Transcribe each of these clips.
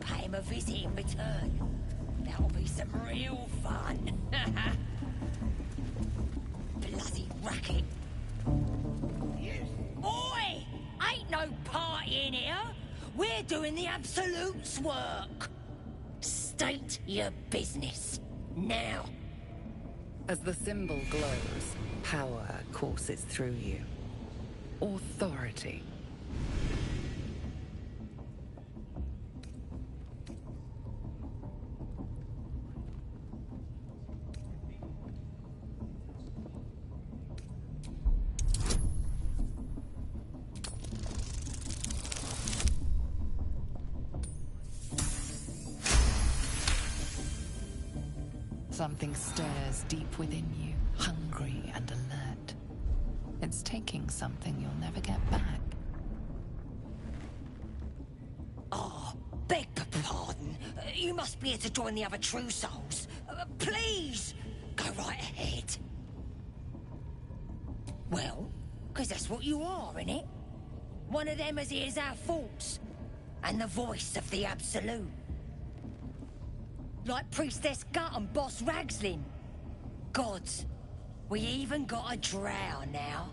pay him a visit in return. That'll be some real fun. Bloody racket. Oi! Ain't no party in here. We're doing the Absolute's work. State your business. Now. As the symbol glows, power courses through you. Authority. Something stirs deep within you, hungry and alert. It's taking something you'll never get back. Oh, beg your pardon. You must be here to join the other True Souls. Please, go right ahead. Well, because that's what you are, innit? One of them as hears our thoughts. And the voice of the Absolute. Like Priestess Gut and Boss Ragslin. Gods, we even got a drow now.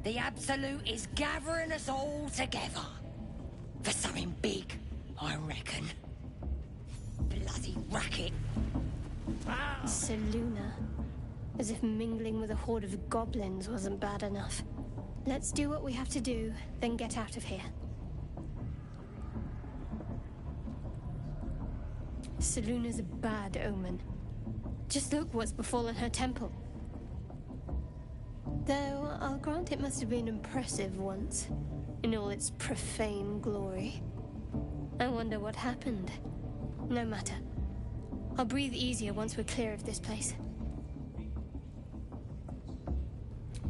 The Absolute is gathering us all together. For something big, I reckon. Bloody racket. Selûne. As if mingling with a horde of goblins wasn't bad enough. Let's do what we have to do, then get out of here. Selûne's a bad omen. Just look what's befallen her temple. Though, I'll grant it must have been impressive once, in all its profane glory. I wonder what happened. No matter. I'll breathe easier once we're clear of this place.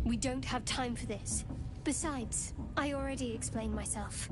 We don't have time for this. Besides, I already explained myself.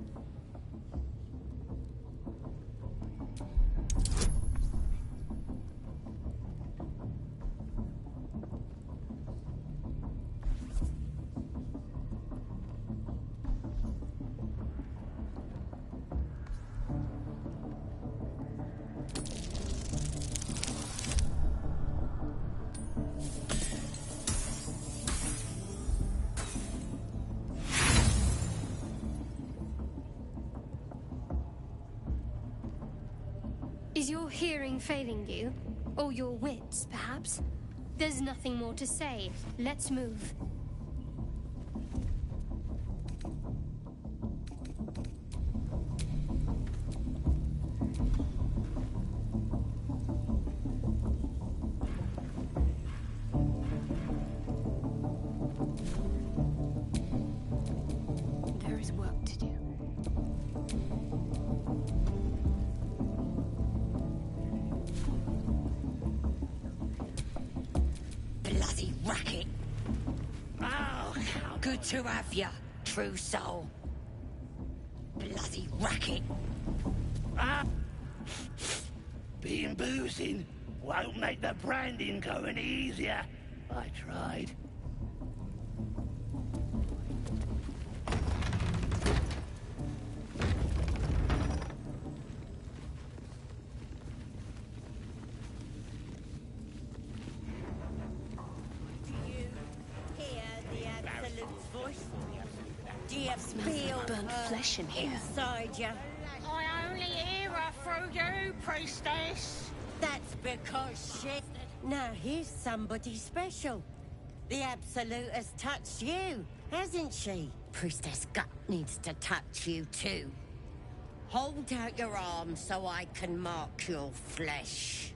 Is your hearing failing you? Or your wits, perhaps? There's nothing more to say. Let's move. There is work to do. Bloody racket. Oh, good to have ya, True Soul. Bloody racket. Being boozing won't make the branding go any easier. I tried. Do you feel burnt flesh in here? inside you? I only hear her through you, priestess. That's because shit. Now here's somebody special. The Absolute has touched you, hasn't she? Priestess Gut needs to touch you too. Hold out your arm so I can mark your flesh.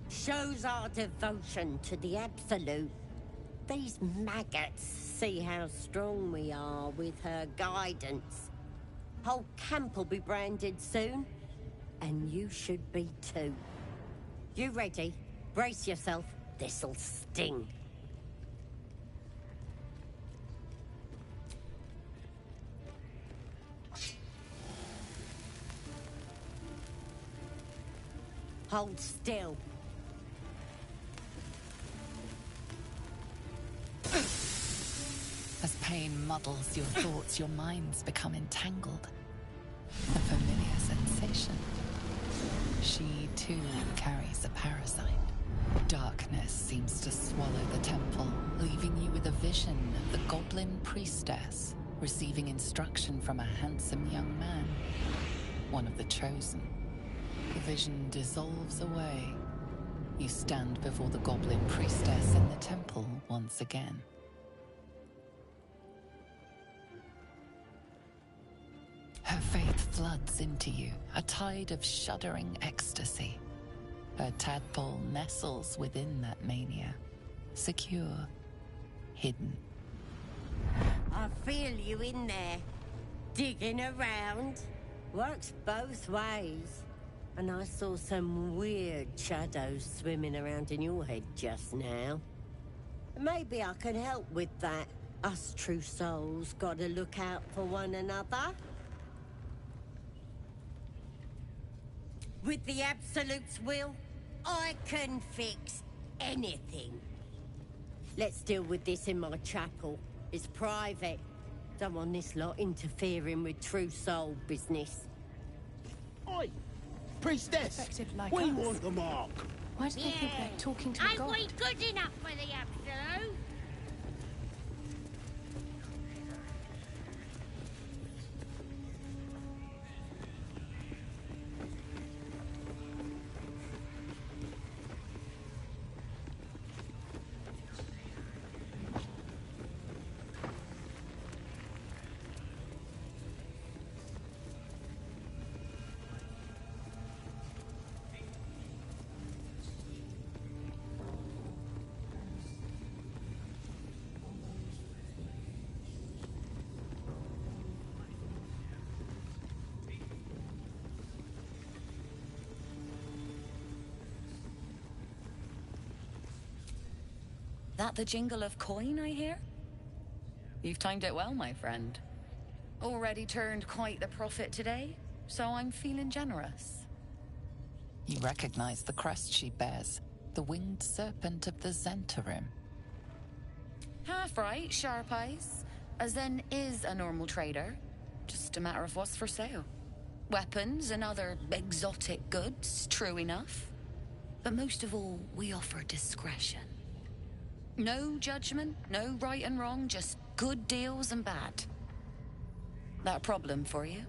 Shows our devotion to the Absolute. These maggots see how strong we are with her guidance. Whole camp will be branded soon, and you should be too. You ready? Brace yourself. This'll sting. Hold still. pain muddles your thoughts, your minds become entangled. A familiar sensation. She too carries a parasite. Darkness seems to swallow the temple, leaving you with a vision of the goblin priestess receiving instruction from a handsome young man, one of the chosen. The vision dissolves away. You stand before the goblin priestess in the temple once again. Her faith floods into you, a tide of shuddering ecstasy. Her tadpole nestles within that mania, secure, hidden. I feel you in there, digging around. Works both ways. And I saw some weird shadows swimming around in your head just now. Maybe I can help with that. Us true souls gotta look out for one another. With the Absolute's will, I can fix anything. Let's deal with this in my chapel. It's private. Don't want this lot interfering with true soul business. Oi! Priestess! Effective like we us. want the mark! Why do they think they're talking to a Ain't god? we good enough for the Absolute? That the jingle of coin I hear? You've timed it well, my friend. Already turned quite the profit today, so I'm feeling generous. You recognize the crest she bears, the winged serpent of the Zentarim. Half right, sharp eyes. Azen is a normal trader. Just a matter of what's for sale. Weapons and other exotic goods, true enough. But most of all, we offer discretion. No judgment, no right and wrong, just good deals and bad. That a problem for you?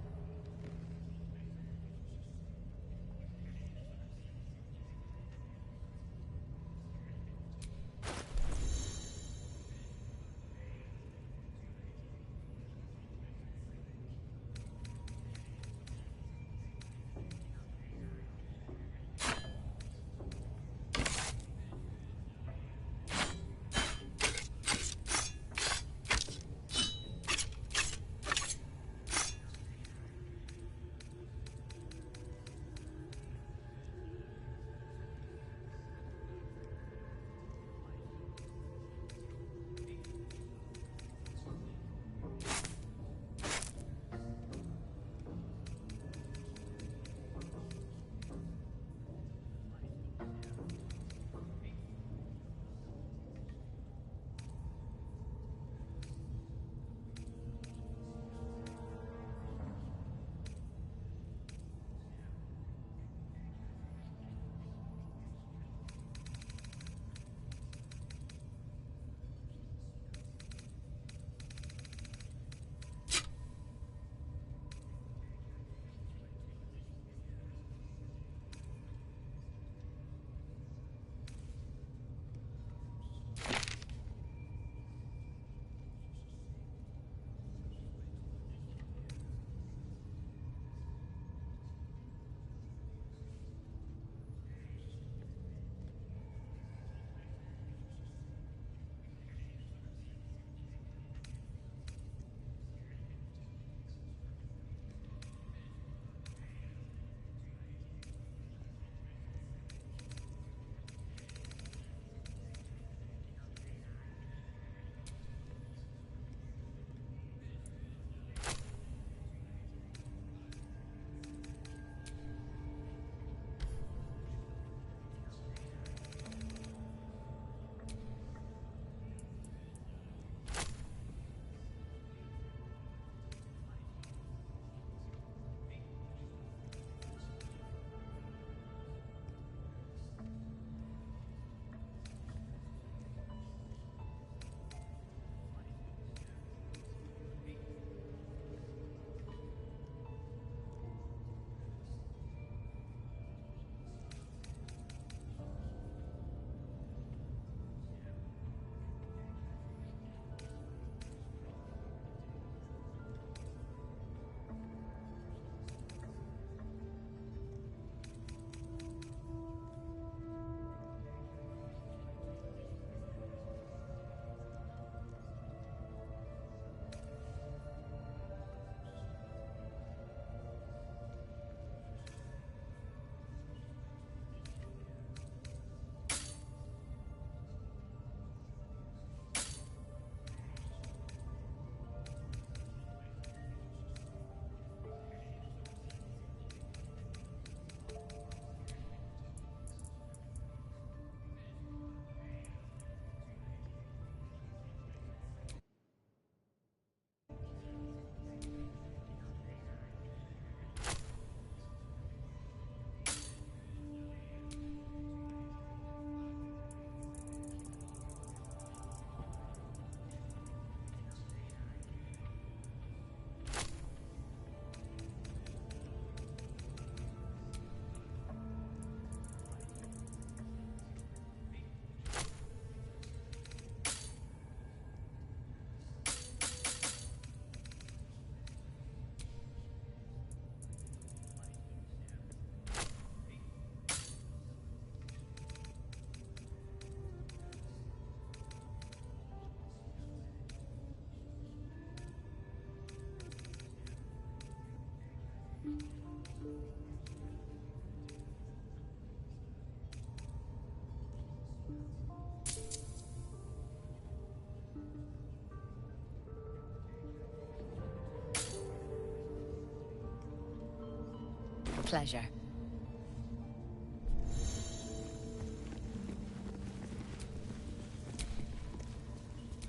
pleasure.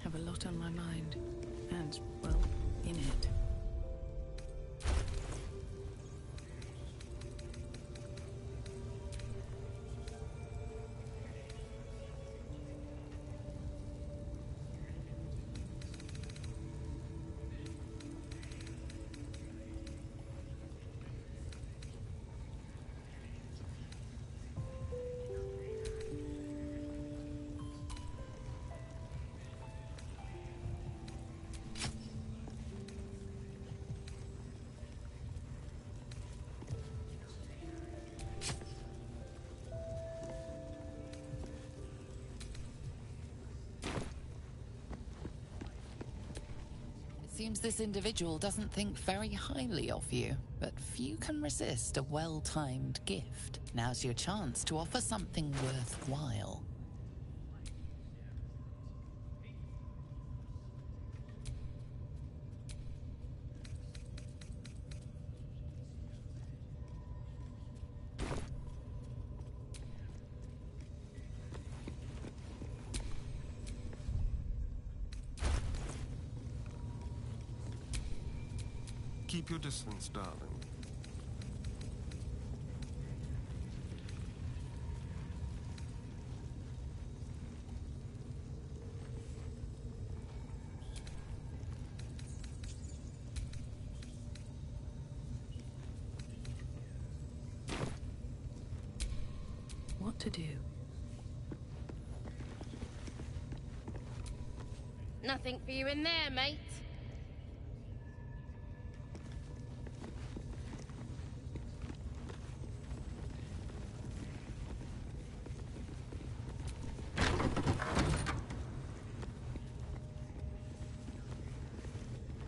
Have a lot on my mind. And, well, in it. Seems this individual doesn't think very highly of you, but few can resist a well-timed gift. Now's your chance to offer something worthwhile. Keep your distance, darling. What to do? Nothing for you in there, mate.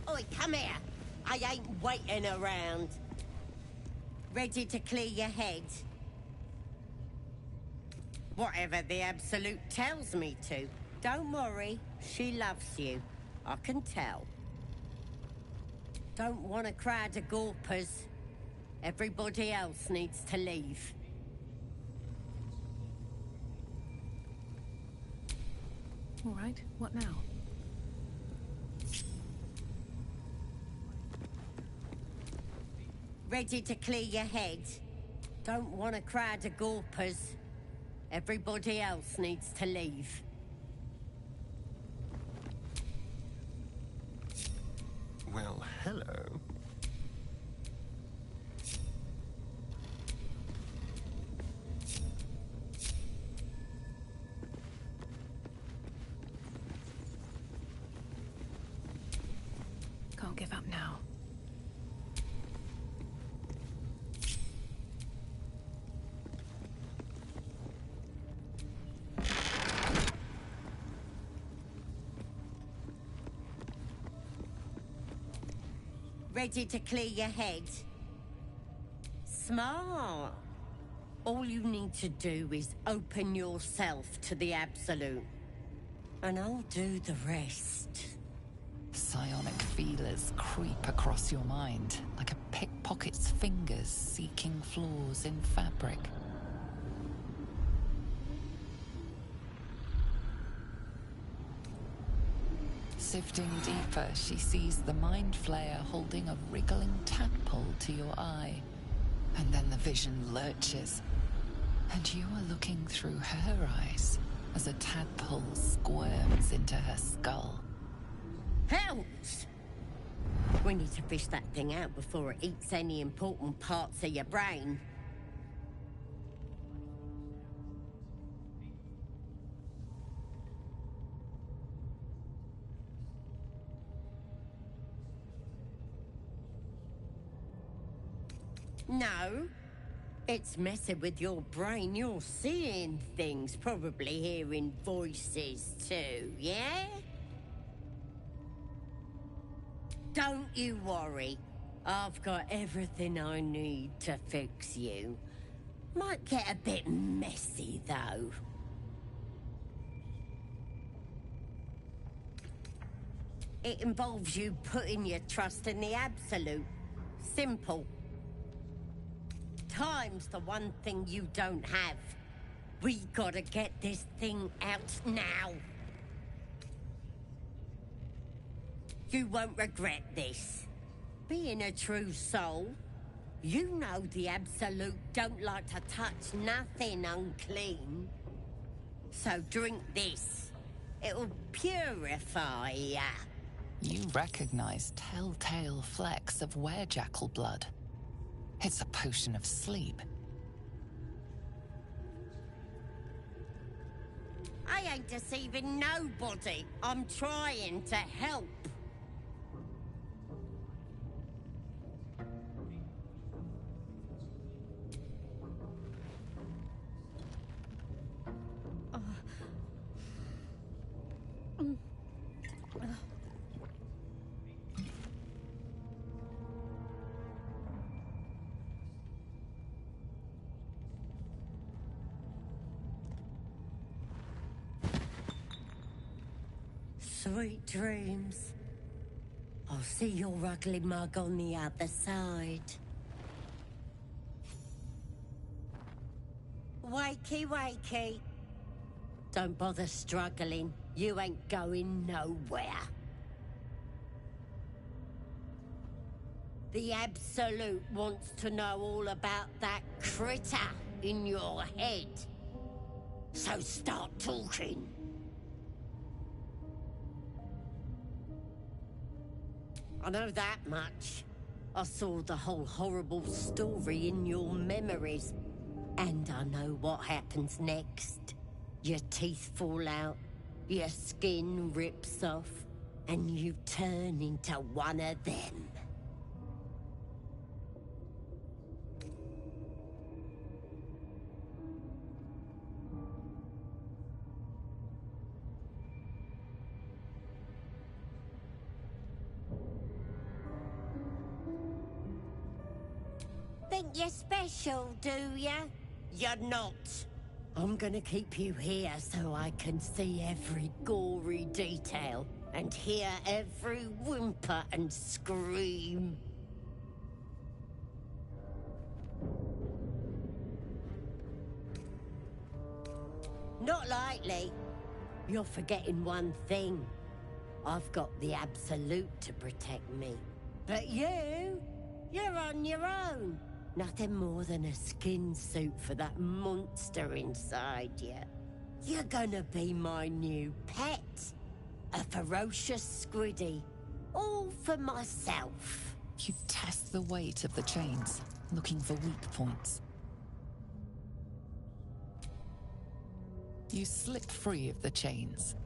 Oi, come here. I ain't waiting around. Ready to clear your head? Whatever the Absolute tells me to. Don't worry, she loves you. I can tell. Don't want a crowd of gawpers. Everybody else needs to leave. All right, what now? Ready to clear your head? Don't want a crowd of gawpers. Everybody else needs to leave. Well, hello. Can't give up now. Ready to clear your head? Smart. All you need to do is open yourself to the Absolute. And I'll do the rest. Psionic feelers creep across your mind, like a pickpocket's fingers seeking flaws in fabric. Sifting deeper, she sees the mind flayer holding a wriggling tadpole to your eye. And then the vision lurches, and you are looking through her eyes as a tadpole squirms into her skull. Helps! We need to fish that thing out before it eats any important parts of your brain. No. It's messing with your brain. You're seeing things, probably hearing voices too, yeah? Don't you worry. I've got everything I need to fix you. Might get a bit messy, though. It involves you putting your trust in the Absolute. Simple. Time's the one thing you don't have. We gotta get this thing out now. You won't regret this. Being a true soul, you know the Absolute don't like to touch nothing unclean. So drink this. It'll purify ya. You recognize telltale flecks of werejackal blood. It's a potion of sleep. I ain't deceiving nobody. I'm trying to help. Sweet dreams. I'll see your ugly mug on the other side. Wakey, wakey. Don't bother struggling. You ain't going nowhere. The Absolute wants to know all about that critter in your head. So start talking. I know that much. I saw the whole horrible story in your memories. And I know what happens next. Your teeth fall out, your skin rips off, and you turn into one of them. Think you're special, do ya? You're not. I'm gonna keep you here so I can see every gory detail and hear every whimper and scream. Not likely. You're forgetting one thing. I've got the Absolute to protect me. But you're on your own. Nothing more than a skin suit for that monster inside you. You're gonna be my new pet. A ferocious squiddy. All for myself. You test the weight of the chains, looking for weak points. You slip free of the chains.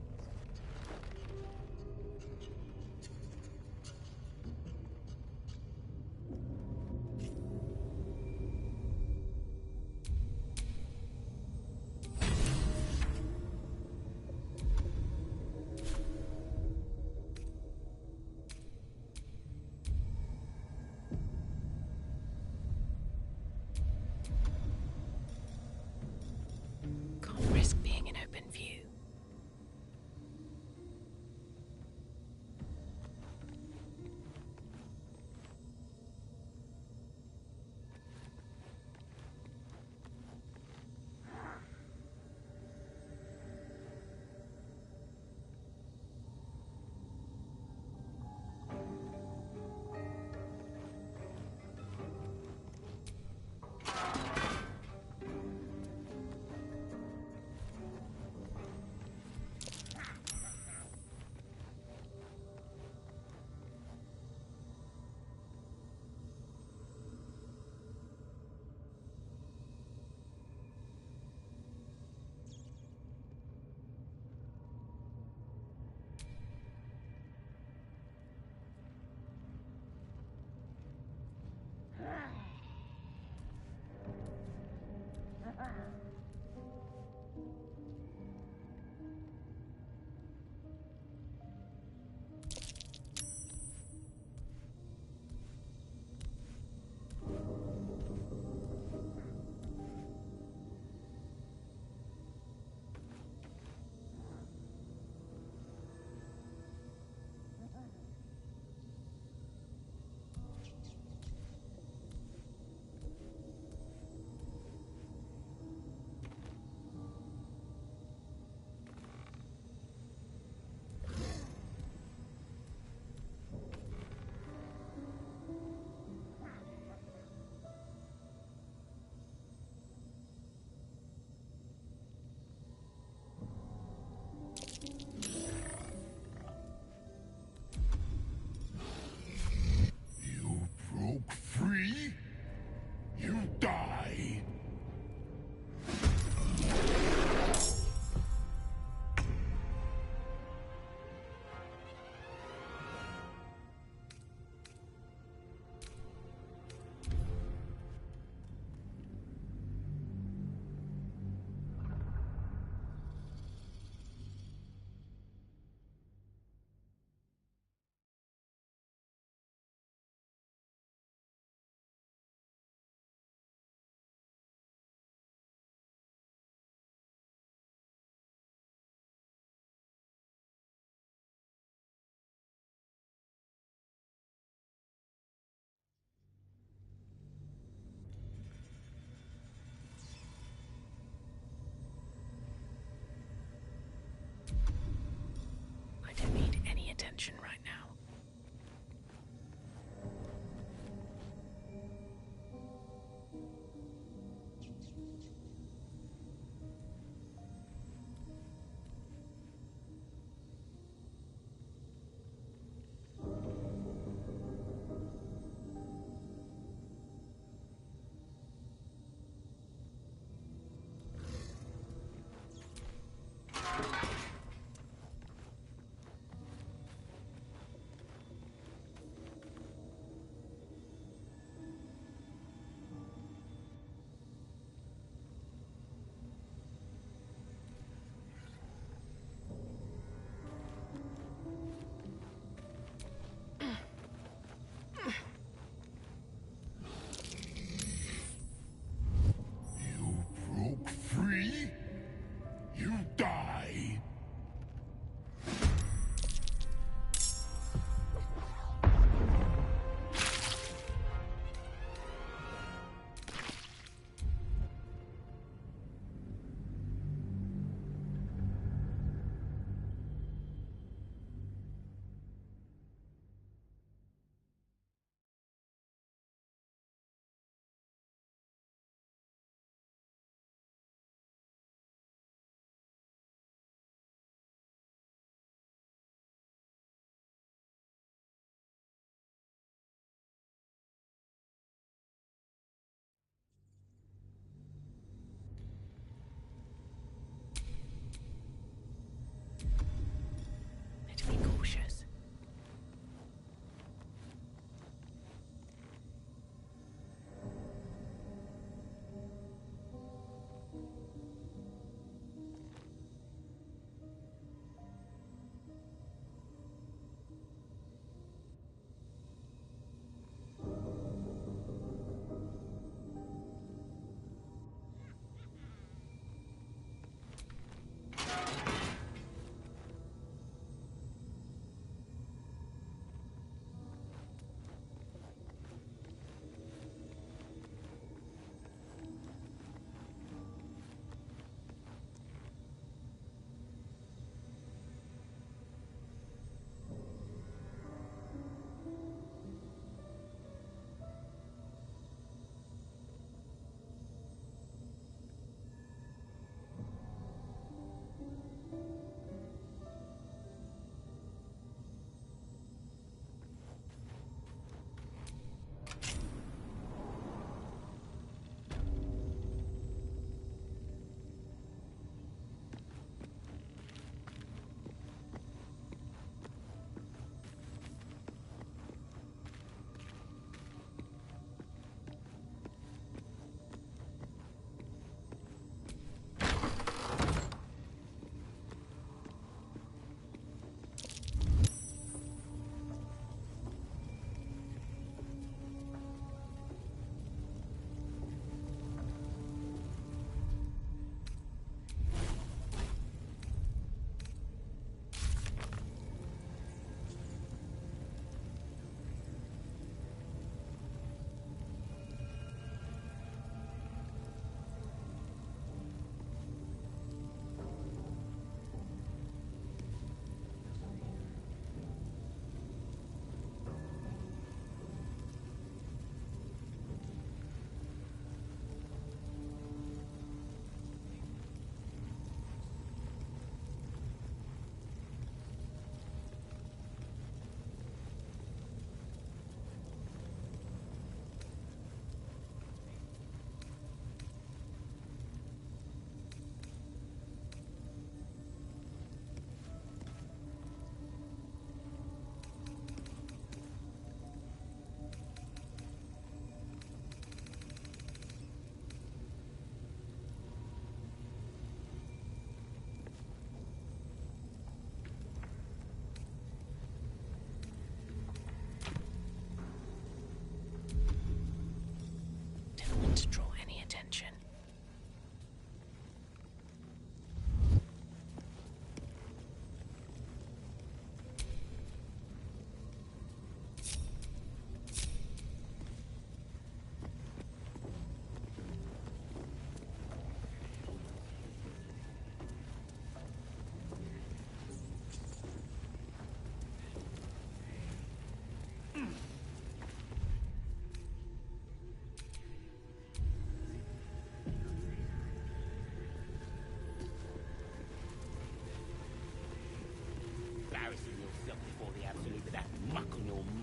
Can't risk being in open view.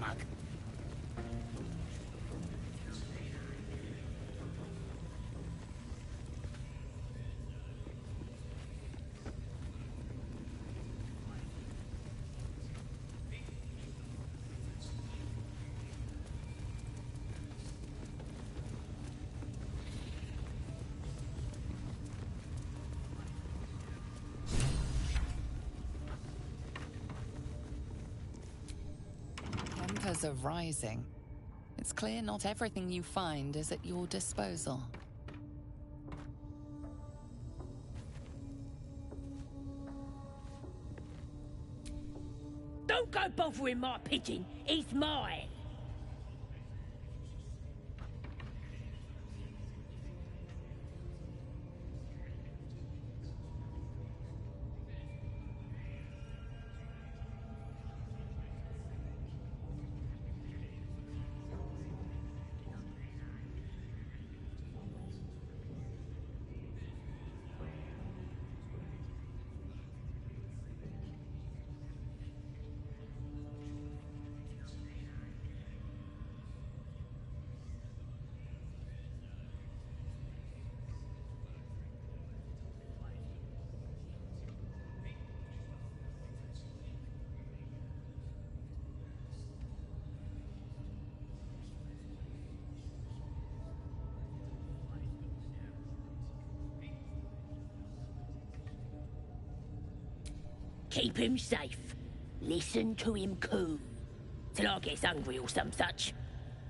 mug. Embers are rising. It's clear not everything you find is at your disposal. Don't go bothering my pigeon. He's mine. Keep him safe. Listen to him coo. Till I gets hungry or some such.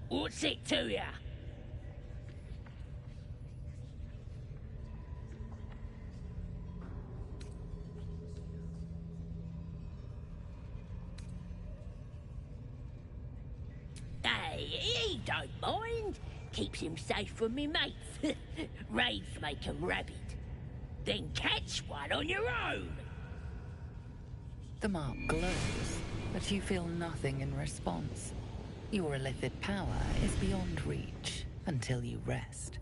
What's it to ya? Hey, he don't mind. Keeps him safe from me mates. Raids make 'em rabid. Then catch one on your own. The mark glows, but you feel nothing in response. Your illithid power is beyond reach until you rest.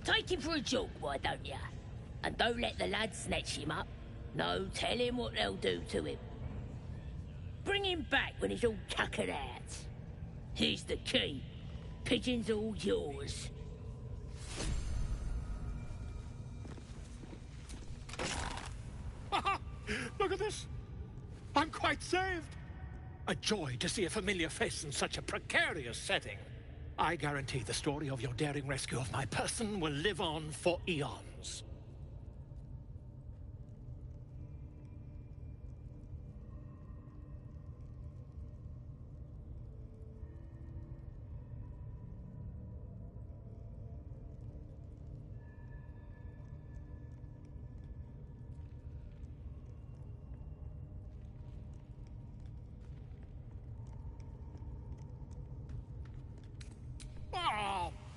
Take him for a jog, why don't ya? And don't let the lads snatch him up. No, tell him what they'll do to him. Bring him back when he's all tuckered out. Here's the key. Pigeon's all yours. Look at this. I'm quite saved. A joy to see a familiar face in such a precarious setting. I guarantee the story of your daring rescue of my person will live on for eons.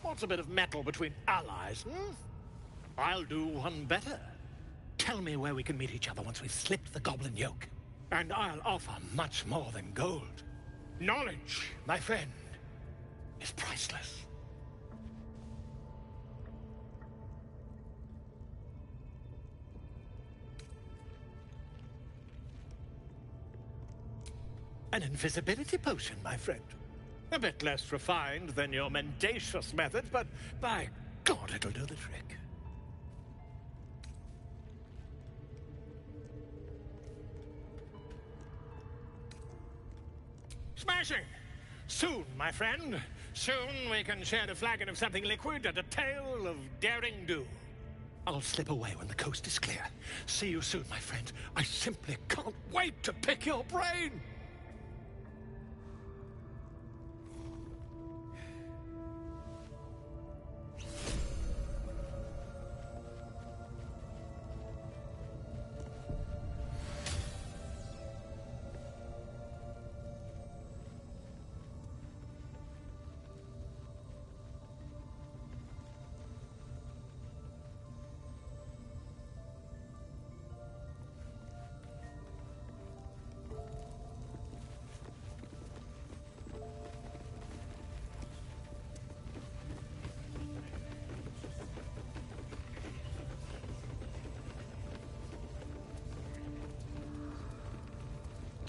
What's a bit of metal between allies, hmm? I'll do one better. Tell me where we can meet each other once we've slipped the goblin yoke. And I'll offer much more than gold. Knowledge, my friend, is priceless. An invisibility potion, my friend. A bit less refined than your mendacious methods, but by God, it'll do the trick. Smashing! Soon, my friend. Soon we can share a flagon of something liquid and a tale of daring do. I'll slip away when the coast is clear. See you soon, my friend. I simply can't wait to pick your brain!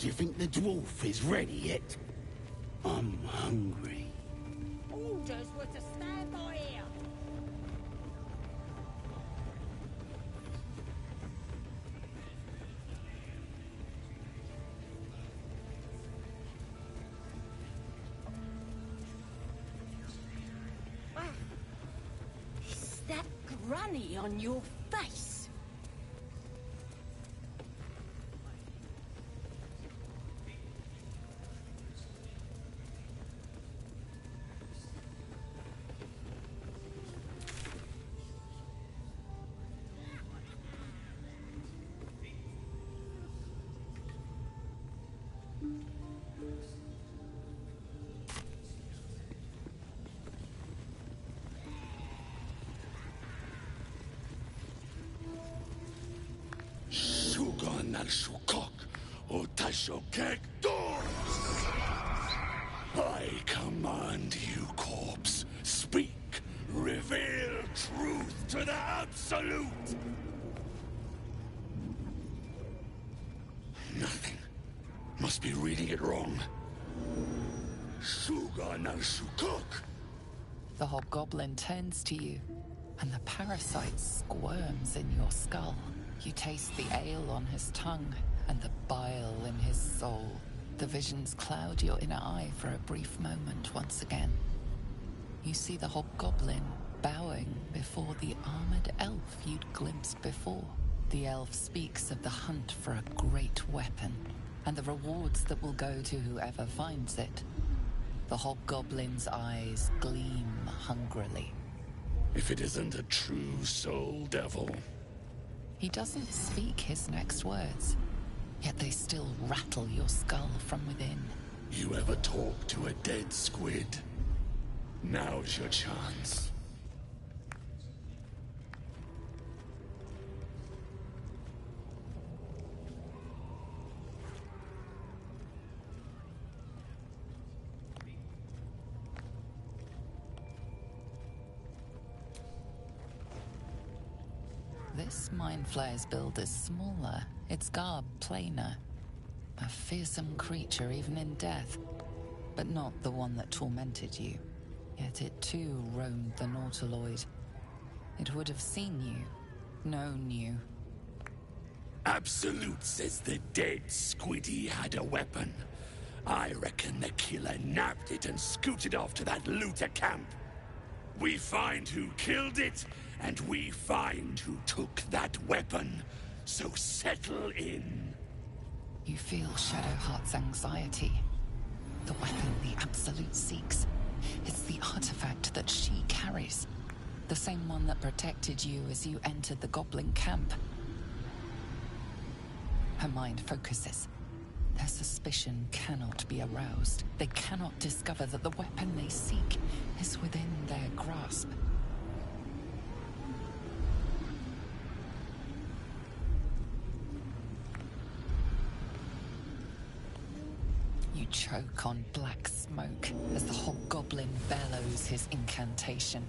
Do you think the dwarf is ready yet? I'm hungry. Orders were to stand by here. Is that granny on your face? I command you, corpse. Speak. Reveal truth to the Absolute. Nothing. Must be reading it wrong. Suga no Shukok. The hobgoblin turns to you, and the parasite squirms in your skull. You taste the ale on his tongue and the bile in his soul. The visions cloud your inner eye for a brief moment once again. You see the hobgoblin bowing before the armored elf you'd glimpsed before. The elf speaks of the hunt for a great weapon and the rewards that will go to whoever finds it. The hobgoblin's eyes gleam hungrily. If it isn't a true soul devil. He doesn't speak his next words, yet they still rattle your skull from within. You ever talk to a dead squid? Now's your chance. This mind flayer's build is smaller, its garb plainer. A fearsome creature even in death, but not the one that tormented you. Yet it too roamed the Nautiloid. It would have seen you, known you. Absolute says the dead squiddy had a weapon. I reckon the killer nabbed it and scooted off to that looter camp. We find who killed it, and we find who took that weapon. So settle in. You feel Shadowheart's anxiety. The weapon the Absolute seeks. It's the artifact that she carries. The same one that protected you as you entered the goblin camp. Her mind focuses. Their suspicion cannot be aroused. They cannot discover that the weapon they seek is within their grasp. You choke on black smoke as the hobgoblin bellows his incantation.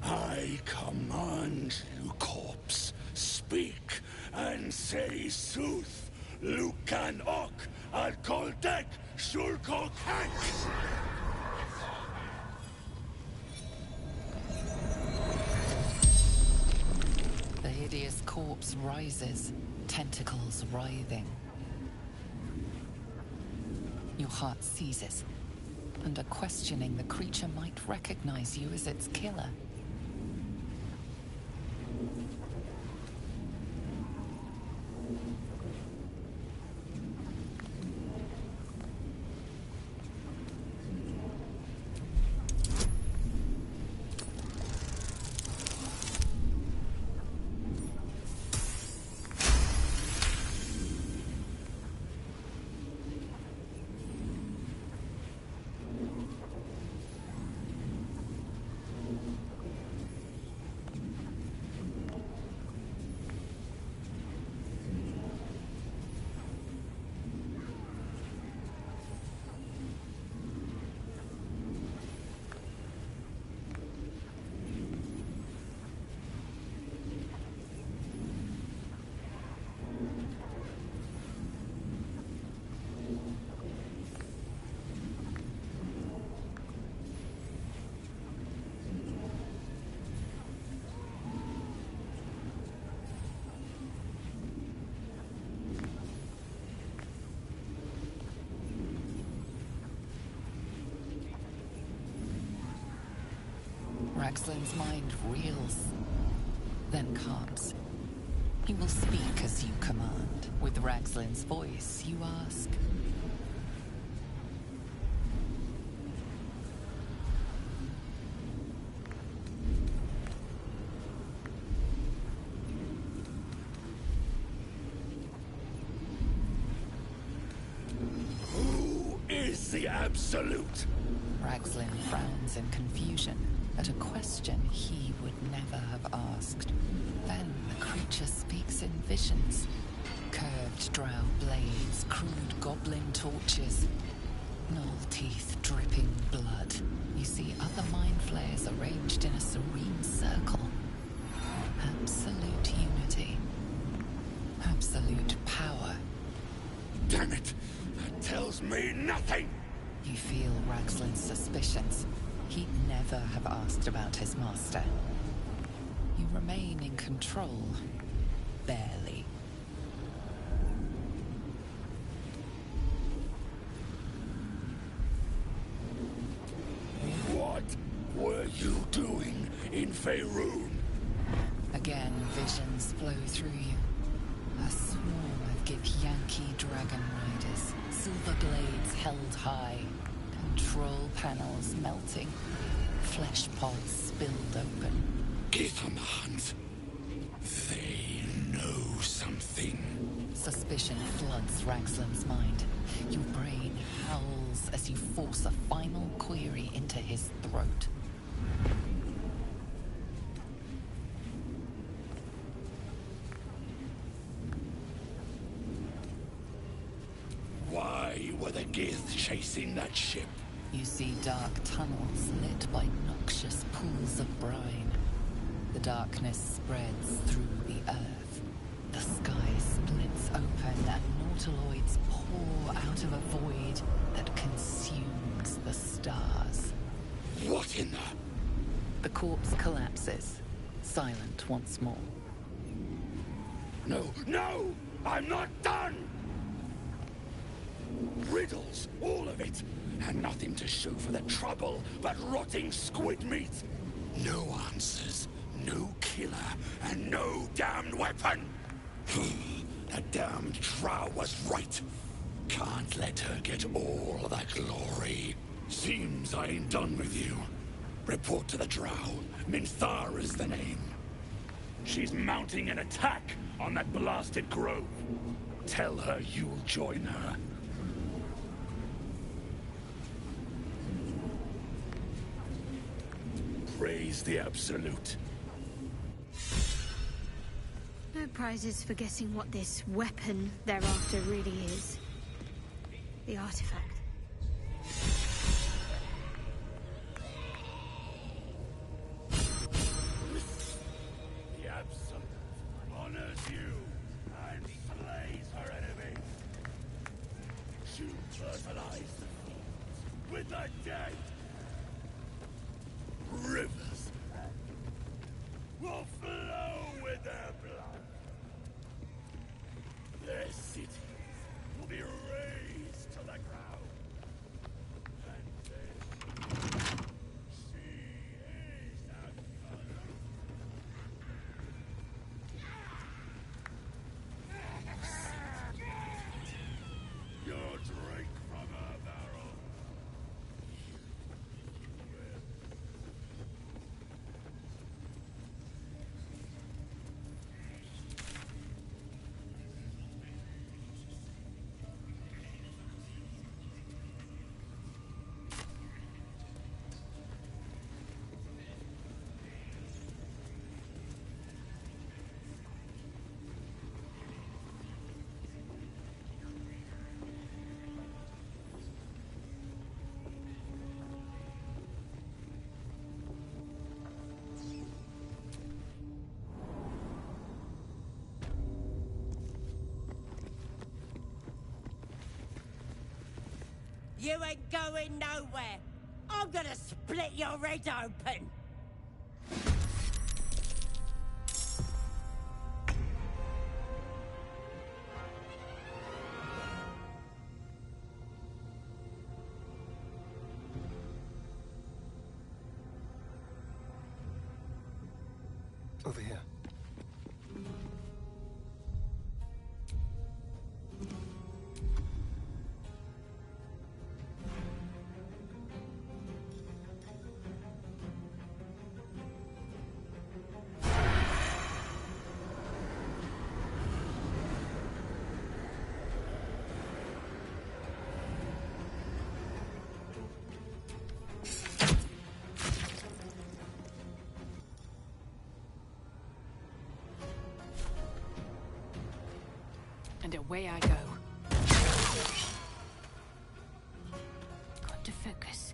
I command you, corpse. Speak and say sooth. Lucan ok al koldek shulkok hank. The hideous corpse rises, tentacles writhing. Your heart seizes. Under questioning, the creature might recognize you as its killer. Ragzlin's mind reels, then calms. He will speak as you command. With Ragzlin's voice, you ask. Who is the Absolute? Ragzlin frowns in confusion at a question he would never have asked. Then the creature speaks in visions. Curved drow blades, crude goblin torches, gnoll teeth dripping blood. You see other mind flayers arranged in a serene circle. Absolute unity. Absolute power. Damn it! That tells me nothing! You feel Ragzlin's suspicions. He'd never have asked about his master. You remain in control. Barely. What were you doing in Faerun? Again, visions flow through you. A swarm of Githyanki dragon riders. Silver blades held high. Control panels melting. Flesh pods spilled open. Githemhunt. They know something. Suspicion floods Ragzlin's mind. Your brain howls as you force a final query into his throat. Why were the Gith chasing that ship? You see dark tunnels lit by noxious pools of brine. The darkness spreads through the earth. The sky splits open and nautiloids pour out of a void that consumes the stars. What in the... The corpse collapses, silent once more. No, no! I'm not done! Riddles, all of it. And nothing to show for the trouble but rotting squid meat. No answers, no killer, and no damned weapon. That damned Drow was right. Can't let her get all that glory. Seems I ain't done with you. Report to the Drow. Minthar is the name. She's mounting an attack on that blasted grove. Tell her you'll join her. Praise the Absolute. No prizes for guessing what this weapon thereafter really is. The artifact. The Absolute honors you and slays her enemy. She fertilizes the fields with the dead. Rivers will flow with their blood. Their cities will be razed to the ground. And then she is absolute. Your drink from her barrel. You ain't going nowhere. I'm gonna split your head open. Over here. And away I go. Got to focus.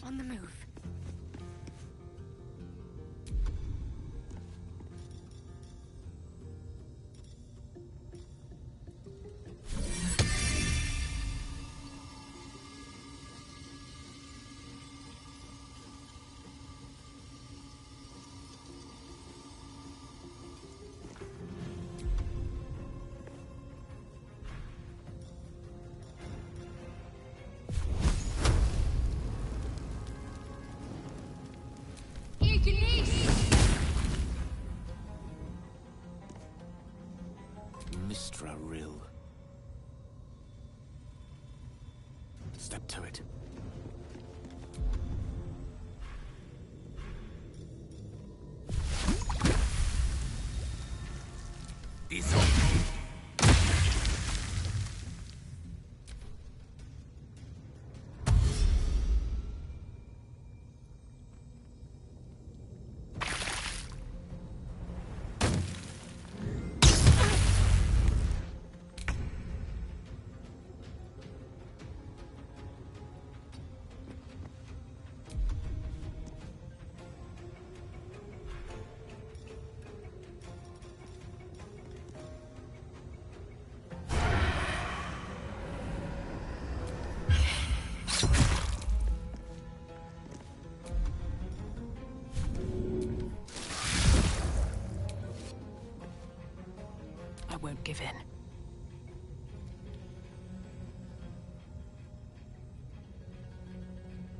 On the move. Mistra Rill. Step to it. I won't give in.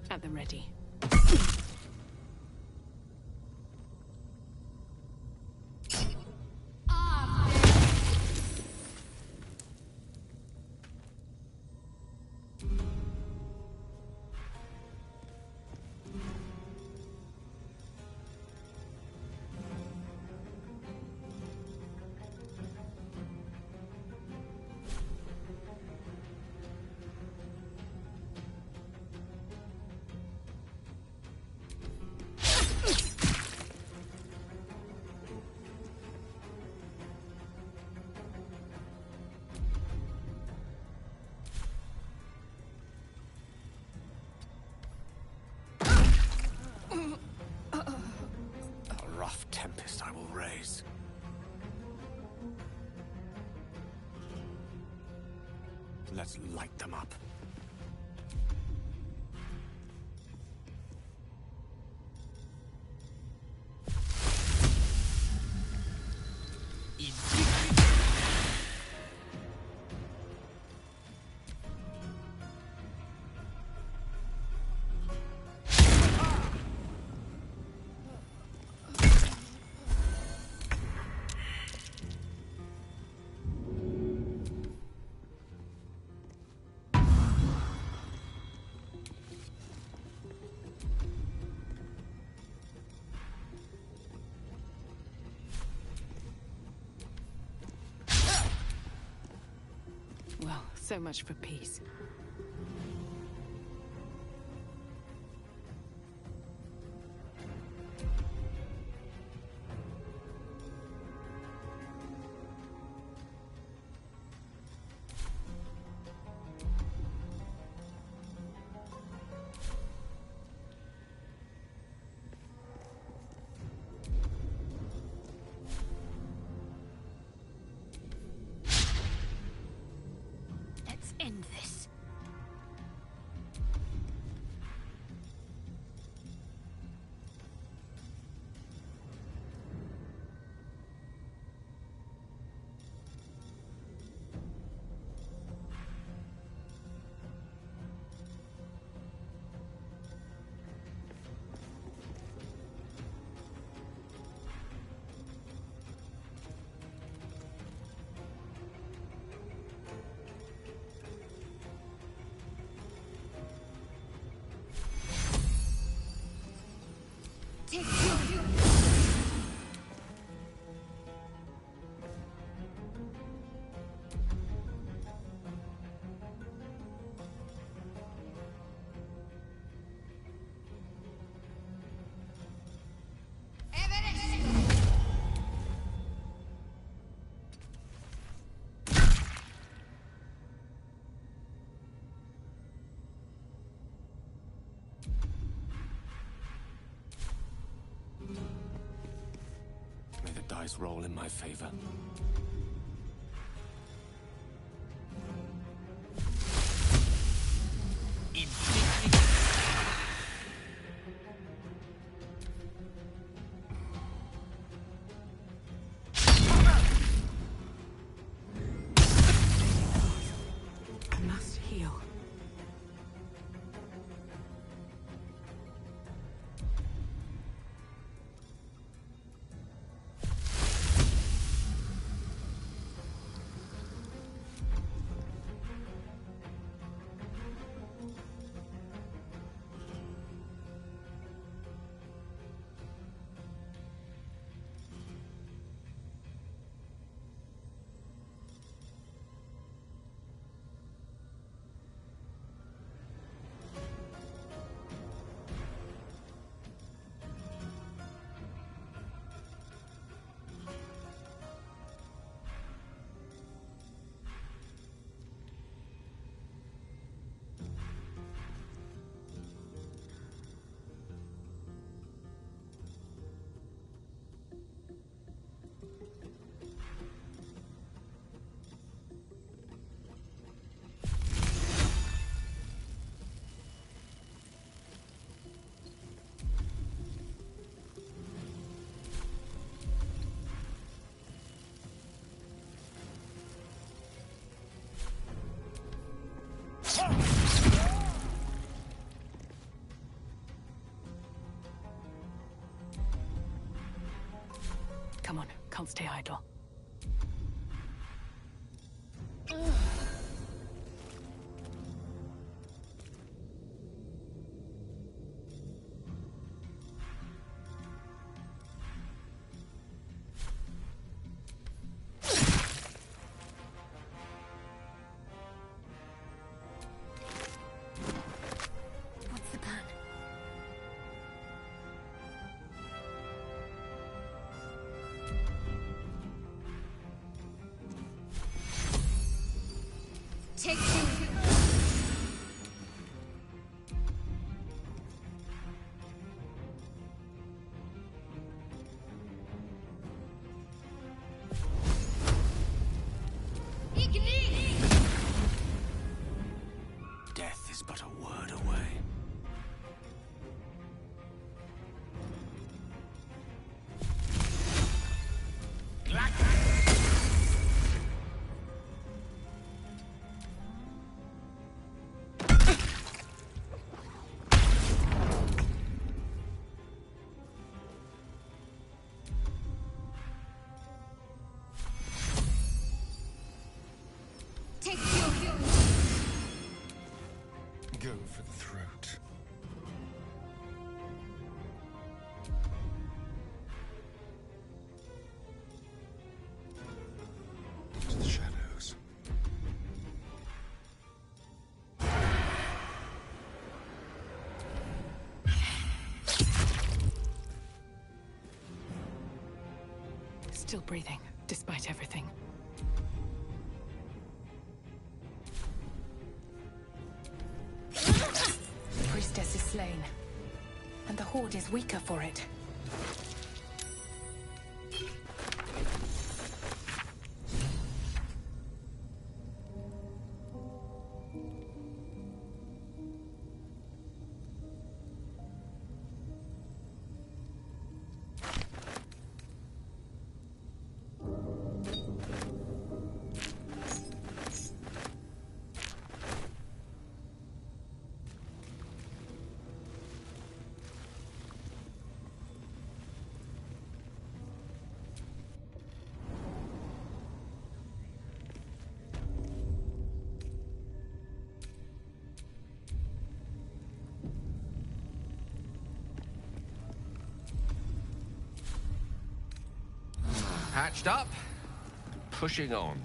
At the ready. A rough tempest I will raise. Let's light them up. Well, so much for peace. Let's end this. dice roll in my favor. I must heal. Come on, can't stay idle. What's the plan? Take two. Death is but a word away. Take two. Go for the throat. Into the shadows. Still breathing, despite everything. The priestess is slain, and the Horde is weaker for it. Patched up, pushing on.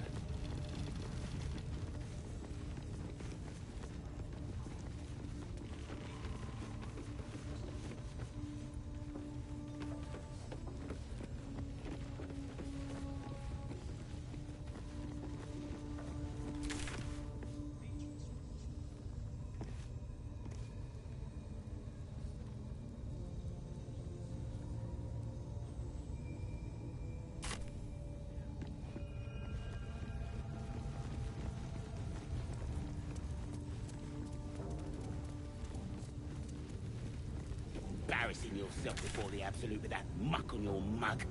embarrassing yourself before the Absolute with that muck on your mug.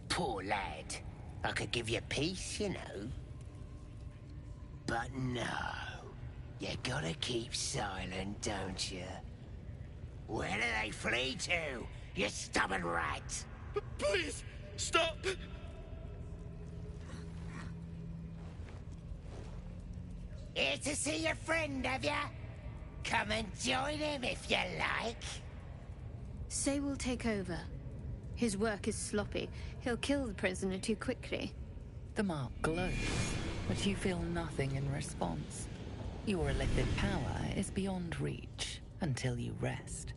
Poor lad. I could give you peace, you know. But no. You gotta keep silent, don't you? Where do they flee to, you stubborn rat? Please, stop! Here to see your friend, have ya? Come and join him if you like. Say will take over. His work is sloppy. He'll kill the prisoner too quickly. The mark glows, but you feel nothing in response. Your elected power is beyond reach until you rest.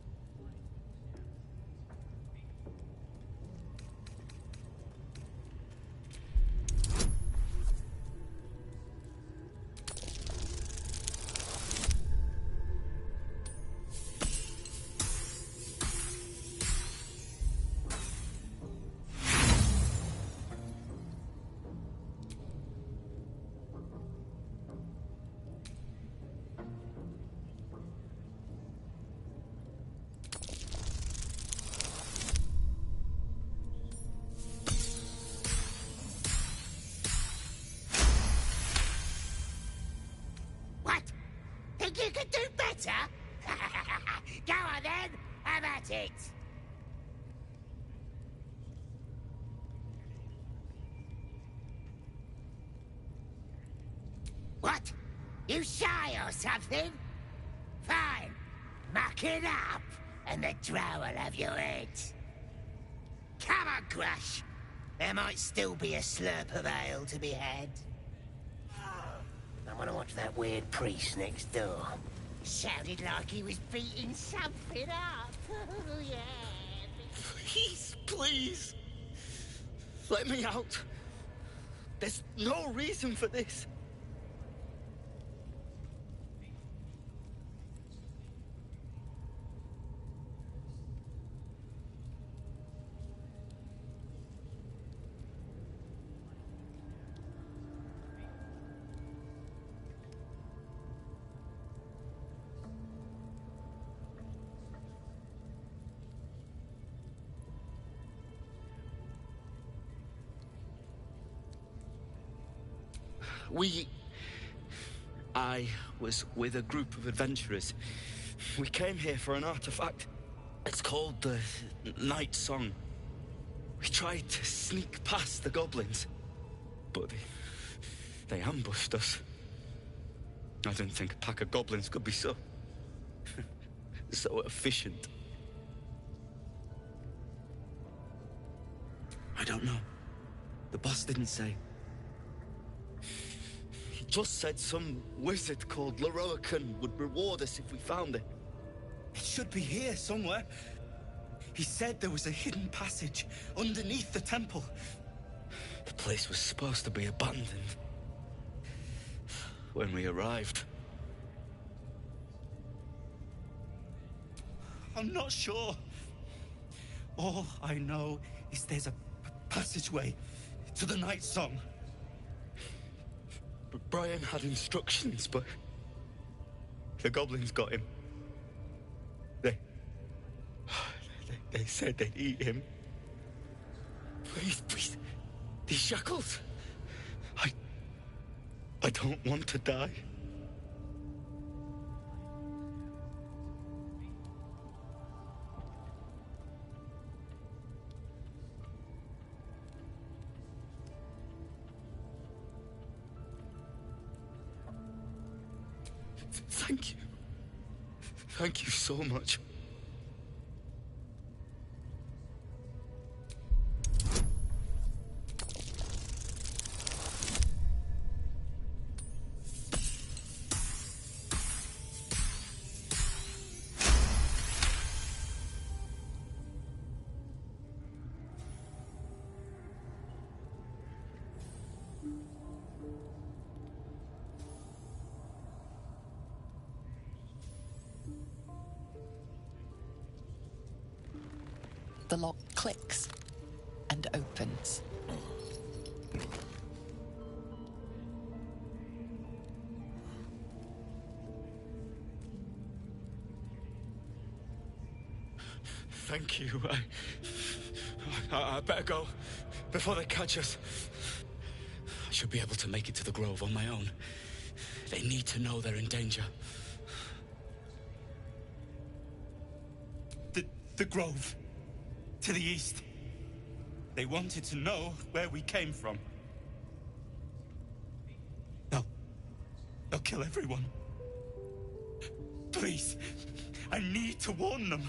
Think you could do better? Go on then, have at it! What? You shy or something? Fine. Muck it up, and the drow will have your head. Come on, Grush. There might still be a slurp of ale to be had. I want to watch that weird priest next door. Sounded like he was beating something up. Yeah. Please, please. Let me out. There's no reason for this. I was with a group of adventurers. We came here for an artifact. It's called the Night Song. We tried to sneak past the goblins, but they ambushed us. I didn't think a pack of goblins could be so efficient. I don't know. The boss didn't say. He just said some wizard called Lorroakan would reward us if we found it. It should be here somewhere. He said there was a hidden passage underneath the temple. The place was supposed to be abandoned when we arrived. I'm not sure. All I know is there's a passageway to the Night Song. Brian had instructions, but the goblins got him. They said they'd eat him. Please, these shackles. I don't want to die. Thank you. Thank you so much. The lock clicks and opens. Thank you. I better go before they catch us. I should be able to make it to the Grove on my own. They need to know they're in danger. The Grove. To the east. They wanted to know where we came from. They'll kill everyone. Please, I need to warn them.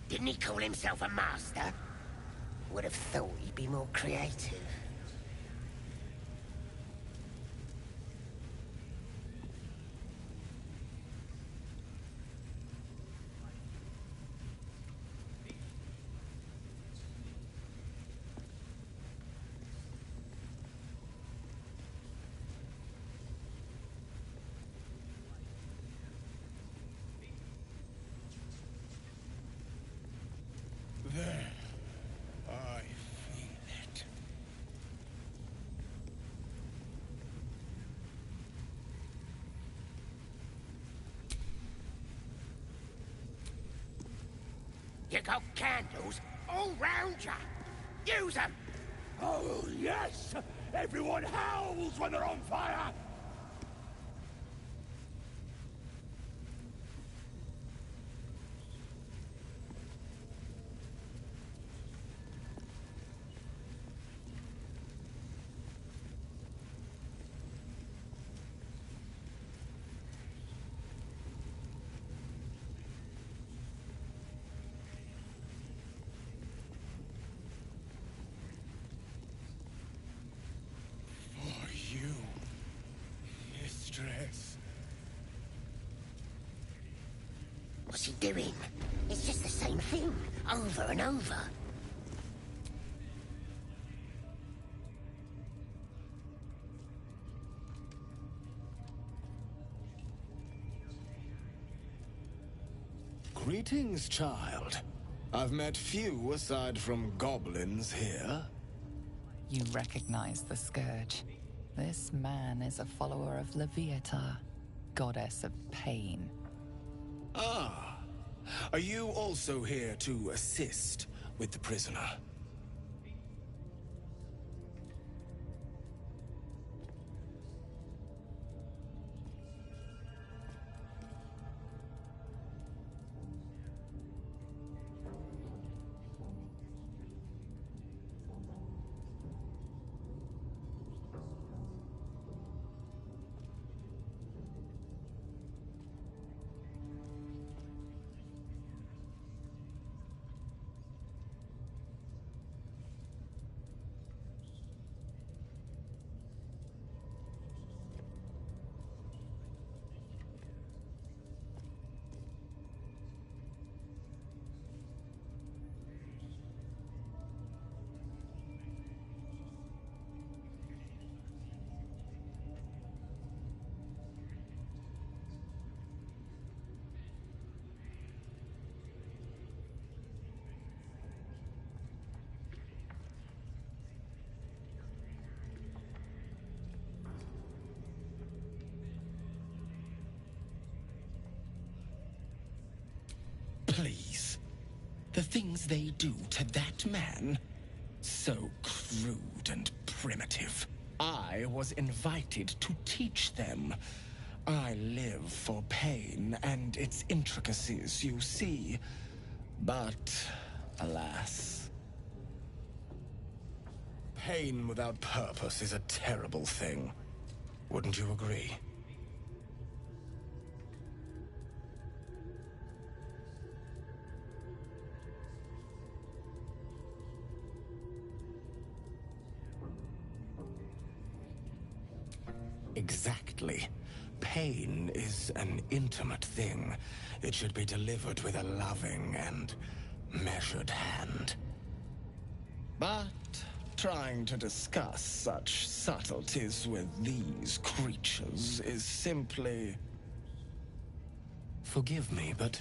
Didn't he call himself a master? Would have thought he'd be more creative. There. I feel it. You got candles all round you. Use them. Oh, yes! Everyone howls when they're on fire! For you, mistress. What's he doing? It's just the same thing, over and over. Greetings, child. I've met few aside from goblins here. You recognize the Scourge. This man is a follower of Leviata, goddess of pain. Ah. Are you also here to assist with the prisoner? Please. The things they do to that man, so crude and primitive. I was invited to teach them. I live for pain and its intricacies, you see. But, alas. Pain without purpose is a terrible thing. Wouldn't you agree? Exactly. Pain is an intimate thing. It should be delivered with a loving and measured hand. But trying to discuss such subtleties with these creatures is simply... Forgive me, but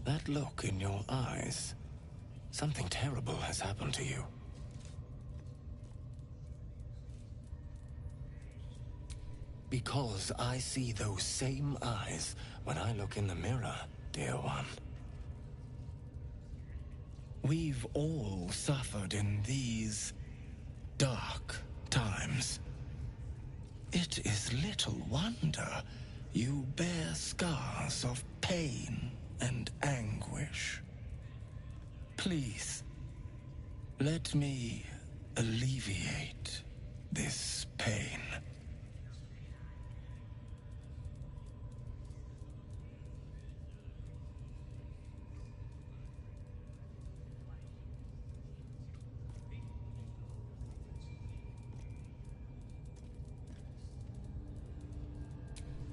that look in your eyes, something terrible has happened to you. Because I see those same eyes when I look in the mirror, dear one. We've all suffered in these dark times. It is little wonder you bear scars of pain and anguish. Please, let me alleviate this pain.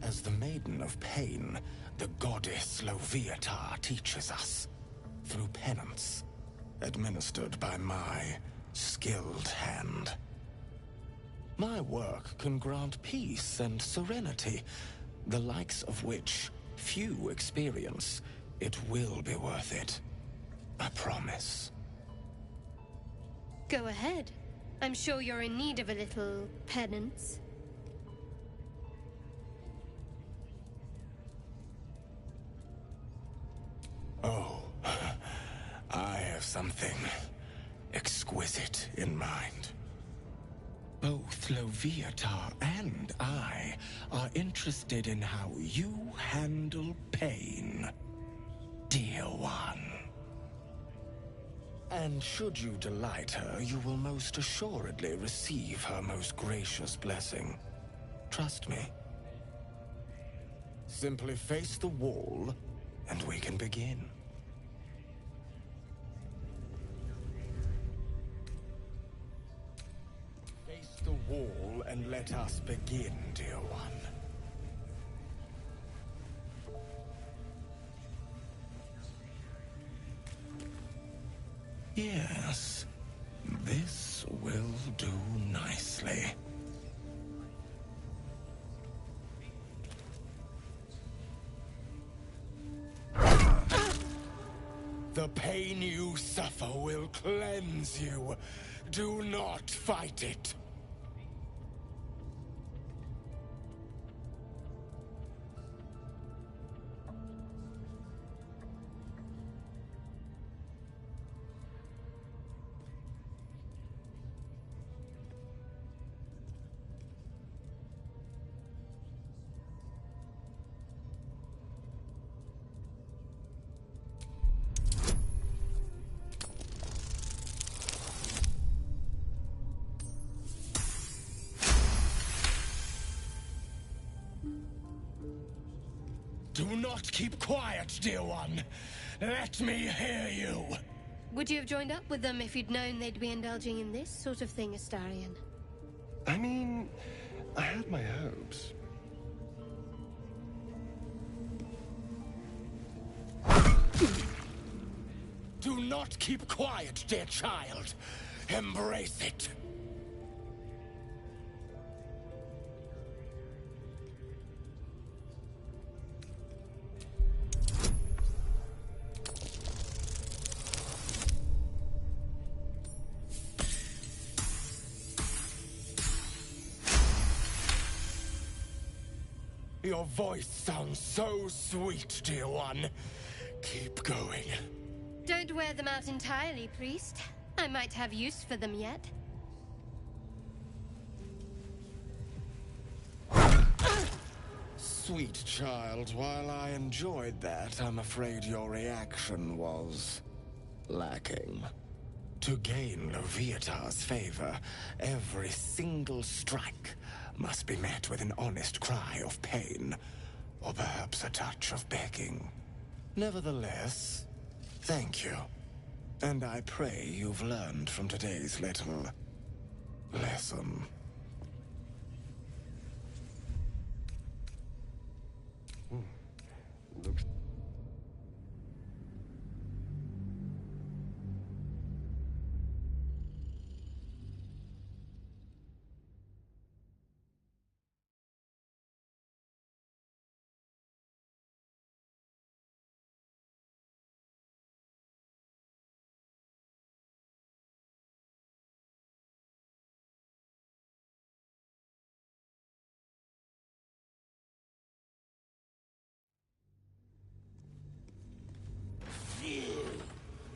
As the Maiden of Pain, the goddess Loviatar teaches us, through penance, administered by my skilled hand. My work can grant peace and serenity, the likes of which few experience. It will be worth it. I promise. Go ahead. I'm sure you're in need of a little penance. Oh, I have something exquisite in mind. Both Loviatar and I are interested in how you handle pain, dear one. And should you delight her, you will most assuredly receive her most gracious blessing. Trust me. Simply face the wall, and we can begin. Face the wall and let us begin, dear one. Yes, this will do nicely. The pain you suffer will cleanse you. Do not fight it. Do not keep quiet, dear one. Let me hear you. Would you have joined up with them if you'd known they'd be indulging in this sort of thing, Astarion? I mean, I had my hopes. Do not keep quiet, dear child. Embrace it. Your voice sounds so sweet, dear one. Keep going. Don't wear them out entirely, priest. I might have use for them yet. Sweet child, while I enjoyed that, I'm afraid your reaction was lacking. To gain Loviatar's favor, every single strike must be met with an honest cry of pain, or perhaps a touch of begging. Nevertheless, thank you. And I pray you've learned from today's little lesson. Looks...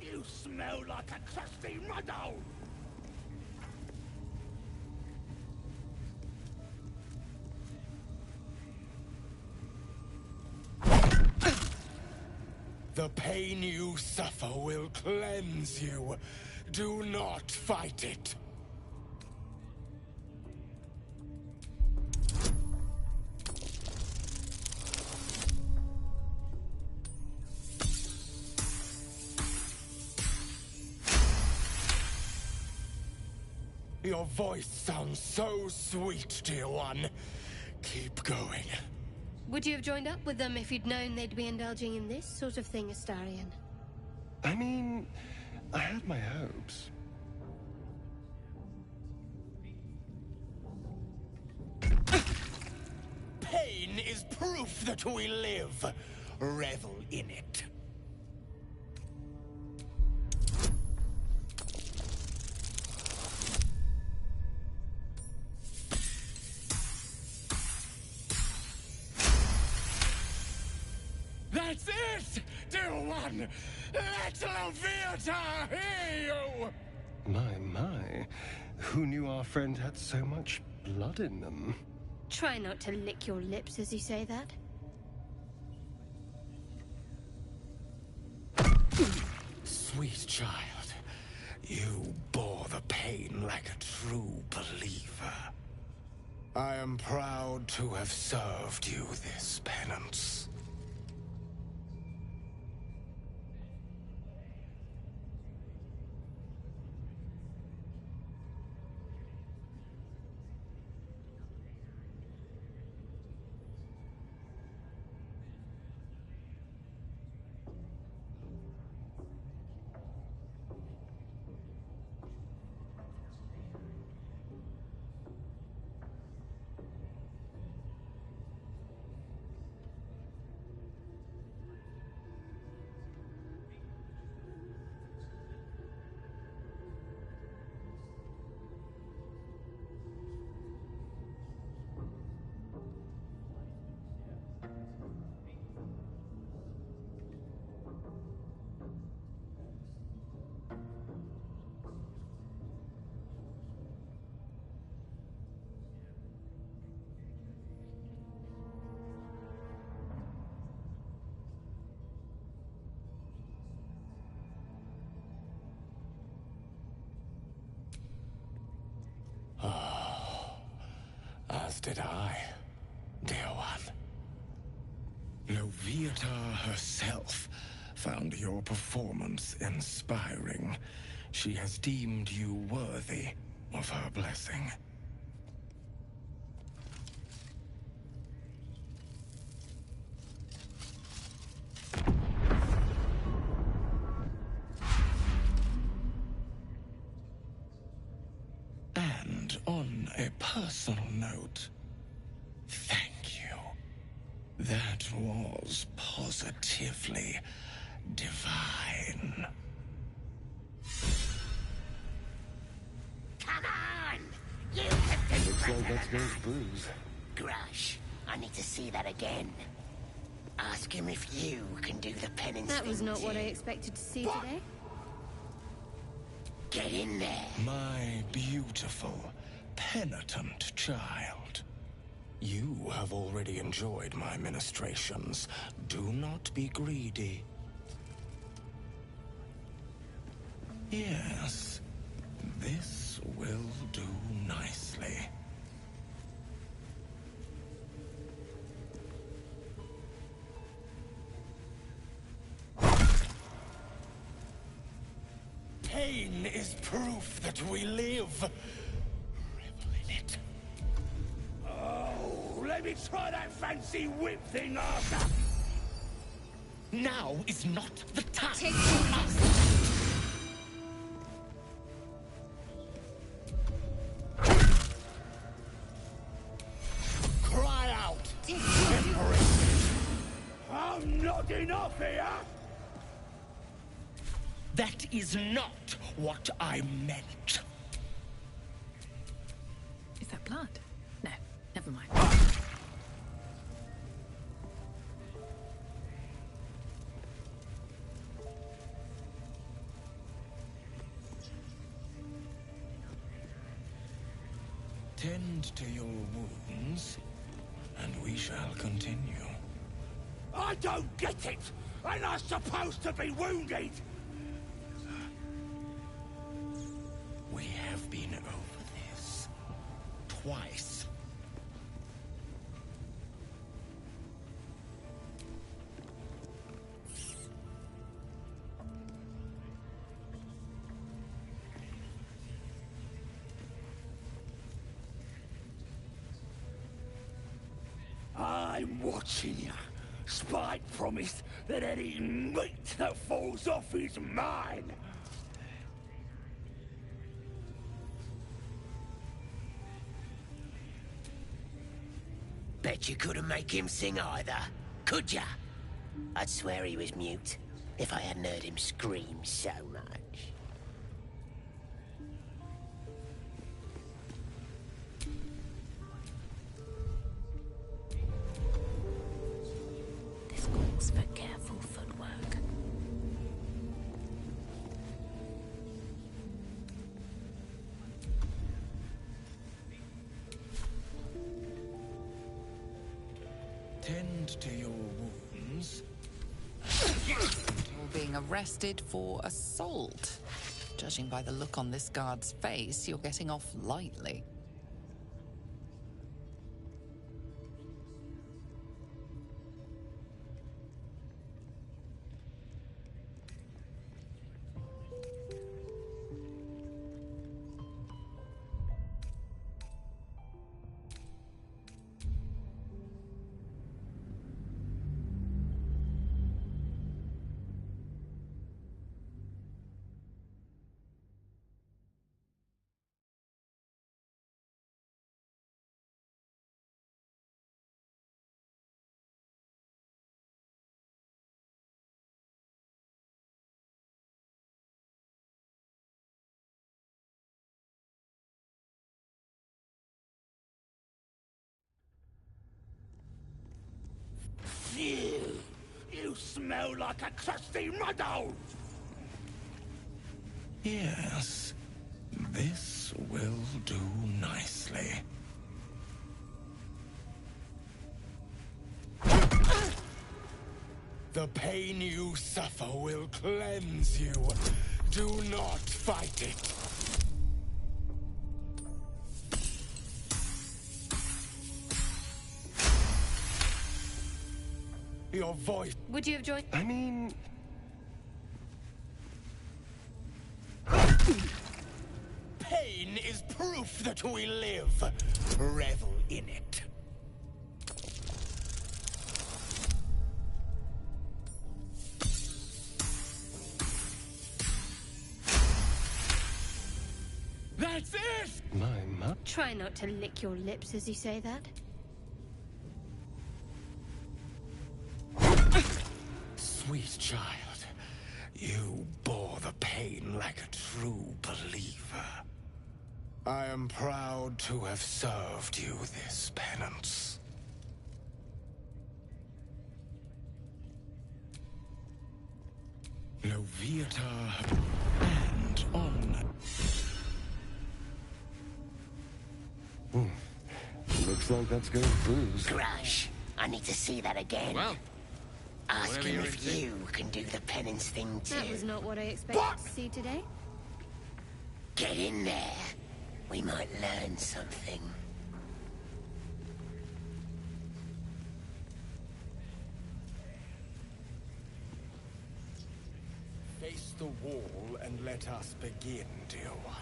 You smell like a crusty mudhole! The pain you suffer will cleanse you. Do not fight it. Your voice sounds so sweet, dear one. Keep going. Would you have joined up with them if you'd known they'd be indulging in this sort of thing, Astarion? I mean, I had my hopes. Pain is proof that we live. Revel in it. That's it, dear one! Let Loviatar hear you! My. Who knew our friend had so much blood in them? Try not to lick your lips as you say that. Sweet child, you bore the pain like a true believer. I am proud to have served you this penance. As did I, dear one. Loviatar herself found your performance inspiring. She has deemed you worthy of her blessing. And on a personal note, thank you. That was positively divine. Come on! You have Looks like that's Ghost Bruise. Grush, I need to see that again. Ask him if you can do the penance. That was thing not what I too. expected to see today. Get in there. My beautiful, penitent child. You have already enjoyed my ministrations. Do not be greedy. Yes, this will do nicely. Pain is proof that we live. Revel in it. Oh, let me try that fancy whip thing, Arthur. Now is not the time. Take Cry out. I'm not enough here. That is not what I meant. Is that blood? No, never mind. Tend to your wounds, and we shall continue. I don't get it. Ain't I supposed to be wounded? We have been over this twice. I'm watching you. Spike promised that any meat that falls off is mine. Bet you couldn't make him sing either, could ya? I'd swear he was mute if I hadn't heard him scream so much. This calls for careful footwork. Tend to your wounds. You're being arrested for assault. Judging by the look on this guard's face, you're getting off lightly. Phew! You smell like a crusty mudhole! Yes, this will do nicely. The pain you suffer will cleanse you. Do not fight it. Your voice. Would you have joined? I mean, Pain is proof that we live. Revel in it. That's it! my mother. Try not to lick your lips as you say that. Sweet child, you bore the pain like a true believer. I am proud to have served you this penance. Loviatar and on. Looks like that's going through. Crush, I need to see that again. Well, ask whatever him you're if into. you can do the penance thing too. That was not what I expected to see today. Get in there. We might learn something. Face the wall and let us begin, dear one.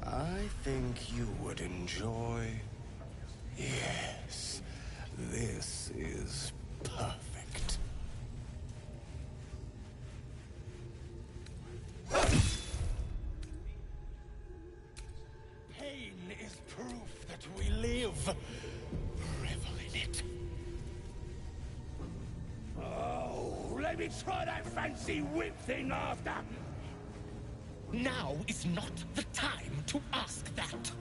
I think you would enjoy... Yes, this is perfect. Pain is proof that we live. Revel in it. Oh, let me try that fancy whip thing after. Now is not the time to ask that.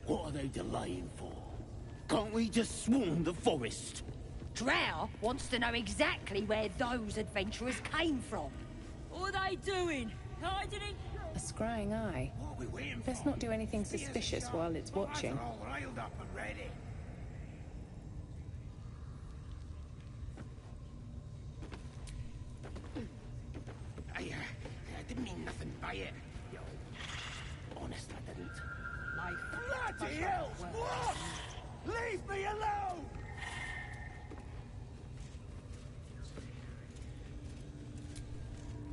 What are they delaying for? Can't we just swarm the forest? Drow wants to know exactly where those adventurers came from. What are they doing? Hiding in... A scrying eye. Let's not do anything suspicious while it's watching. All riled up and ready. I didn't mean nothing by it. Yo, honest, I didn't. Bloody hell! What? Leave me alone!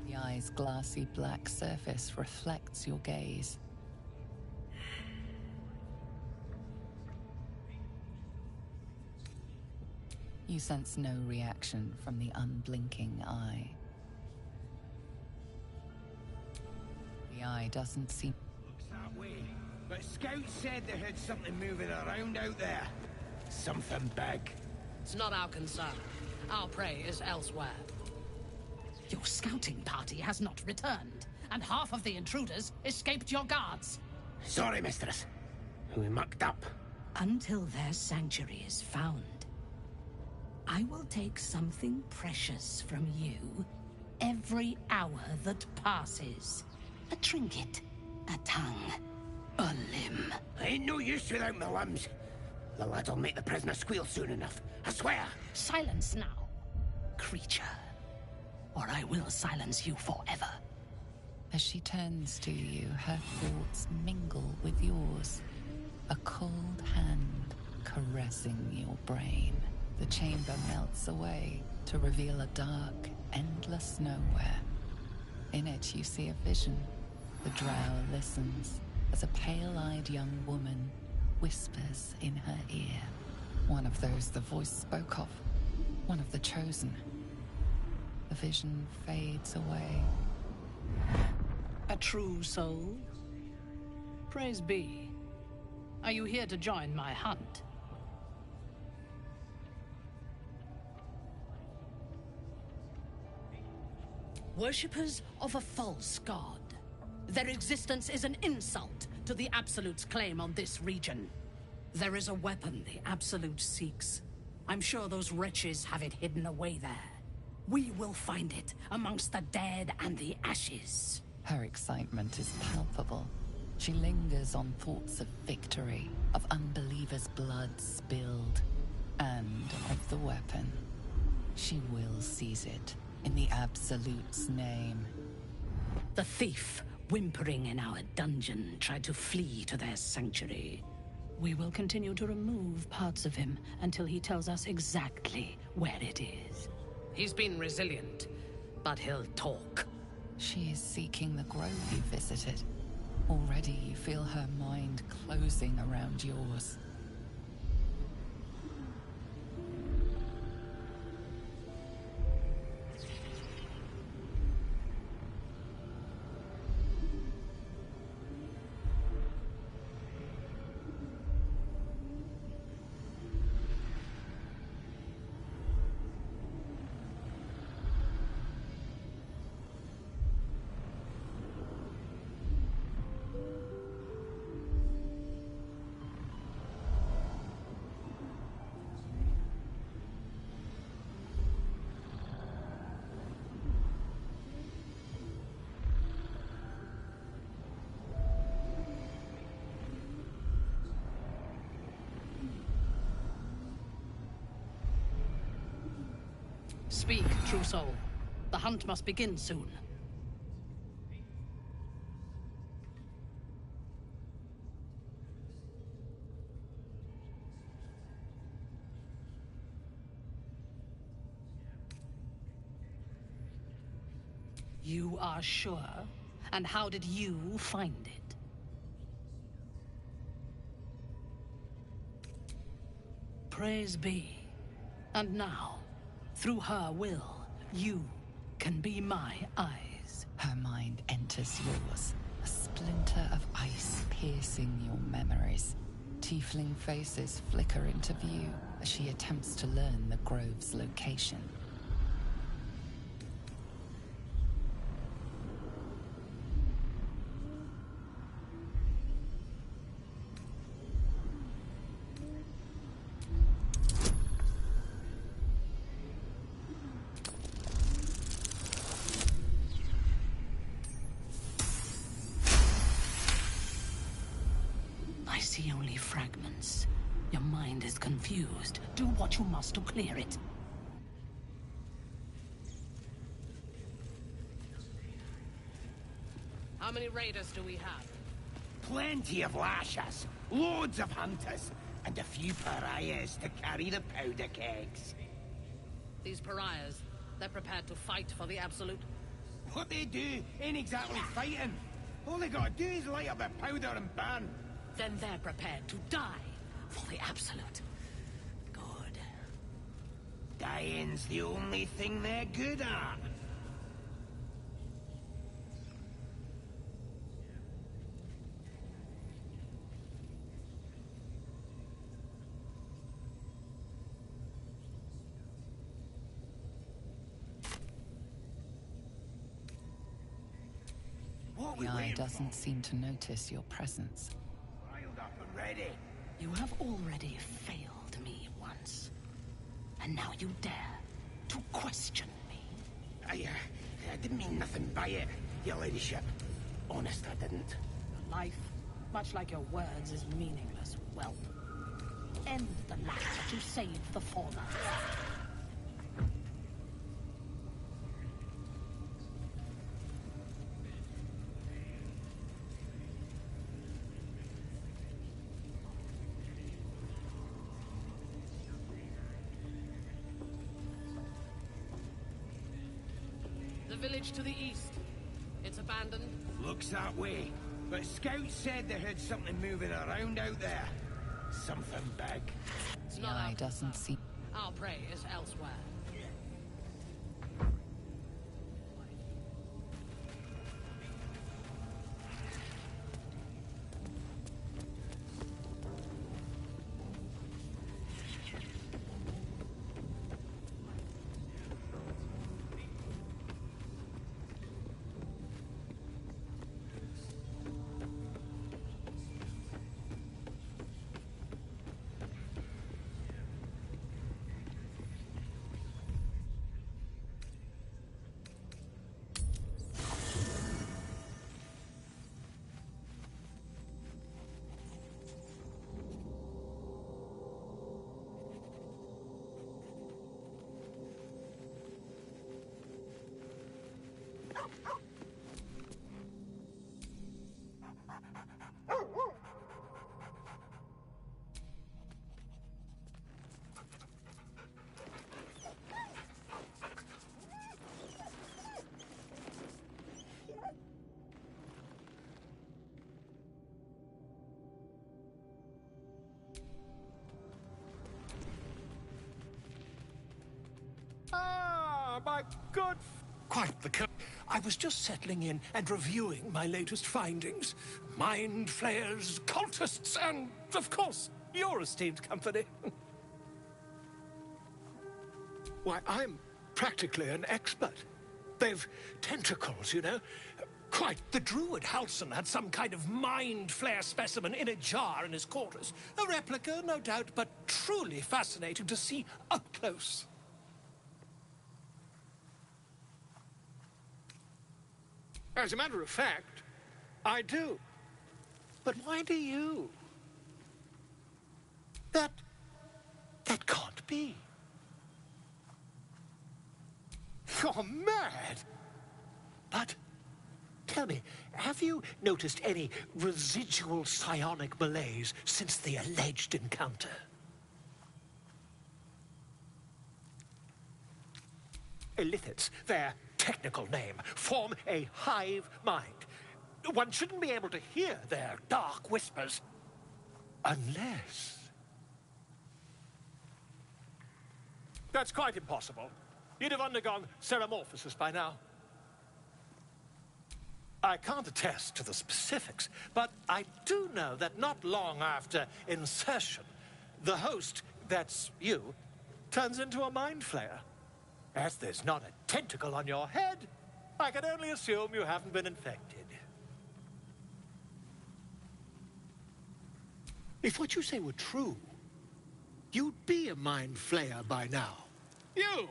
The eye's glassy black surface reflects your gaze. You sense no reaction from the unblinking eye. The eye doesn't seem... Looks that way. But Scouts said they heard something moving around out there. Something big. It's not our concern. Our prey is elsewhere. Your scouting party has not returned, and half of the intruders escaped your guards. Sorry, mistress. We mucked up. Until their sanctuary is found, I will take something precious from you every hour that passes. A trinket, a tongue, a limb. I ain't no use without my limbs. The lads will make the prisoner squeal soon enough. I swear. Silence now, creature, or I will silence you forever. As she turns to you, her thoughts mingle with yours. A cold hand caressing your brain. The chamber melts away to reveal a dark, endless nowhere. In it you see a vision. The drow listens as a pale-eyed young woman whispers in her ear. One of those the voice spoke of. One of the chosen. The vision fades away. A true soul? Praise be. Are you here to join my hunt? Worshippers of a false god. Their existence is an insult to the Absolute's claim on this region. There is a weapon the Absolute seeks. I'm sure those wretches have it hidden away there. We will find it amongst the dead and the ashes. Her excitement is palpable. She lingers on thoughts of victory, of unbelievers' blood spilled, and of the weapon. She will seize it, in the Absolute's name. The thief, whimpering in our dungeon, tried to flee to their sanctuary. We will continue to remove parts of him until he tells us exactly where it is. He's been resilient, but he'll talk. She is seeking the grove you visited. Already you feel her mind closing around yours. Speak, true soul. The hunt must begin soon. You are sure? And how did you find it? Praise be. And now, through her will, you can be my eyes. Her mind enters yours, a splinter of ice piercing your memories. Tiefling faces flicker into view as she attempts to learn the grove's location. I see only fragments. Your mind is confused. Do what you must to clear it. How many raiders do we have? Plenty of lashers, loads of hunters, and a few pariahs to carry the powder kegs. These pariahs, they're prepared to fight for the Absolute? What they do ain't exactly fighting. All they gotta do is light up a powder and burn. Then they're prepared to die for the Absolute. Good. Dying's the only thing they're good at. The eye doesn't seem to notice your presence. Riled up and ready. You have already failed me once. And now you dare to question me. I didn't mean nothing by it, your ladyship. Honest, I didn't. Your life, much like your words, is meaningless, whelp. End the latter to save the former. The village to the east. It's abandoned? Looks that way. But scouts said they heard something moving around out there. Something big. The eye doesn't see. Our prey is elsewhere. Ah, my good... Quite the... I was just settling in and reviewing my latest findings. Mind flayers, cultists, and, of course, your esteemed company. Why, I'm practically an expert. They've tentacles, you know. Quite, the druid Halson had some kind of mind flare specimen in a jar in his quarters. A replica, no doubt, but truly fascinating to see up close. As a matter of fact, I do. But why do you? That can't be. You're mad. But, tell me, have you noticed any residual psionic malaise since the alleged encounter? Illithids, their technical name, form a hive mind. One shouldn't be able to hear their dark whispers unless... That's quite impossible. You'd have undergone ceramorphosis by now. I can't attest to the specifics, but I do know that not long after insertion, the host, that's you, turns into a mind flayer. As there's not a tentacle on your head, I can only assume you haven't been infected. If what you say were true, you'd be a mind flayer by now. You?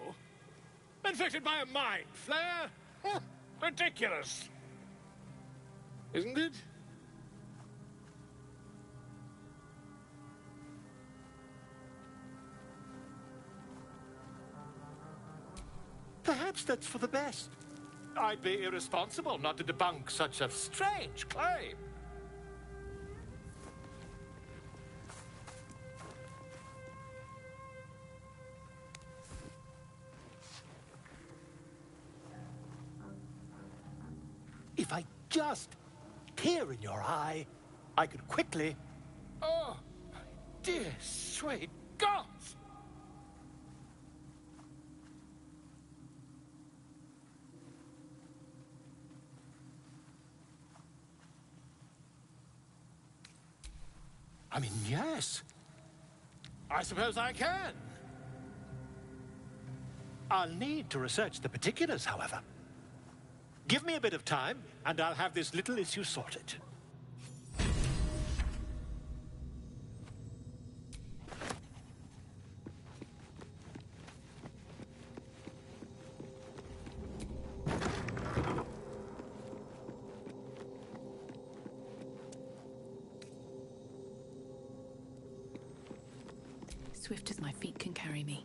Infected by a mind flayer? Huh, ridiculous. Isn't it? Perhaps that's for the best. I'd be irresponsible not to debunk such a strange claim. If I just peer in your eye, I could quickly... Oh, my dear, sweet gods! I mean, yes. I suppose I can. I'll need to research the particulars, however. Give me a bit of time, and I'll have this little issue sorted. Swift as my feet can carry me.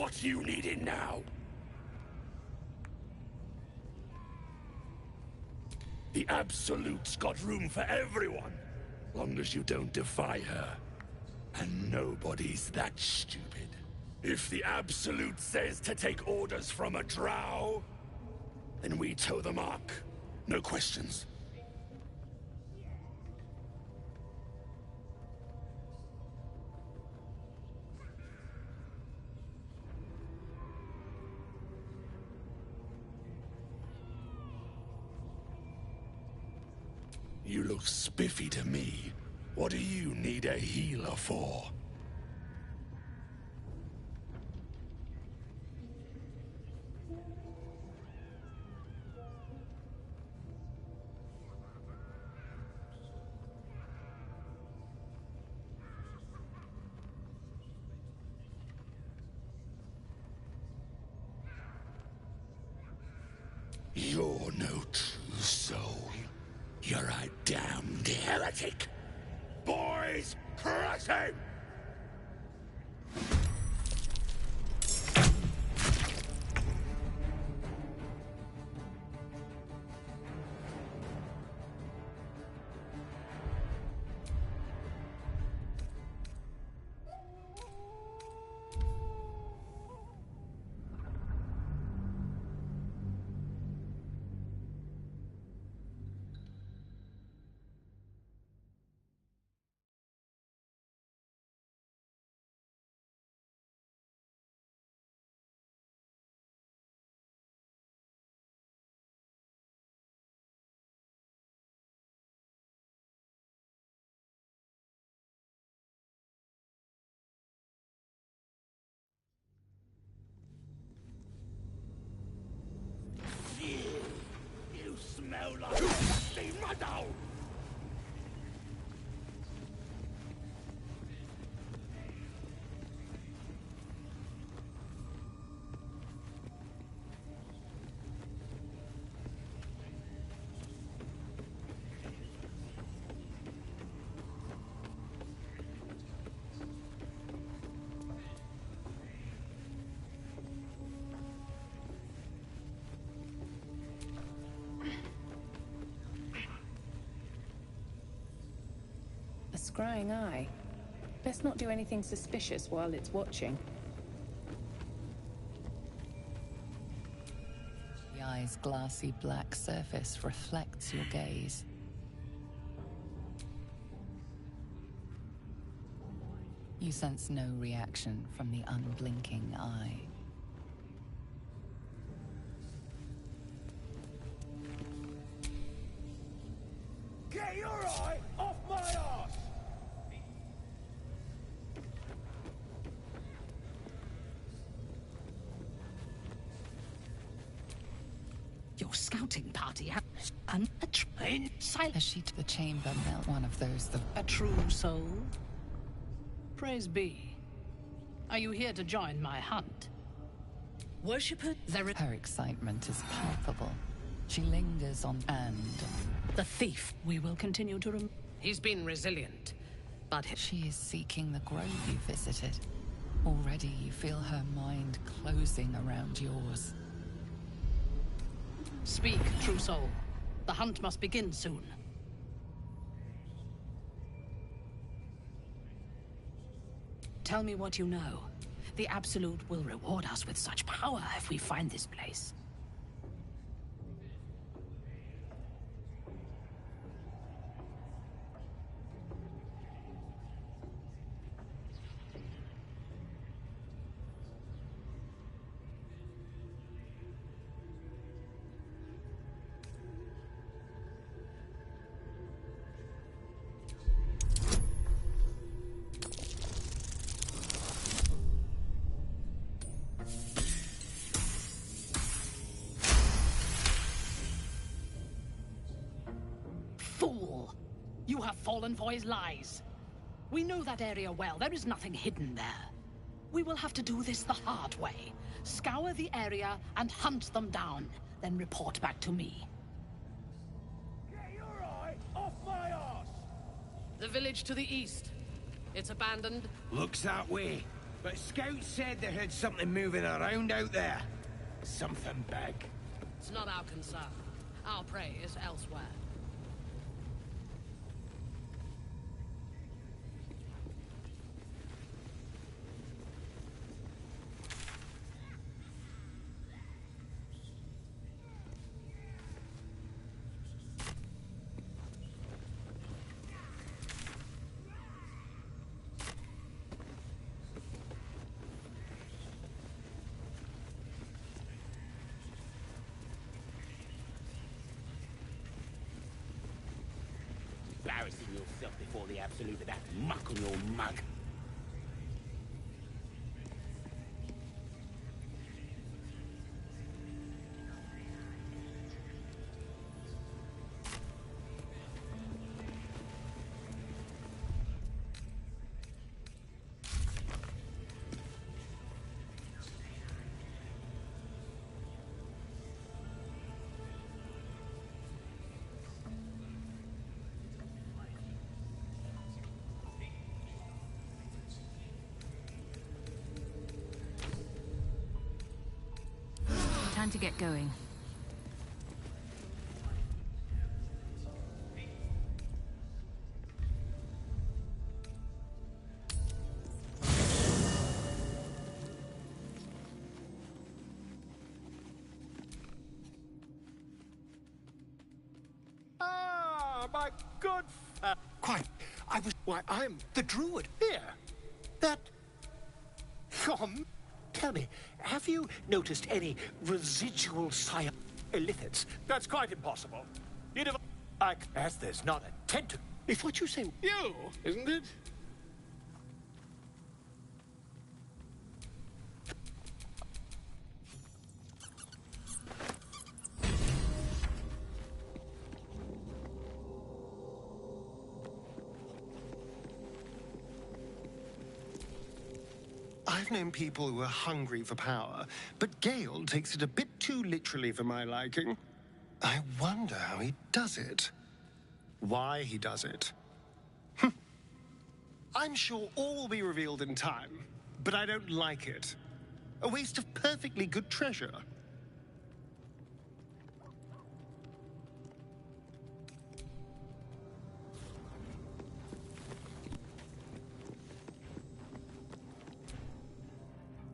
What you needing now? The Absolute's got room for everyone, long as you don't defy her. And nobody's that stupid. If the Absolute says to take orders from a drow, then we toe the mark. No questions. You look spiffy to me. What do you need a healer for? You're no true soul. You're a damned heretic. Boys, crush him! You smell like rusty muddle! A scrying eye. Best not do anything suspicious while it's watching. The eye's glassy black surface reflects your gaze. You sense no reaction from the unblinking eye. Get your eye off my ass! Your scouting party has a train As she to the chamber melt one of those a true soul. Praise be. Are you here to join my hunt? Worshipper, Her excitement is palpable. She lingers on and the thief. We will continue to He's been resilient, but she is seeking the grove you visited. Already you feel her mind closing around yours. Speak, true soul. The hunt must begin soon. Tell me what you know. The Absolute will reward us with such power if we find this place. Fool! You have fallen for his lies. We know that area well. There is nothing hidden there. We will have to do this the hard way. Scour the area and hunt them down, then report back to me. Get your eye off my ass! The village to the east. It's abandoned. Looks that way. But scouts said they heard something moving around out there. Something big. It's not our concern. Our prey is elsewhere. Embarrassing yourself before the Absolute with that muck on your mug. Time to get going. Ah, my good Quiet. Why, I'm the druid here. That... Tell me, have you noticed any residual illithids? That's quite impossible. You'd have... as there's not a tentacle. If what you say... You, isn't it? I've known people who are hungry for power, but Gale takes it a bit too literally for my liking. I wonder how he does it. Why he does it. I'm sure all will be revealed in time, but I don't like it. A waste of perfectly good treasure.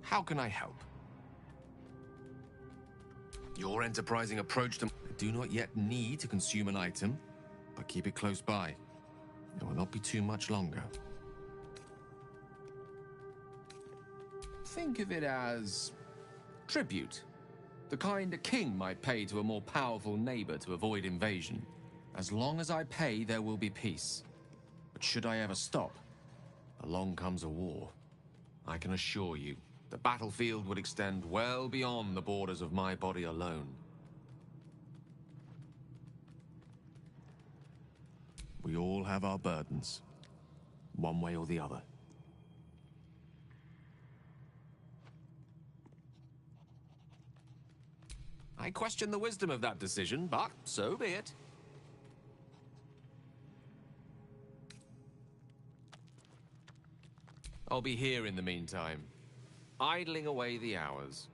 How can I help? Your enterprising approach to... I do not yet need to consume an item, but keep it close by. It will not be too much longer. Think of it as... tribute. The kind a king might pay to a more powerful neighbor to avoid invasion. As long as I pay, there will be peace. But should I ever stop, along comes a war. I can assure you, the battlefield would extend well beyond the borders of my body alone. We all have our burdens, one way or the other. I question the wisdom of that decision, but so be it. I'll be here in the meantime, idling away the hours.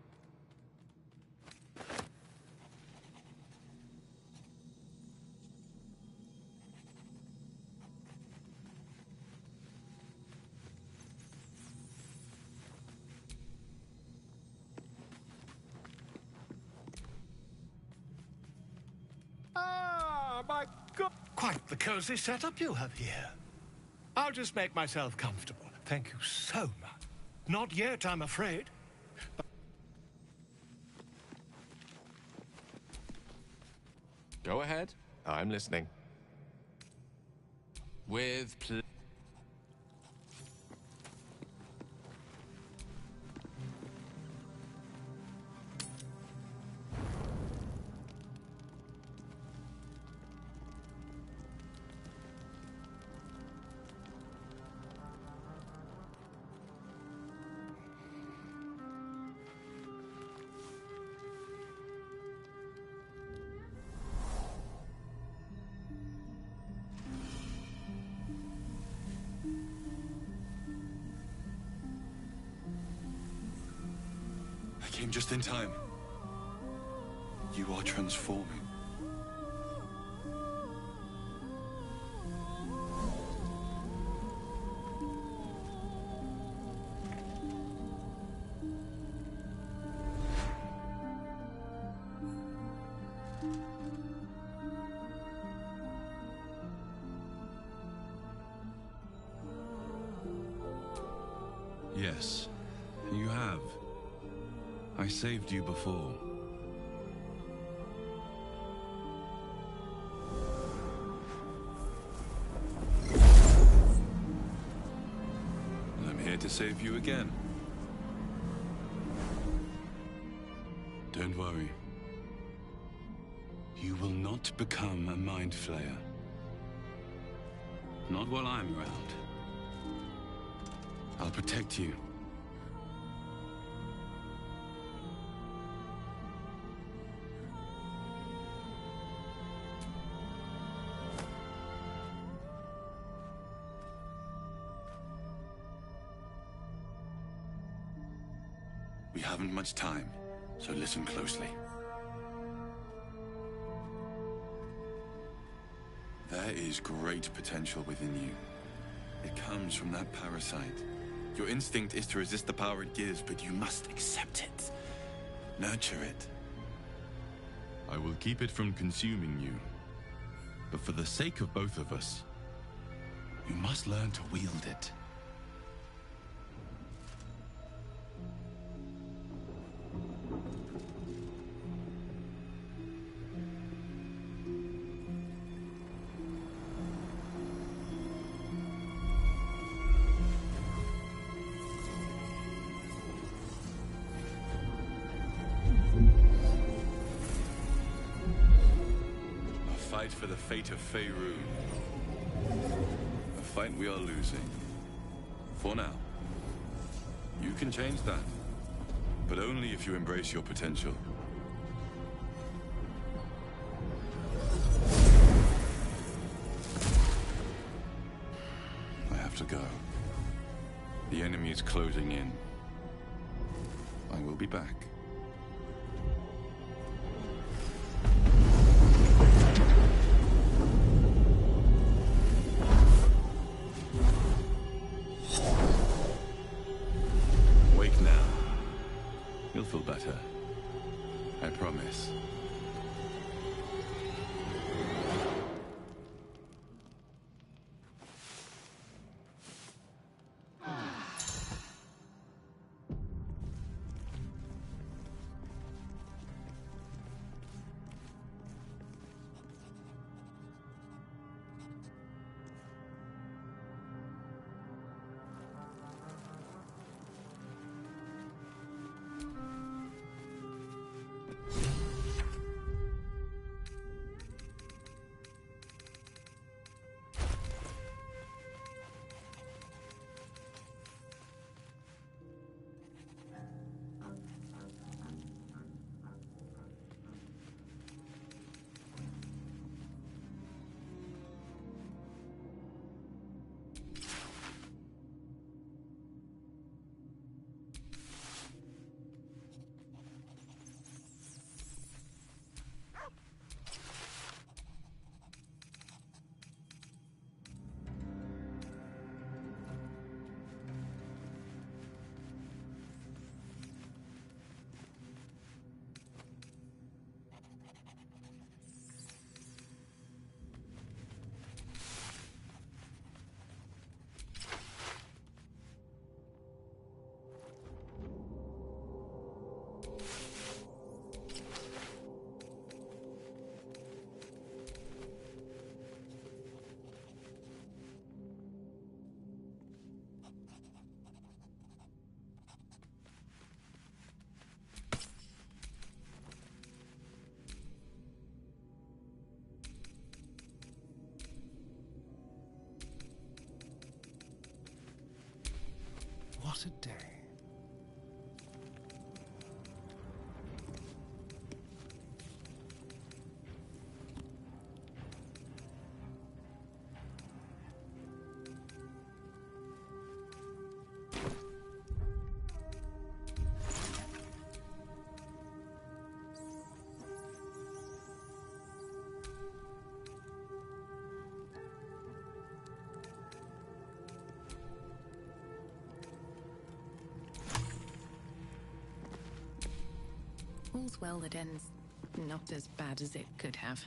Ah, my God! Quite the cozy setup you have here. I'll just make myself comfortable. Thank you so much. Not yet, I'm afraid. But... Go ahead. I'm listening. With pleasure. came just in time. You are transforming. Yes, you have. I saved you before. I'm here to save you again. Don't worry. You will not become a Mind Flayer. Not while I'm around. I'll protect you. We haven't much time, so listen closely. There is great potential within you. It comes from that parasite. Your instinct is to resist the power it gives, but you must accept it. Nurture it. I will keep it from consuming you. But for the sake of both of us, you must learn to wield it. For the fate of Faerun. A fight we are losing. For now. You can change that. But only if you embrace your potential. I have to go. The enemy is closing in. I will be back. You'll feel better. I promise. What a day. All's well that ends not as bad as it could have.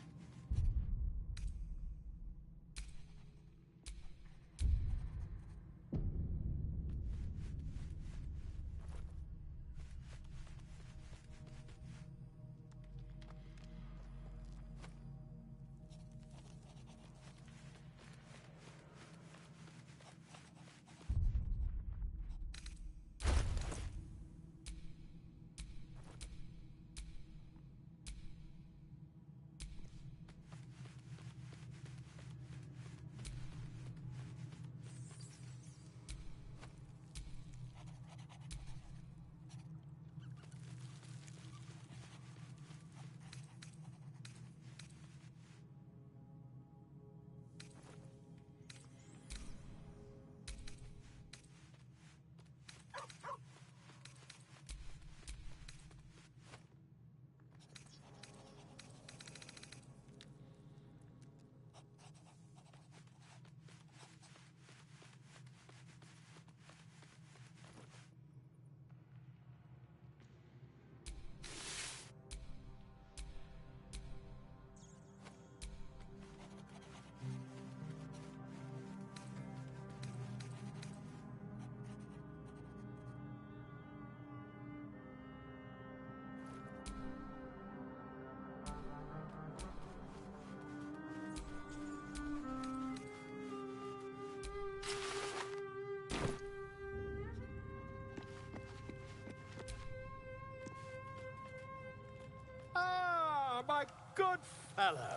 My good fellow.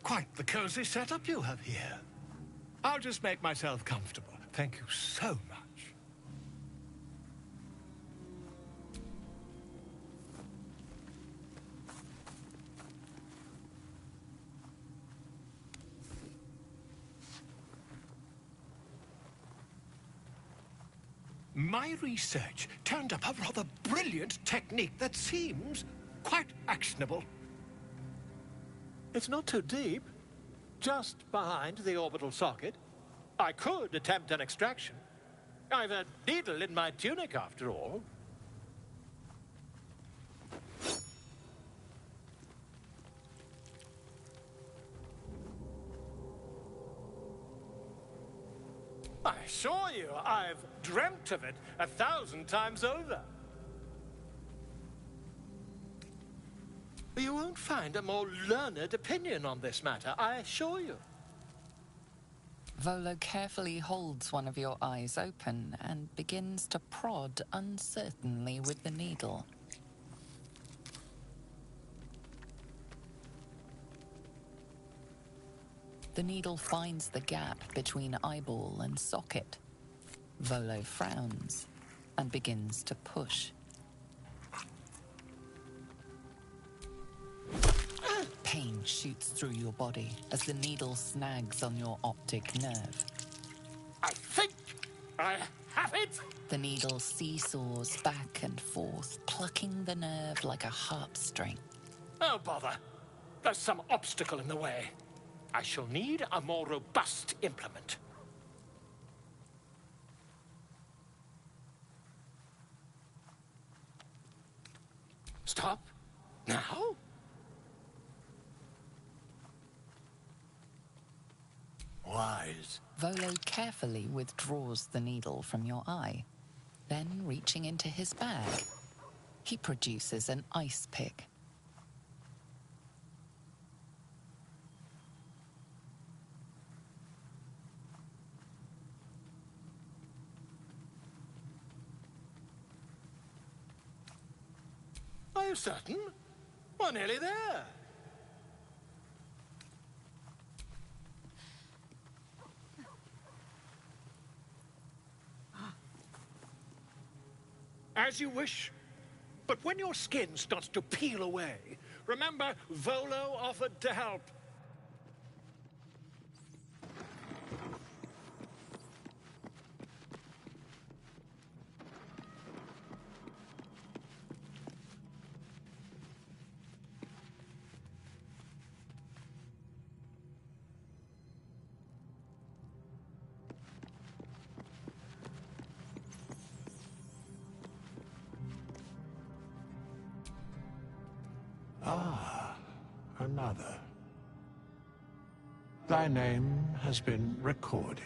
Quite the cozy setup you have here. I'll just make myself comfortable. Thank you so much. My research turned up a rather brilliant technique that seems quite actionable. It's not too deep. Just behind the orbital socket. I could attempt an extraction. I've a needle in my tunic, after all. I assure you, I've dreamt of it 1,000 times over. You won't find a more learned opinion on this matter, I assure you. Volo carefully holds one of your eyes open and begins to prod uncertainly with the needle. The needle finds the gap between eyeball and socket. Volo frowns and begins to push. Pain shoots through your body as the needle snags on your optic nerve. I think I have it! The needle seesaws back and forth, plucking the nerve like a harp-string. Oh, bother. There's some obstacle in the way. I shall need a more robust implement. Stop? Now? Wise. Volo carefully withdraws the needle from your eye. Then, reaching into his bag, he produces an ice pick. Are you certain? We're nearly there. As you wish. But when your skin starts to peel away, remember Volo offered to help. Ah, another. Thy name has been recorded.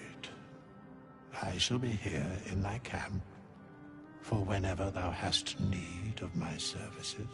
I shall be here in thy camp for whenever thou hast need of my services.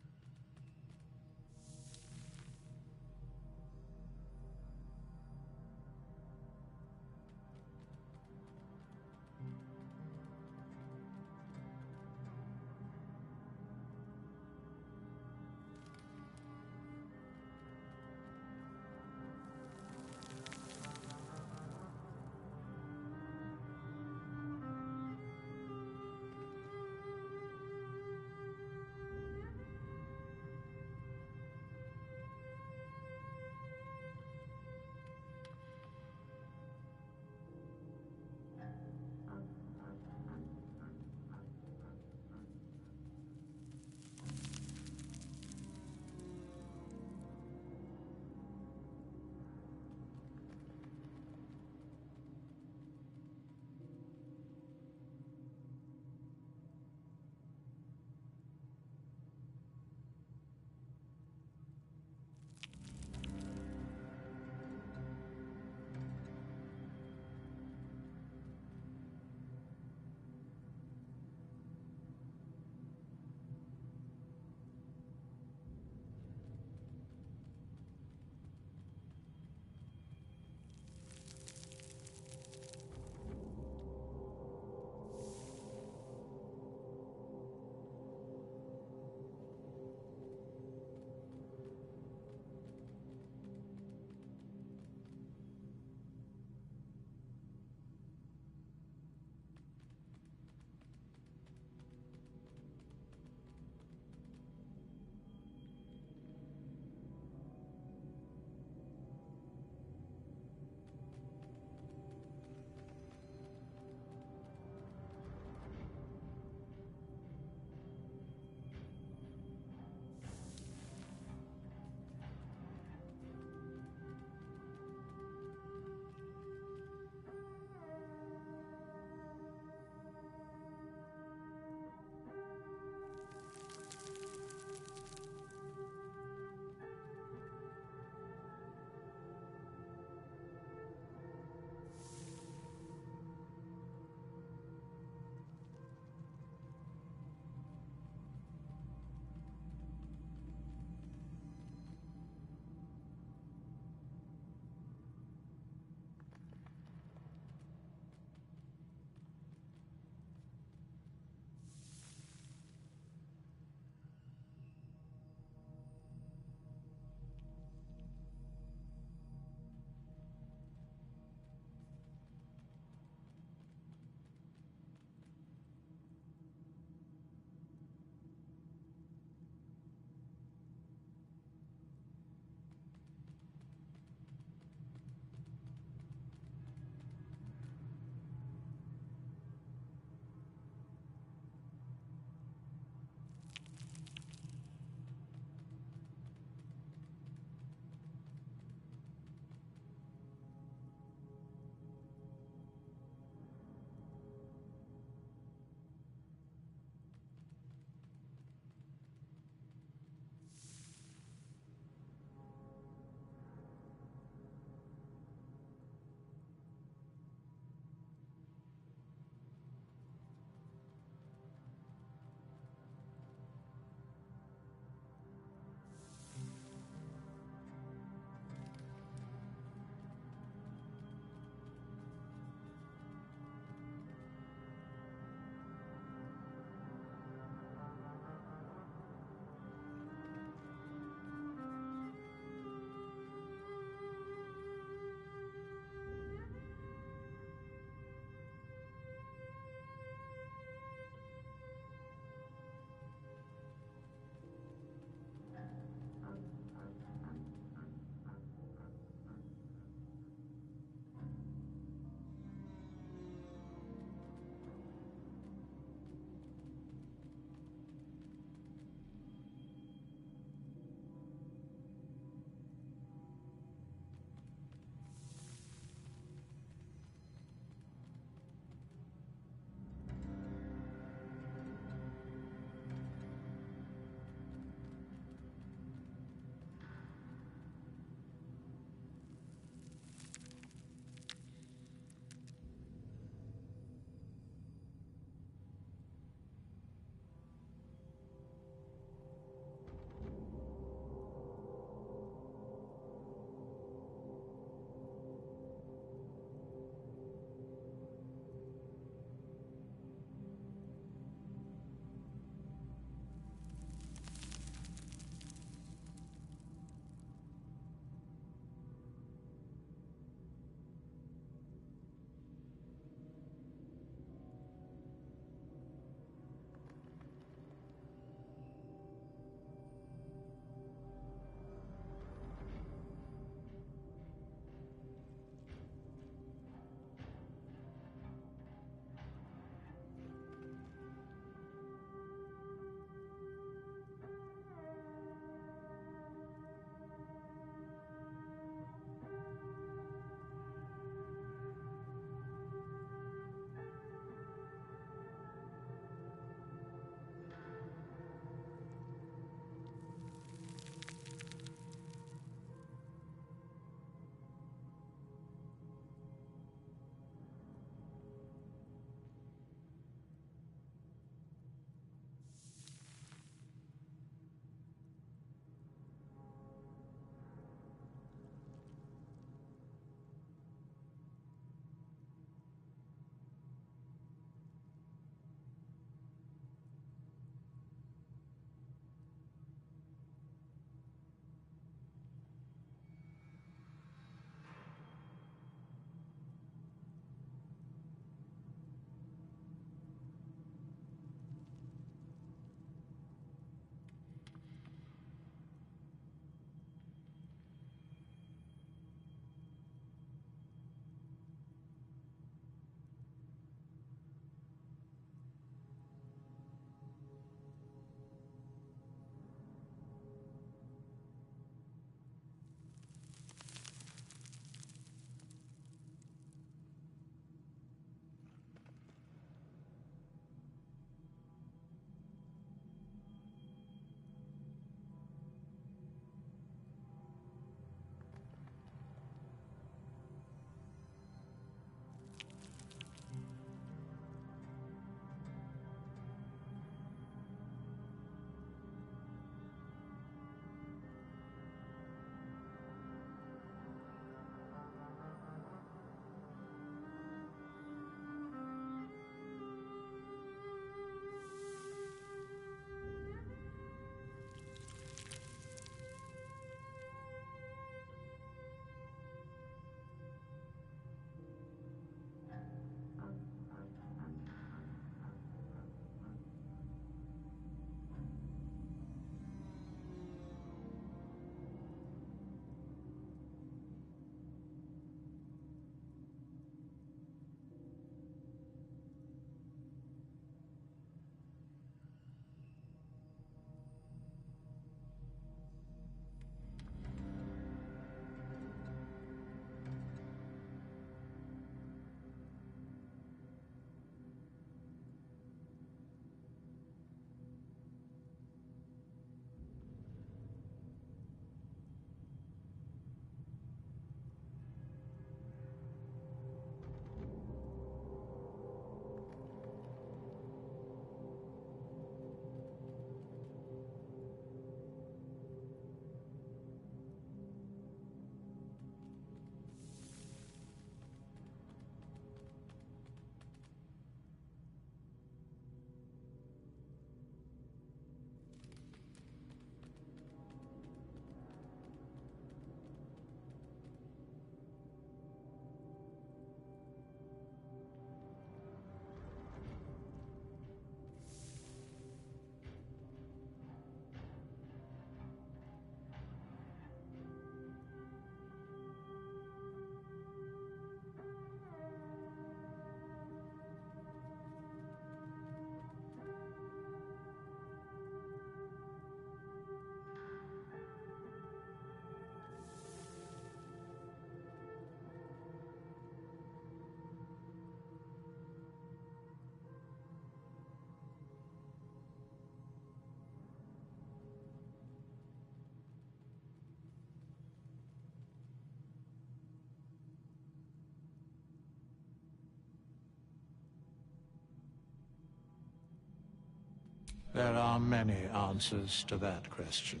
There are many answers to that question.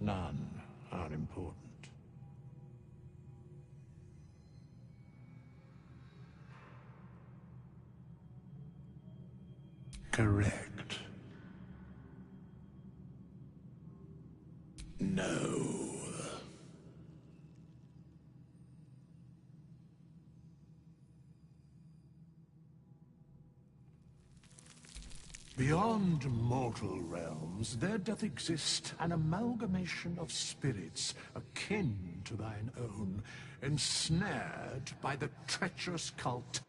None are important. Correct. No. Beyond mortal realms, there doth exist an amalgamation of spirits akin to thine own, ensnared by the treacherous cult.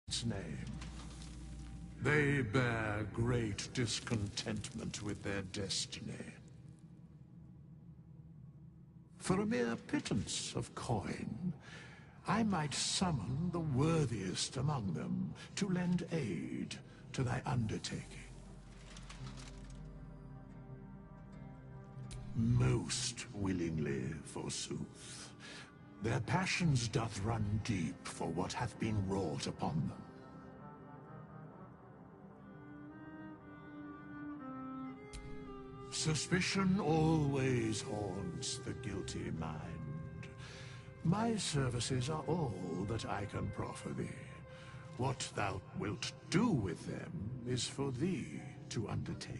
Its name. They bear great discontentment with their destiny. For a mere pittance of coin, I might summon the worthiest among them to lend aid to thy undertaking. Most willingly, forsooth. Their passions doth run deep for what hath been wrought upon them. Suspicion always haunts the guilty mind. My services are all that I can proffer thee. What thou wilt do with them is for thee to undertake.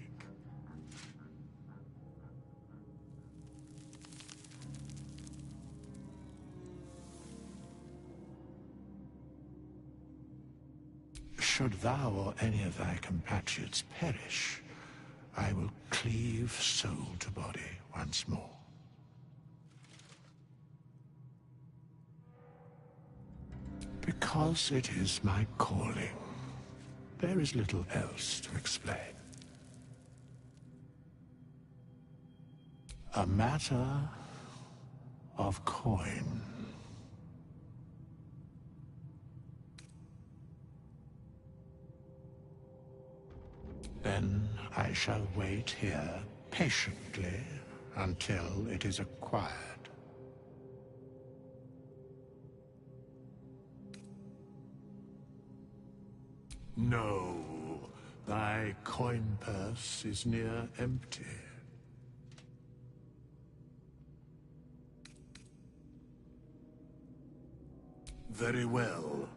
Should thou or any of thy compatriots perish, I will cleave soul to body once more. Because it is my calling. There is little else to explain. A matter of coin. Then I shall wait here patiently until it is acquired. No, thy coin purse is near empty. Very well.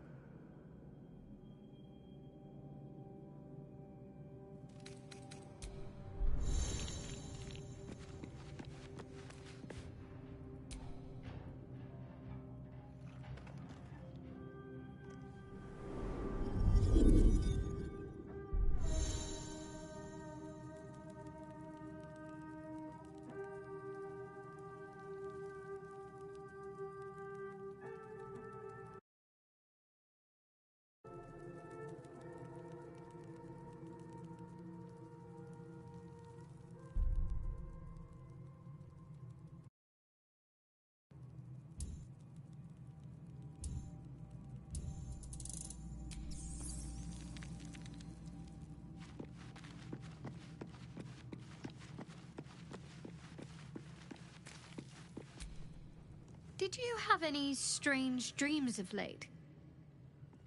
Did you have any strange dreams of late?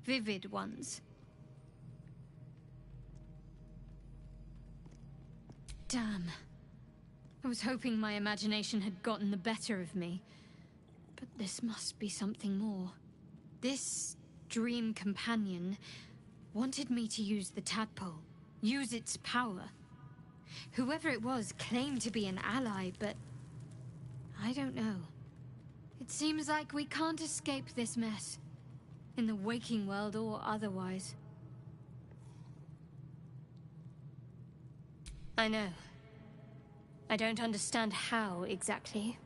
Vivid ones? Damn. I was hoping my imagination had gotten the better of me. But this must be something more. This dream companion wanted me to use the tadpole, use its power. Whoever it was claimed to be an ally, but I don't know. It seems like we can't escape this mess, in the waking world or otherwise. I know. I don't understand how exactly,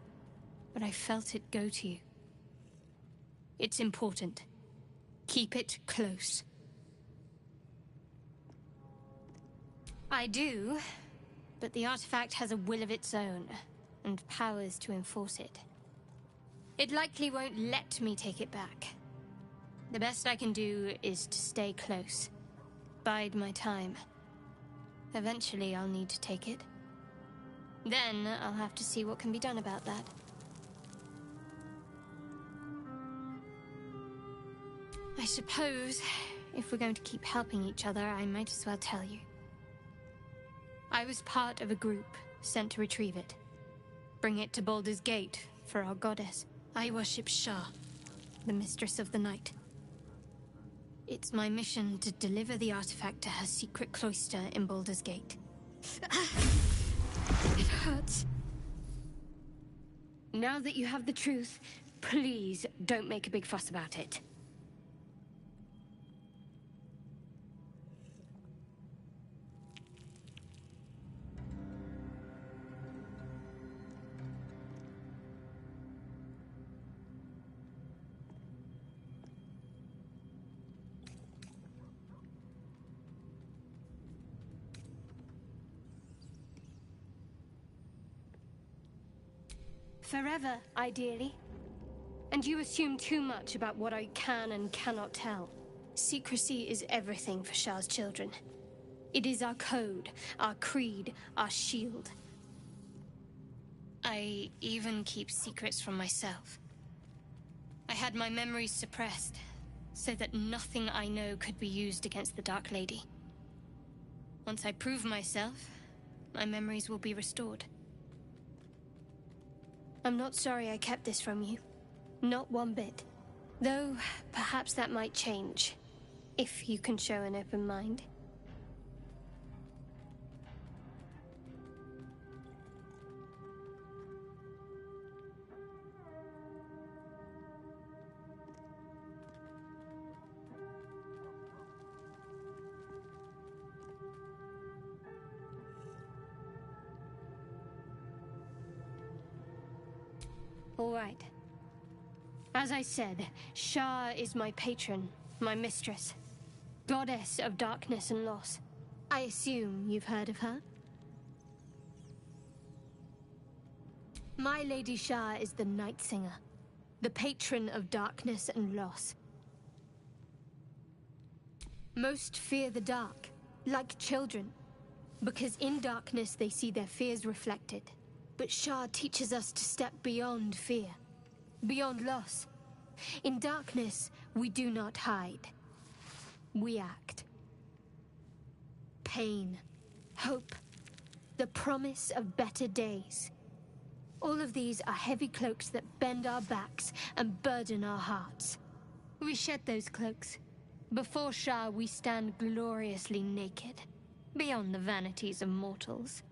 but I felt it go to you. It's important. Keep it close. I do, but the artifact has a will of its own, and powers to enforce it. It likely won't let me take it back. The best I can do is to stay close. Bide my time. Eventually I'll need to take it. Then I'll have to see what can be done about that. I suppose if we're going to keep helping each other, I might as well tell you. I was part of a group sent to retrieve it. Bring it to Baldur's Gate for our goddess. I worship Shar, the Mistress of the Night. It's my mission to deliver the artifact to her secret cloister in Baldur's Gate. It hurts. Now that you have the truth, please don't make a big fuss about it. Forever, ideally. And you assume too much about what I can and cannot tell. Secrecy is everything for Shar's children. It is our code, our creed, our shield. I even keep secrets from myself. I had my memories suppressed, so that nothing I know could be used against the Dark Lady. Once I prove myself, my memories will be restored. I'm not sorry I kept this from you. Not one bit. Though, perhaps that might change. If you can show an open mind. All right. As I said, Shar is my patron, my mistress. Goddess of darkness and loss. I assume you've heard of her? My Lady Shar is the Night Singer, the patron of darkness and loss. Most fear the dark, like children, because in darkness they see their fears reflected. But Shar teaches us to step beyond fear, beyond loss. In darkness, we do not hide. We act. Pain, hope, the promise of better days. All of these are heavy cloaks that bend our backs and burden our hearts. We shed those cloaks. Before Shar, we stand gloriously naked, beyond the vanities of mortals.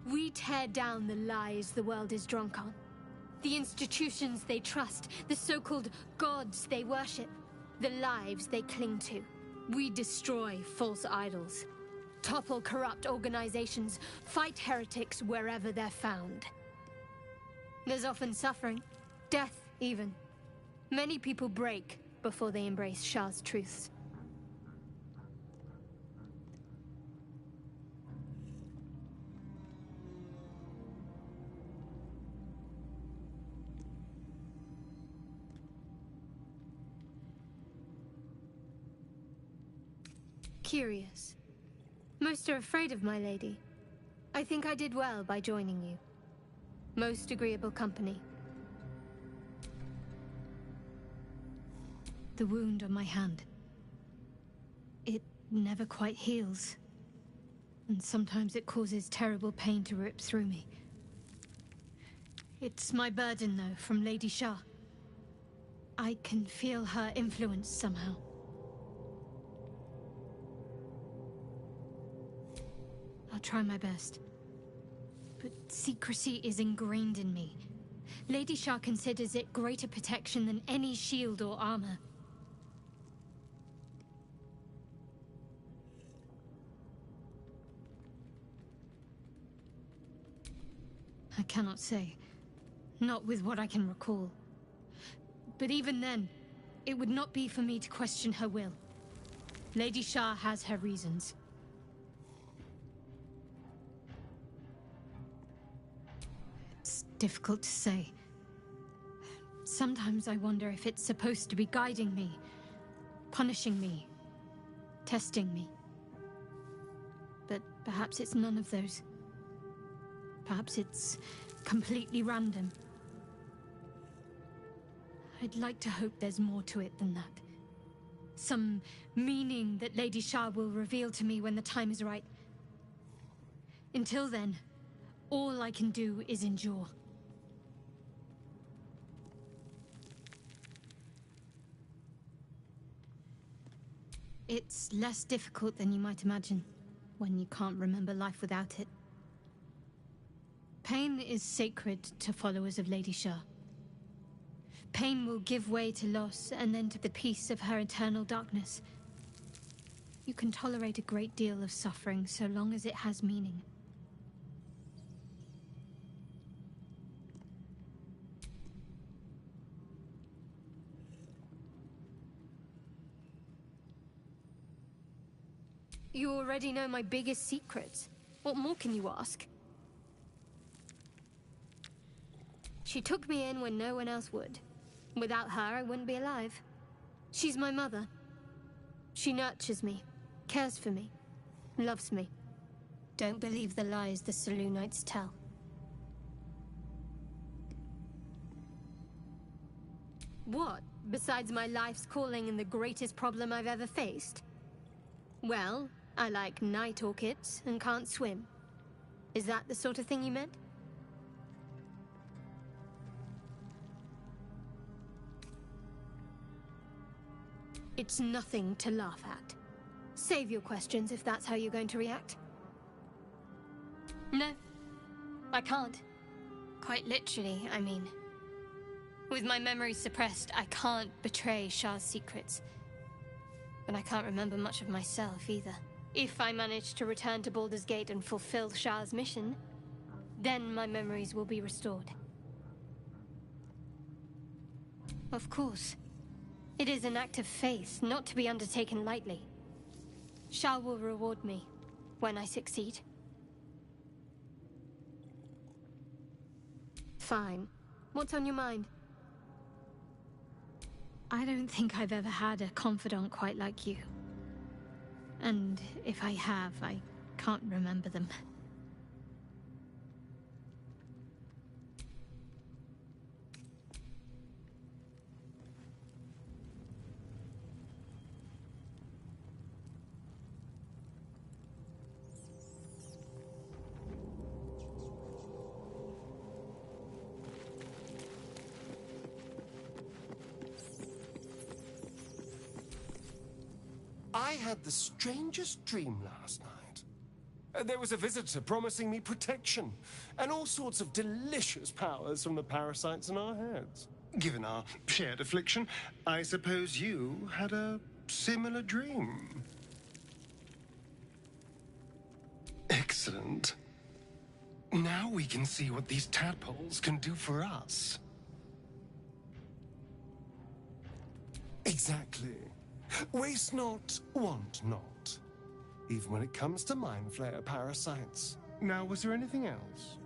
We tear down the lies the world is drunk on. The institutions they trust, the so-called gods they worship, the lives they cling to. We destroy false idols, topple corrupt organizations, fight heretics wherever they're found. There's often suffering, death even. Many people break before they embrace Shar's truths. Curious. Most are afraid of my lady. I think I did well by joining you. Most agreeable company. The wound on my hand. It never quite heals. And sometimes it causes terrible pain to rip through me. It's my burden, though, from Lady Shar. I can feel her influence somehow. I'll try my best. But secrecy is ingrained in me. Lady Shar considers it greater protection than any shield or armor. I cannot say. Not with what I can recall. But even then, it would not be for me to question her will. Lady Shar has her reasons. It's difficult to say. Sometimes I wonder if it's supposed to be guiding me, punishing me, testing me. But perhaps it's none of those. Perhaps it's completely random. I'd like to hope there's more to it than that. Some meaning that Lady Shar will reveal to me when the time is right. Until then, all I can do is endure. It's less difficult than you might imagine, when you can't remember life without it. Pain is sacred to followers of Lady Shar. Pain will give way to loss, and then to the peace of her eternal darkness. You can tolerate a great deal of suffering so long as it has meaning. You already know my biggest secrets. What more can you ask? She took me in when no one else would. Without her, I wouldn't be alive. She's my mother. She nurtures me, cares for me, loves me. Don't believe the lies the Selûnites tell. What, besides my life's calling and the greatest problem I've ever faced? Well, I like night orchids and can't swim. Is that the sort of thing you meant? It's nothing to laugh at. Save your questions if that's how you're going to react. No, I can't. Quite literally, I mean. With my memory suppressed, I can't betray Shar's secrets. But I can't remember much of myself either. If I manage to return to Baldur's Gate and fulfill Shar's mission, then my memories will be restored. Of course. It is an act of faith, not to be undertaken lightly. Shar will reward me when I succeed. Fine. What's on your mind? I don't think I've ever had a confidant quite like you. And if I have, I can't remember them. I had the strangest dream last night. There was a visitor promising me protection and all sorts of delicious powers from the parasites in our heads. Given our shared affliction, I suppose you had a similar dream. Excellent. Now we can see what these tadpoles can do for us. Exactly. Waste not, want not. Even when it comes to Mind Flayer parasites. Now, was there anything else?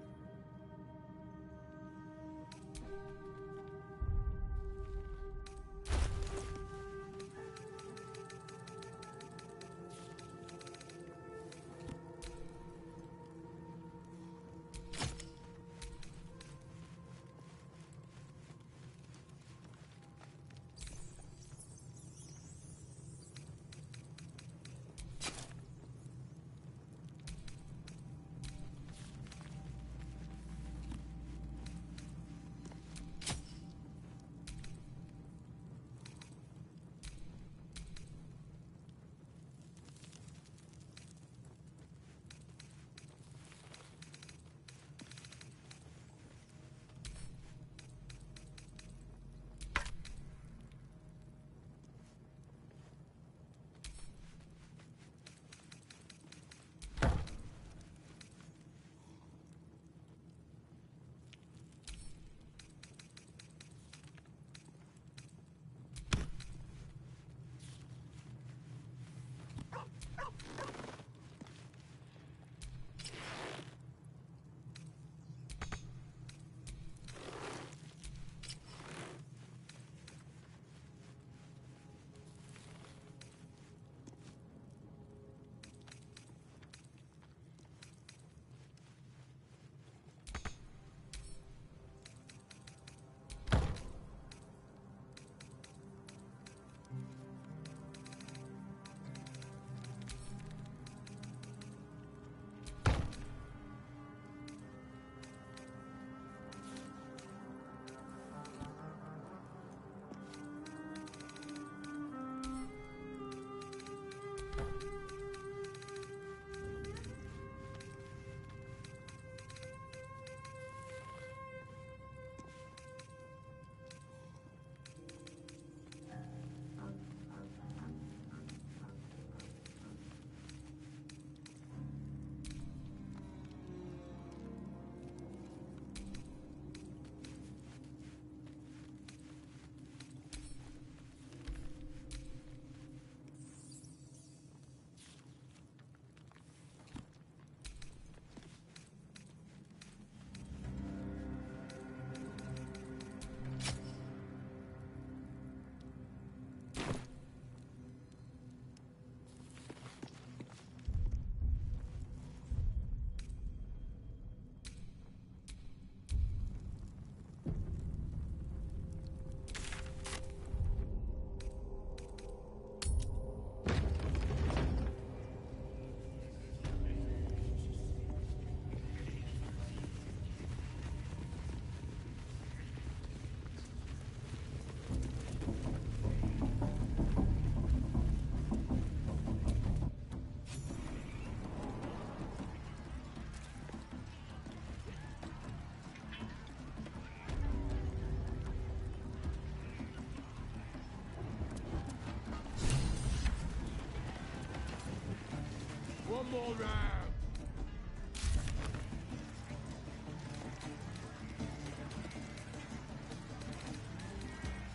One more round.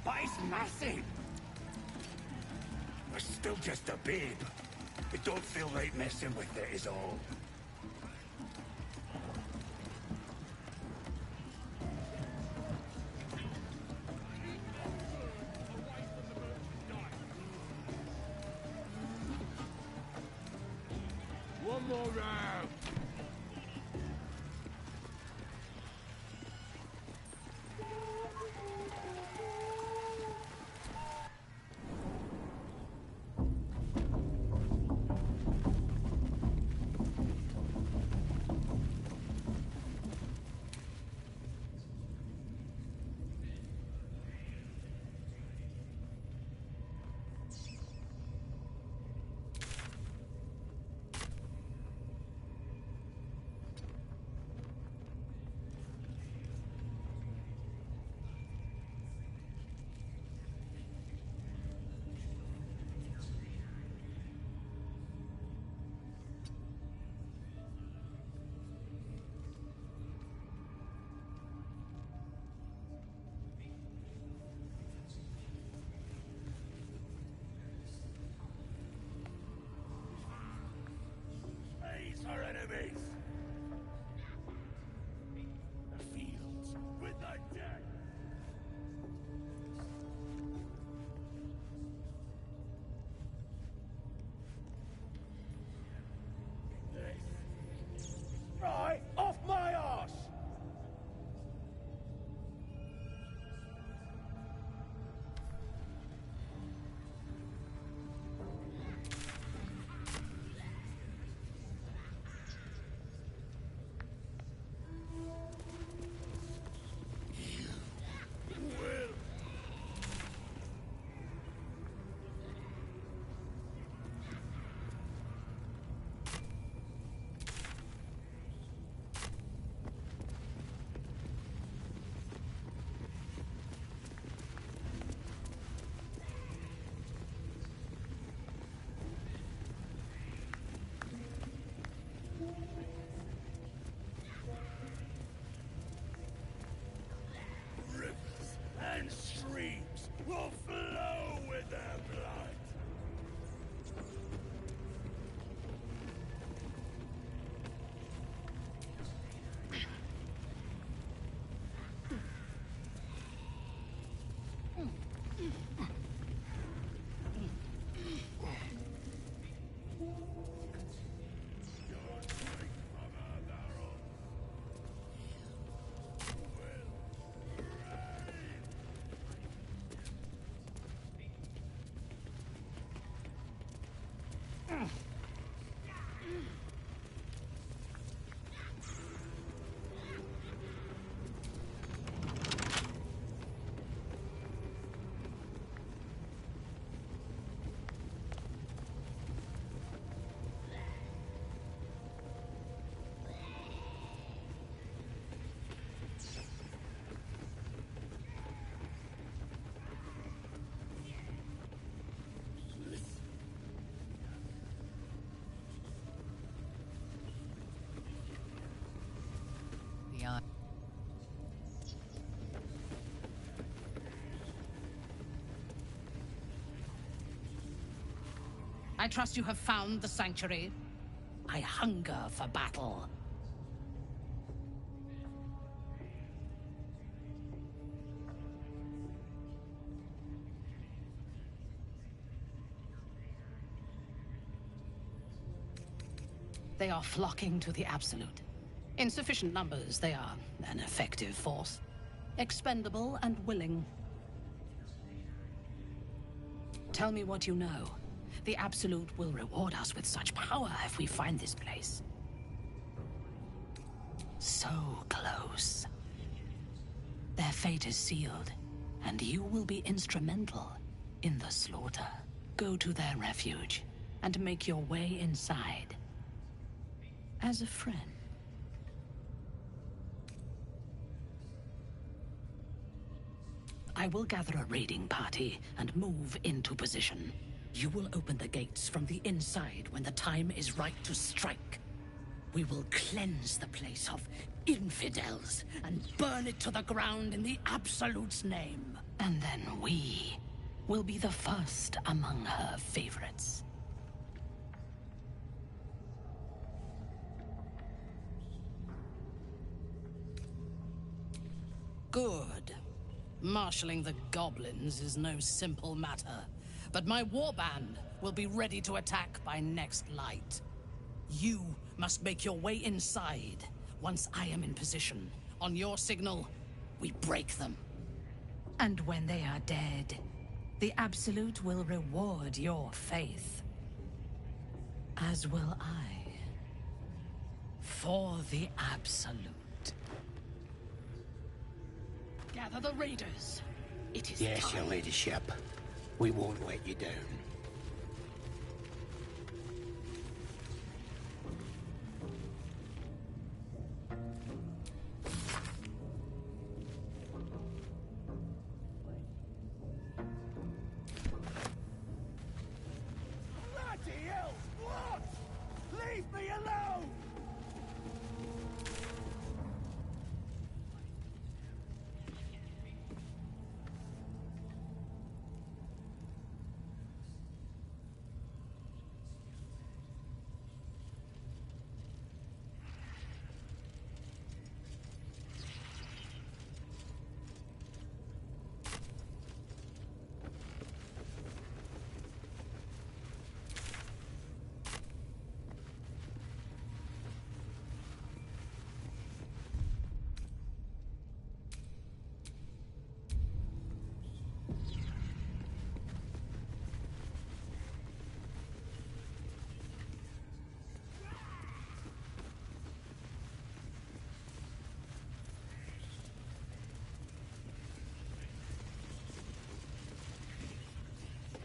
But it's massive. We're still just a babe. It don't feel right messing with it is all. One more round. the eye. I trust you have found the sanctuary. I hunger for battle. They are flocking to the Absolute. In sufficient numbers, they are an effective force. Expendable and willing. Tell me what you know. The Absolute will reward us with such power if we find this place. So close. Their fate is sealed, and you will be instrumental in the slaughter. Go to their refuge, and make your way inside. As a friend. I will gather a raiding party and move into position. You will open the gates from the inside when the time is right to strike. We will cleanse the place of infidels and burn it to the ground in the Absolute's name. And then we will be the first among her favorites. Good. Marshalling the goblins is no simple matter, but my warband will be ready to attack by next light. You must make your way inside. Once I am in position, on your signal, we break them. And when they are dead, the Absolute will reward your faith. As will I. For the Absolute. Gather the raiders. It is Yes, time. your ladyship. We won't let you down. Bloody hell! What? Leave me alone!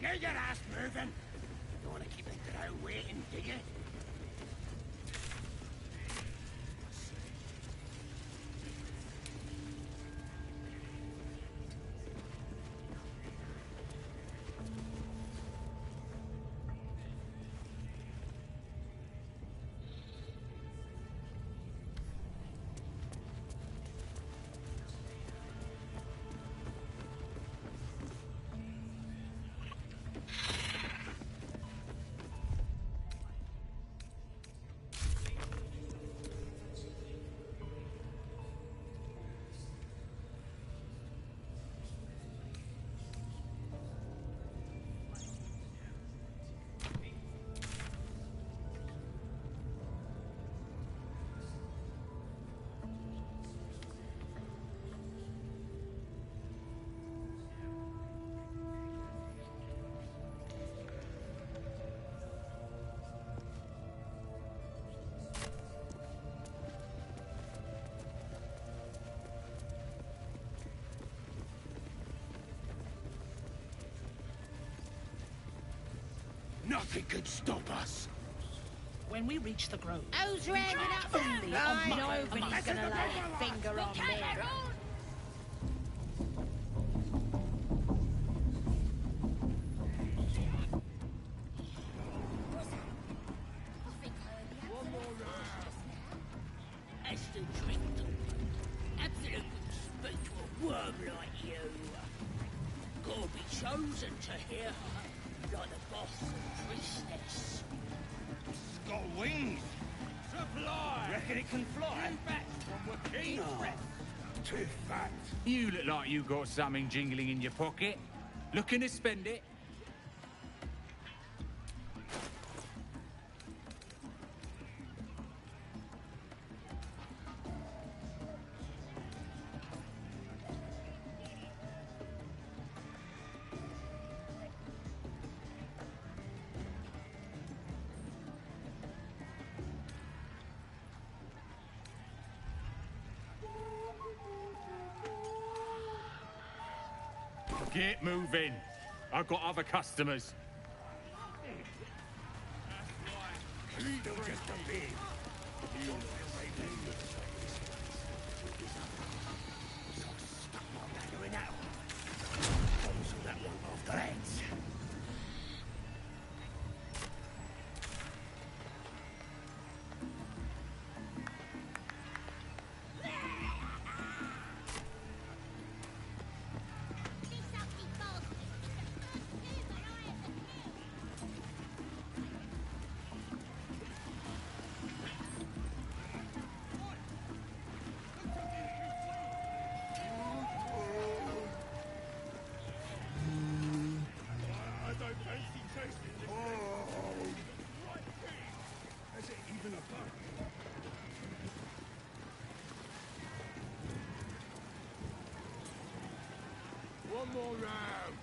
Get your ass moving. Don't want to keep the crowd waiting, do you? Nothing could stop us. When we reach the grove, Who's rounding up only that? on my Nobody's gonna lay a finger on me. I still drink them. Absolute speak to a worm like you. Gotta be chosen to hear her, like the boss and priestess. It's got wings. To fly! Reckon it can fly? Back from Wakeen's breath. Too fat. You look like you got something jingling in your pocket. Looking to spend it? Get moving. I've got other customers. Still just a bit. One more round.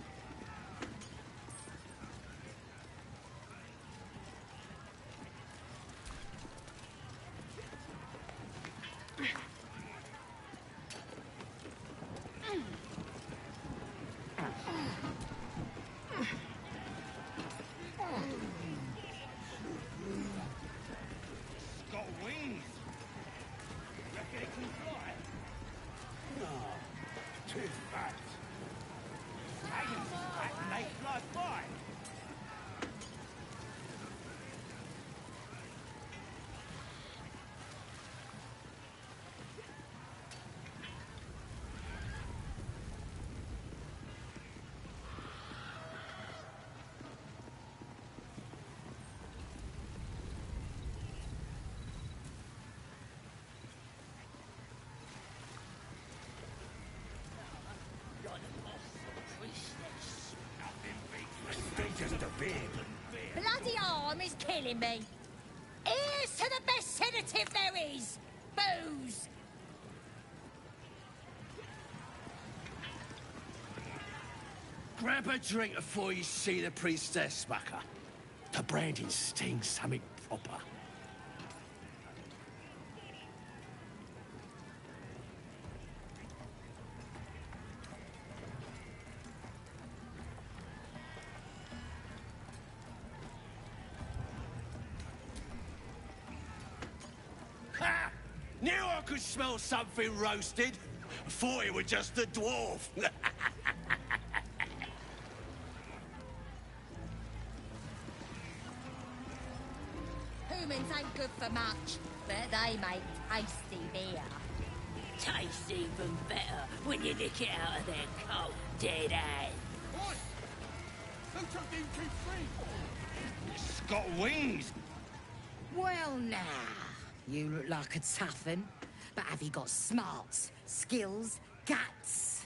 It's got wings. Reckon it can fly? No. Too fat. Dragons fat and they fly by. Still just a bit. Bloody arm is killing me. Here's to the best sedative there is. Booze. Grab a drink before you see the priestess, Mucker. The brandy stings something proper. Ha! Knew I could smell something roasted. Thought it was just a dwarf. Humans ain't good for much, but they make tasty beer. Tastes even better when you nick it out of their cold, dead hand. Who took these two free? It's got wings. Well, now, you look like a toughen, but have you got smarts, skills, guts?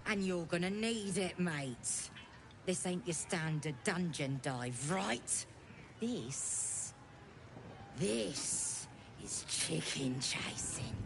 And you're gonna need it, mate. This ain't your standard dungeon dive, right? This is chicken chasing.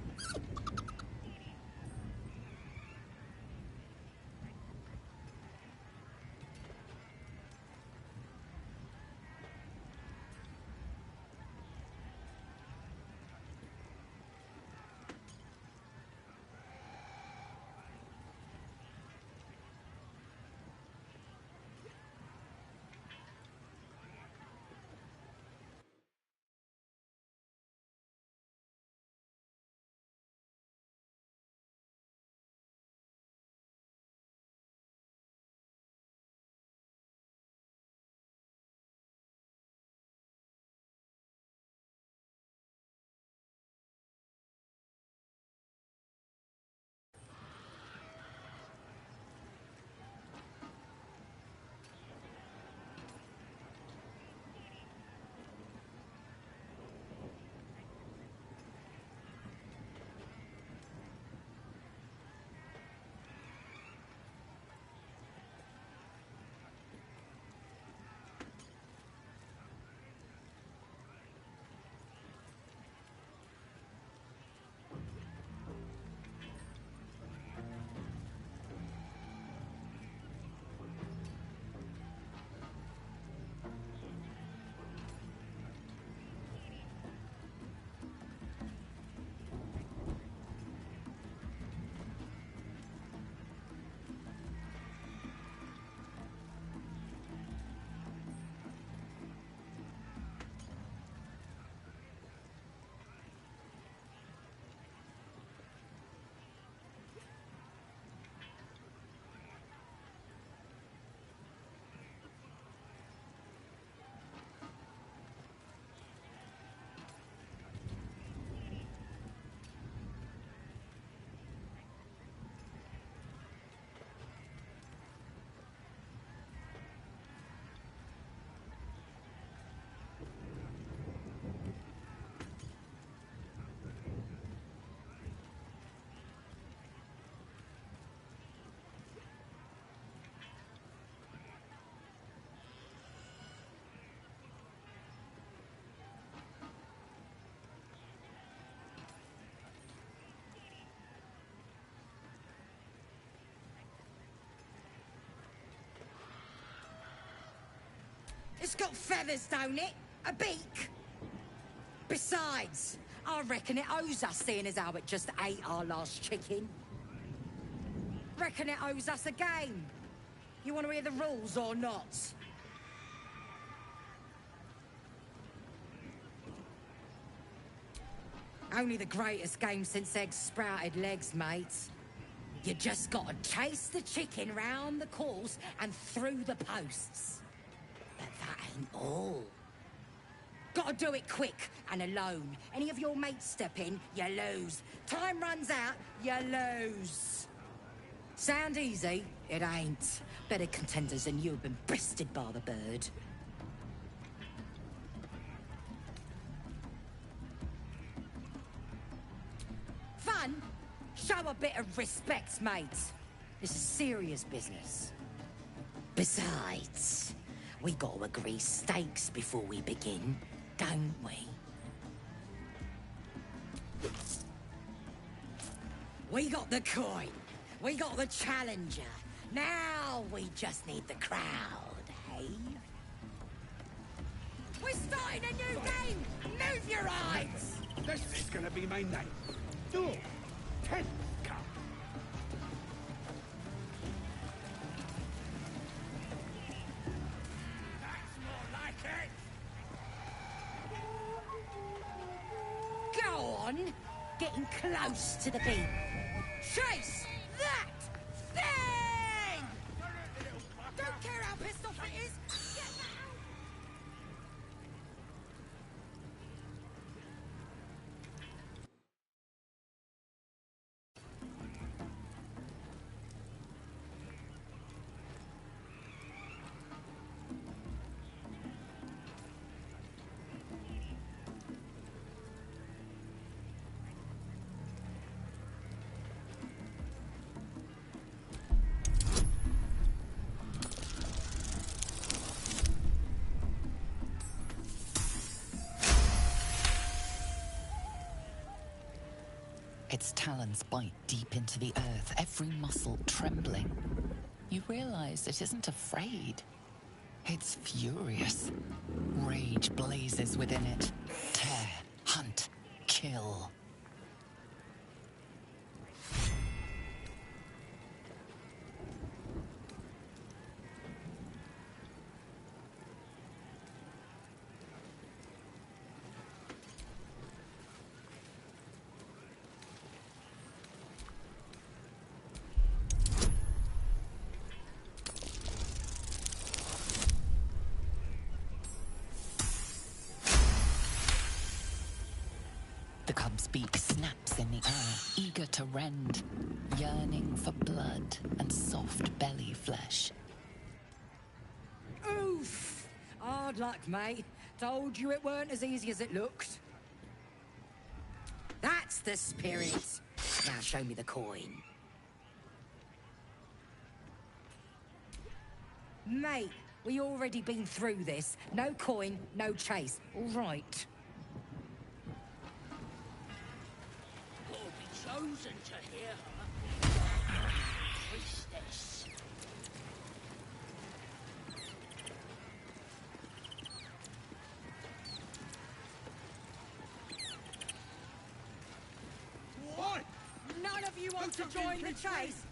It's got feathers, don't it? A beak? Besides, I reckon it owes us, seeing as how it just ate our last chicken. Reckon it owes us a game. You want to hear the rules or not? Only the greatest game since eggs sprouted legs, mate. You just gotta chase the chicken round the course and through the posts. But that ain't all. Gotta do it quick and alone. Any of your mates step in, you lose. Time runs out, you lose. Sound easy? It ain't. Better contenders than you have been bested by the bird. Fun? Show a bit of respect, mate. This is serious business. Besides, we gotta agree stakes before we begin, don't we? We got the coin. We got the challenger. Now we just need the crowd, hey? We're starting a new game! Move your eyes! This is gonna be my night. 10 Cup. That's more like it. Go on! Getting close to the beat. Chase that thing! Don't care how pissed off it is. Get that out! Its talons bite deep into the earth, every muscle trembling. You realize it isn't afraid. It's furious. Rage blazes within it. Tear, hunt, kill. The cub's beak snaps in the air, eager to rend, yearning for blood and soft belly flesh. Oof! Hard luck, mate. Told you it weren't as easy as it looked. That's the spirit. Now show me the coin. Mate, we already been through this. No coin, no chase. All right. Chosen to hear her. Priestess. What? None of you want to join the chase?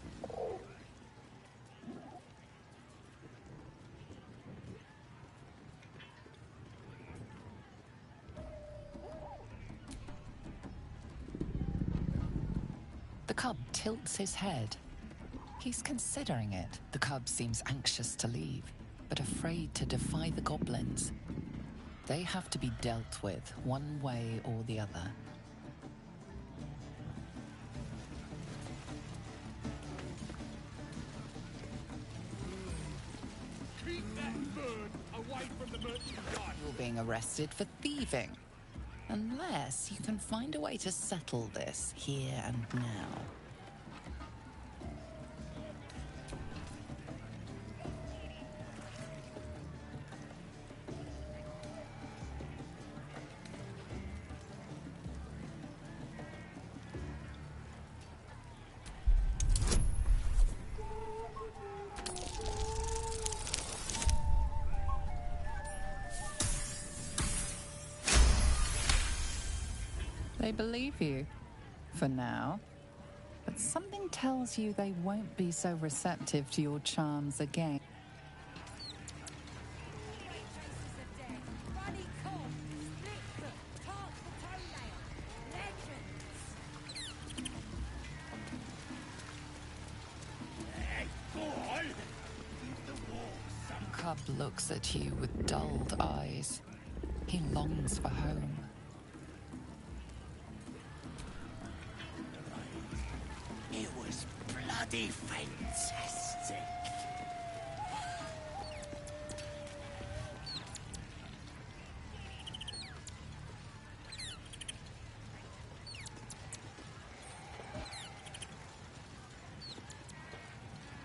The cub tilts his head. He's considering it. The cub seems anxious to leave, but afraid to defy the goblins. They have to be dealt with one way or the other. Keep that bird away from the merchandise. You're being arrested for thieving. Unless you can find a way to settle this here and now. They believe you, for now. But something tells you they won't be so receptive to your charms again. Cub looks at you with dulled eyes. He longs for home. It was bloody fantastic.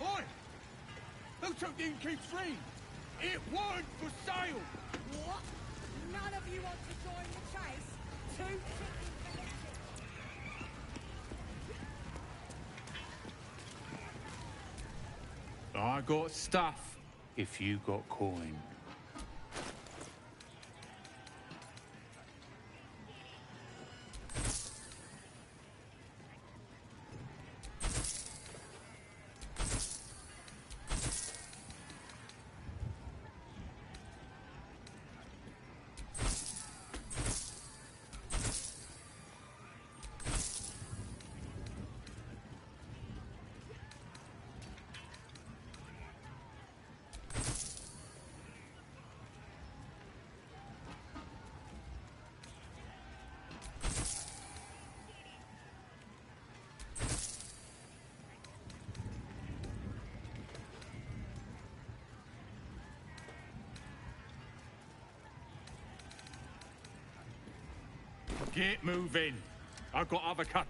Oi! Who took the innkeep free? It weren't for sale! What? None of you want to join the chase? Two chickens. I got stuff if you got coin. Get moving. I've got other cut.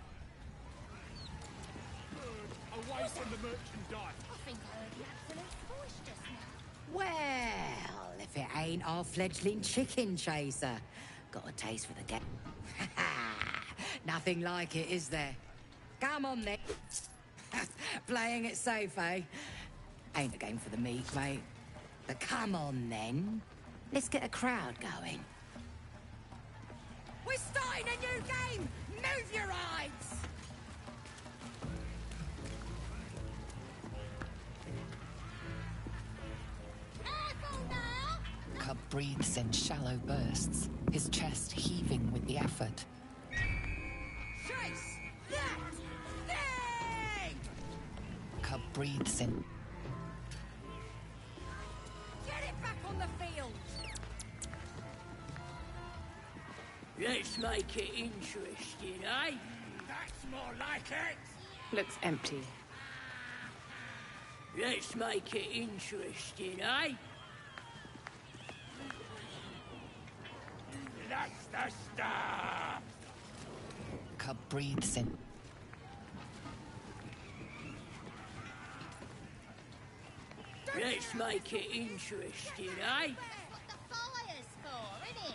Away from the merchandise. I think I heard the absolute voice just now. Well, if it ain't our fledgling chicken chaser. Got a taste for the game. Nothing like it, is there? Come on then. Playing it safe, eh? Ain't a game for the meat, mate. But come on then. Let's get a crowd going. We're starting a new game! Move your eyes! Careful now! Cub breathes in shallow bursts, his chest heaving with the effort. Chase! That thing! Cub breathes in. Get it back on the field! Let's make it interesting, eh? That's more like it. Looks empty. Let's make it interesting, eh? That's the stuff. Cub breathes in. Let's make it interesting, eh? What the fire's for, innit?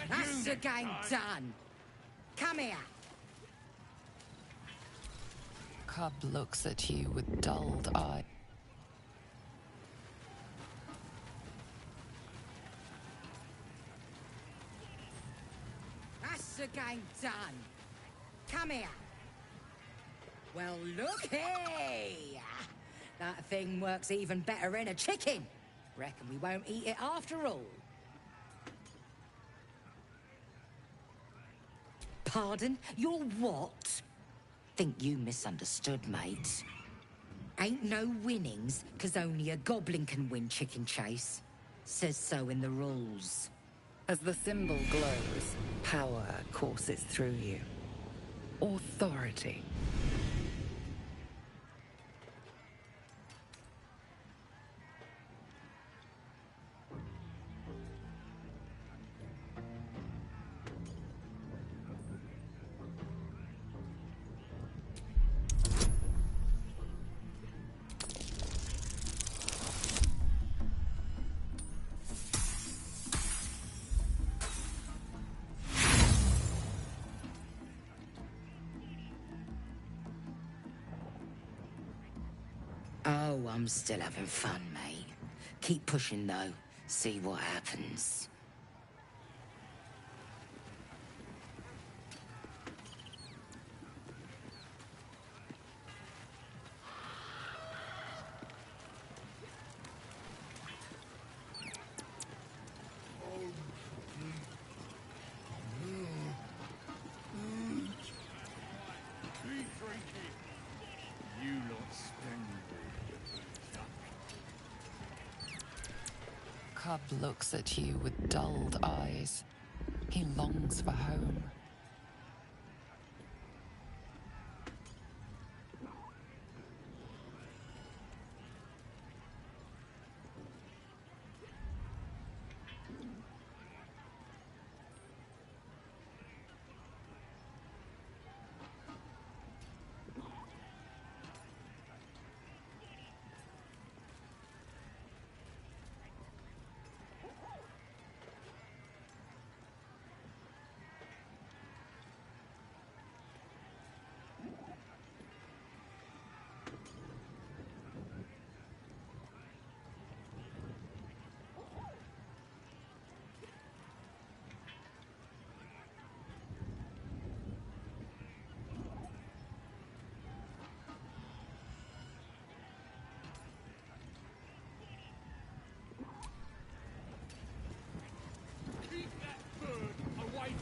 That's the game done. Come here. Cub looks at you with dulled eye. That's the game done. Come here. Well, looky! That thing works even better in a chicken. Reckon we won't eat it after all. Pardon? You're what? Think you misunderstood, mate. Ain't no winnings, 'cause only a goblin can win chicken chase. Says so in the rules. As the symbol glows, power courses through you. Authority. Oh, I'm still having fun, mate. Keep pushing, though. See what happens. Cub looks at you with dulled eyes. He longs for home.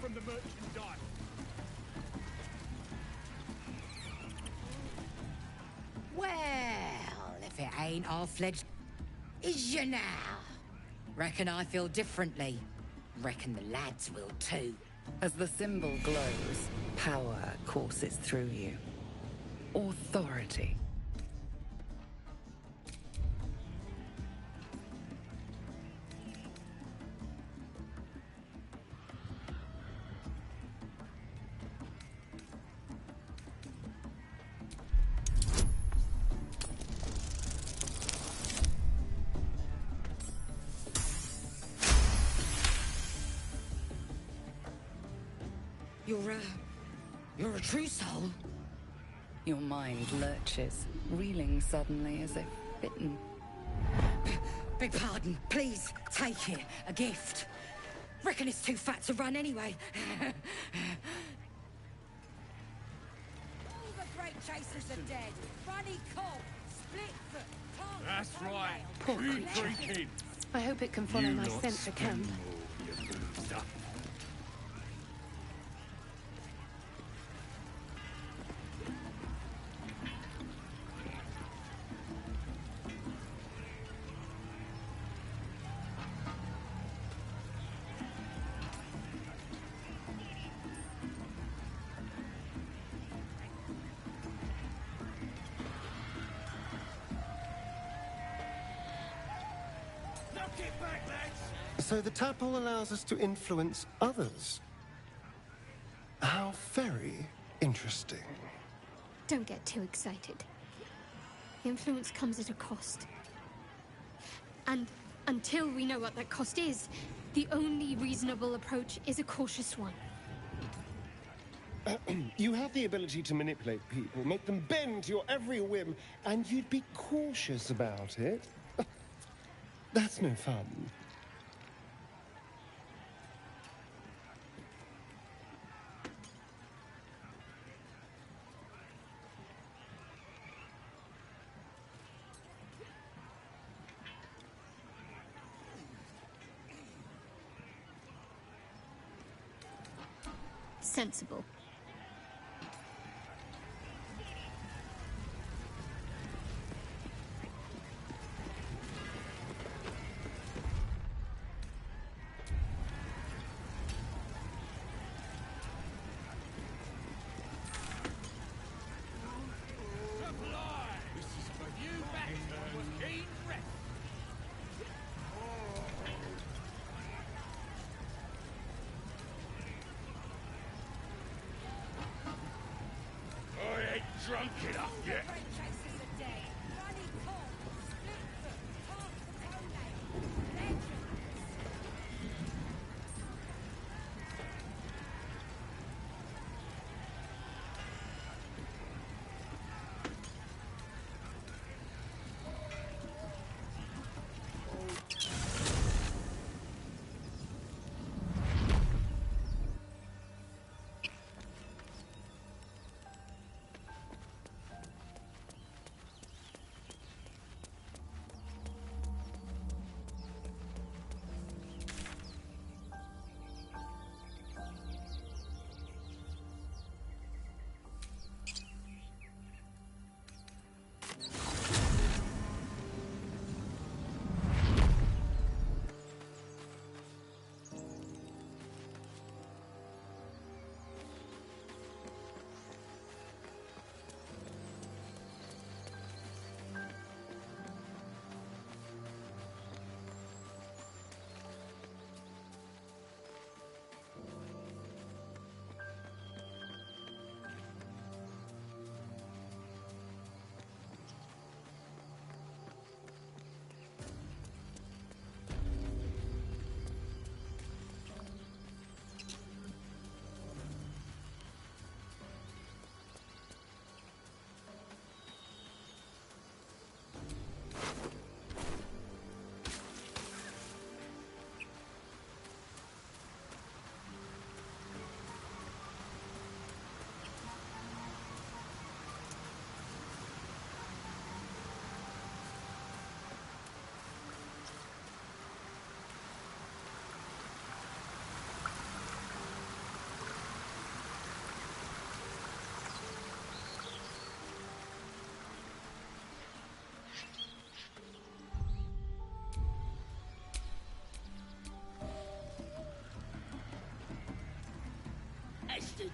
From the merchandise. Well, if it ain't our fledged... Is you now? Reckon I feel differently. Reckon the lads will too. As the symbol glows, power courses through you. Authority. You're a true soul. Your mind lurches, reeling suddenly as if bitten. Beg pardon, please, take it. A gift. Reckon it's too fat to run anyway. All the great chasers are dead. Runny Cobb, Splitfoot, Tom. That's right. Poor creature. I hope it can follow my scent for camp. So the tadpole allows us to influence others. How very interesting. Don't get too excited. Influence comes at a cost. And until we know what that cost is, the only reasonable approach is a cautious one. You have the ability to manipulate people, make them bend to your every whim, and you'd be cautious about it. That's no fun. Sensible. Drunk enough yet.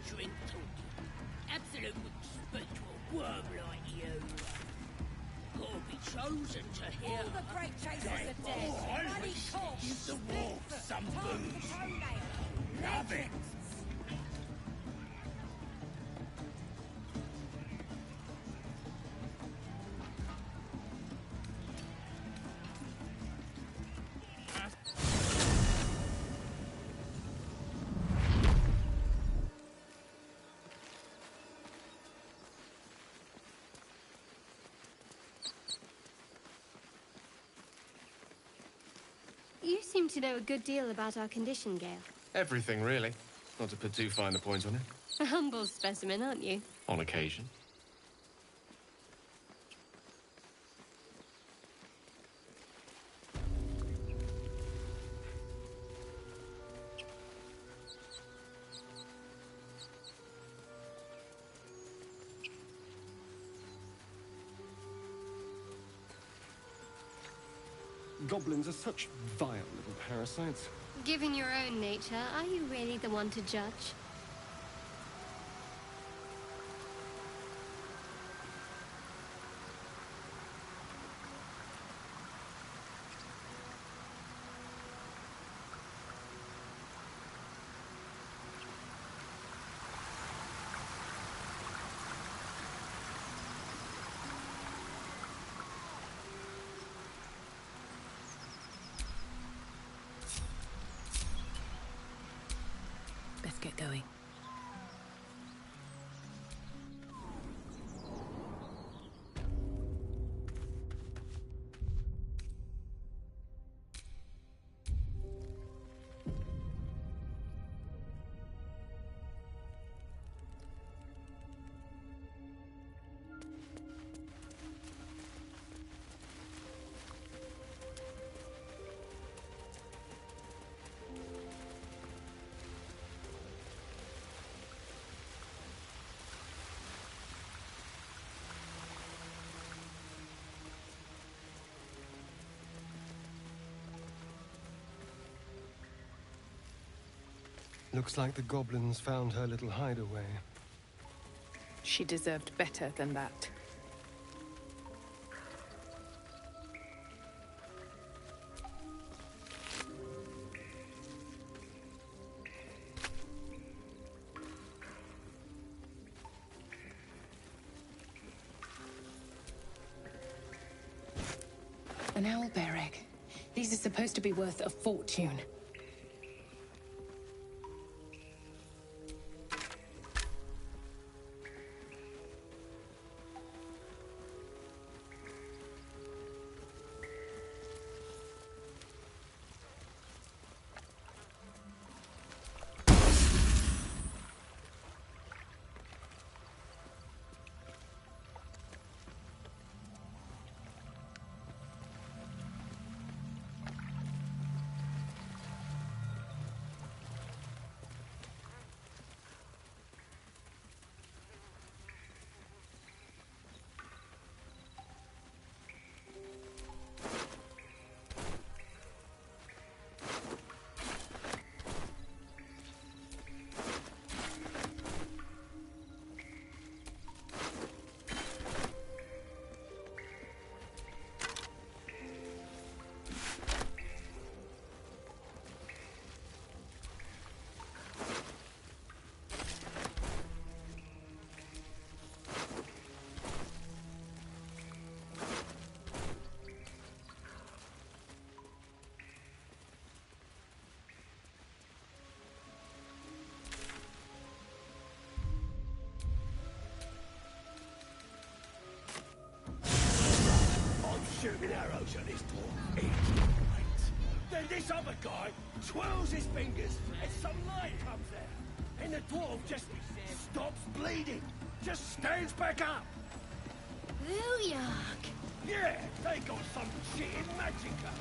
drink talking. Absolute wouldn't speak to a worm like you. Gotta be chosen to hear. All the great chasers are dead. Bloody corpse. Give the wolves some booze. Love it. You seem to know a good deal about our condition, Gale. Everything, really. Not to put too fine a point on it. A humble specimen, aren't you? On occasion. Goblins are such vile little parasites. Given your own nature, are you really the one to judge? Let's get going. Looks like the goblins found her little hideaway. She deserved better than that. An owlbear egg. These are supposed to be worth a fortune. Shooting arrows at this dwarf. It's great. Then this other guy twirls his fingers and some light comes out. And the dwarf just stops bleeding. Just stands back up. Booyah! Yeah, they got some shit in magicka.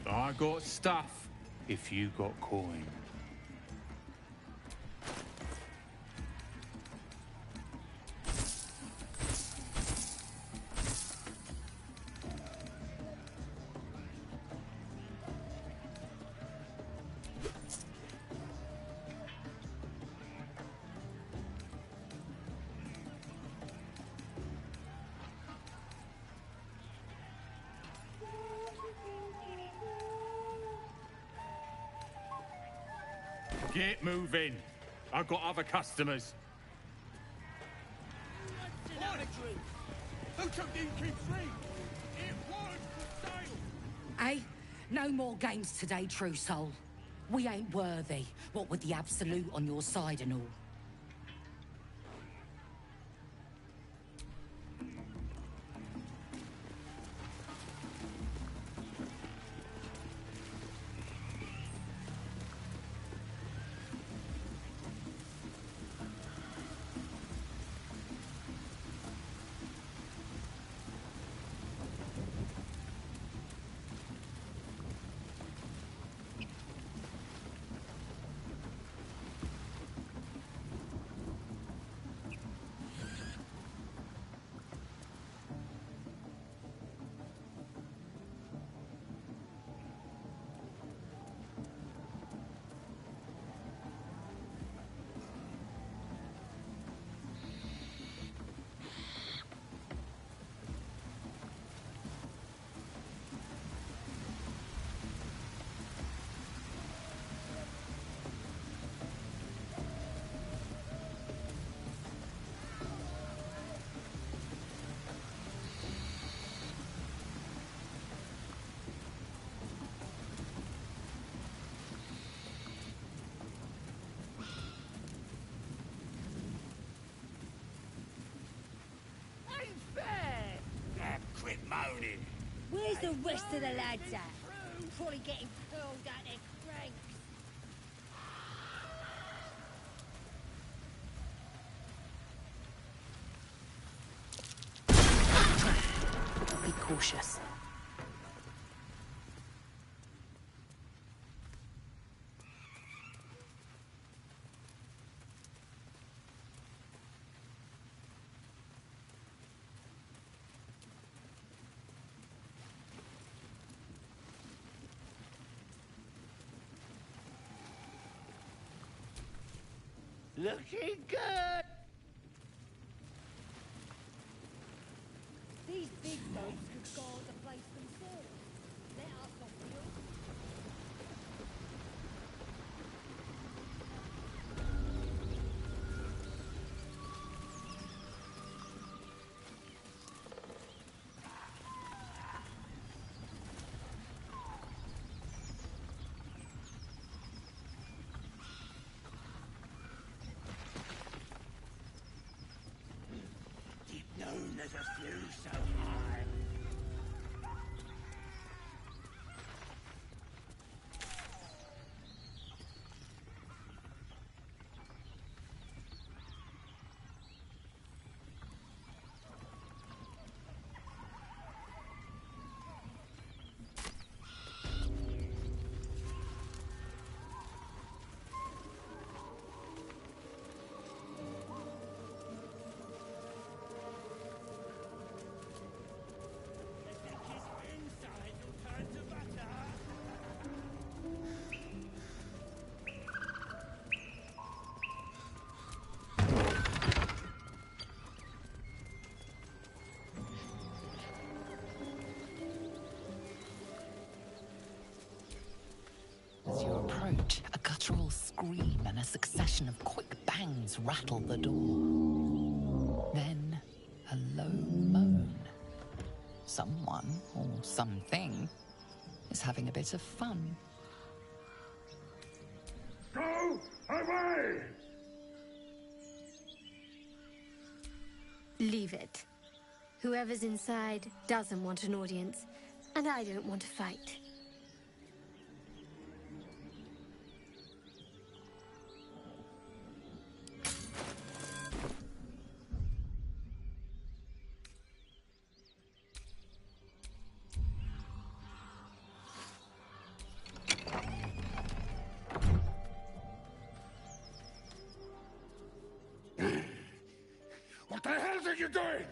I got stuff if you got coin. Get moving. I've got other customers. Who took the innkeep free? It was for sale. Eh? No more games today, True Soul. We ain't worthy, what with the Absolute on your side and all. Quit moaning. Where's the rest of the lads at? Probably getting curled out their cranks. Be cautious. Looking good. These big dogs could guard the place themselves. Let us off the hook. There's a few so high. As you approach, a guttural scream and a succession of quick bangs rattle the door. Then, a low moan. Someone, or something, is having a bit of fun. Go away! Leave it. Whoever's inside doesn't want an audience, and I don't want to fight. What the hell are you doing?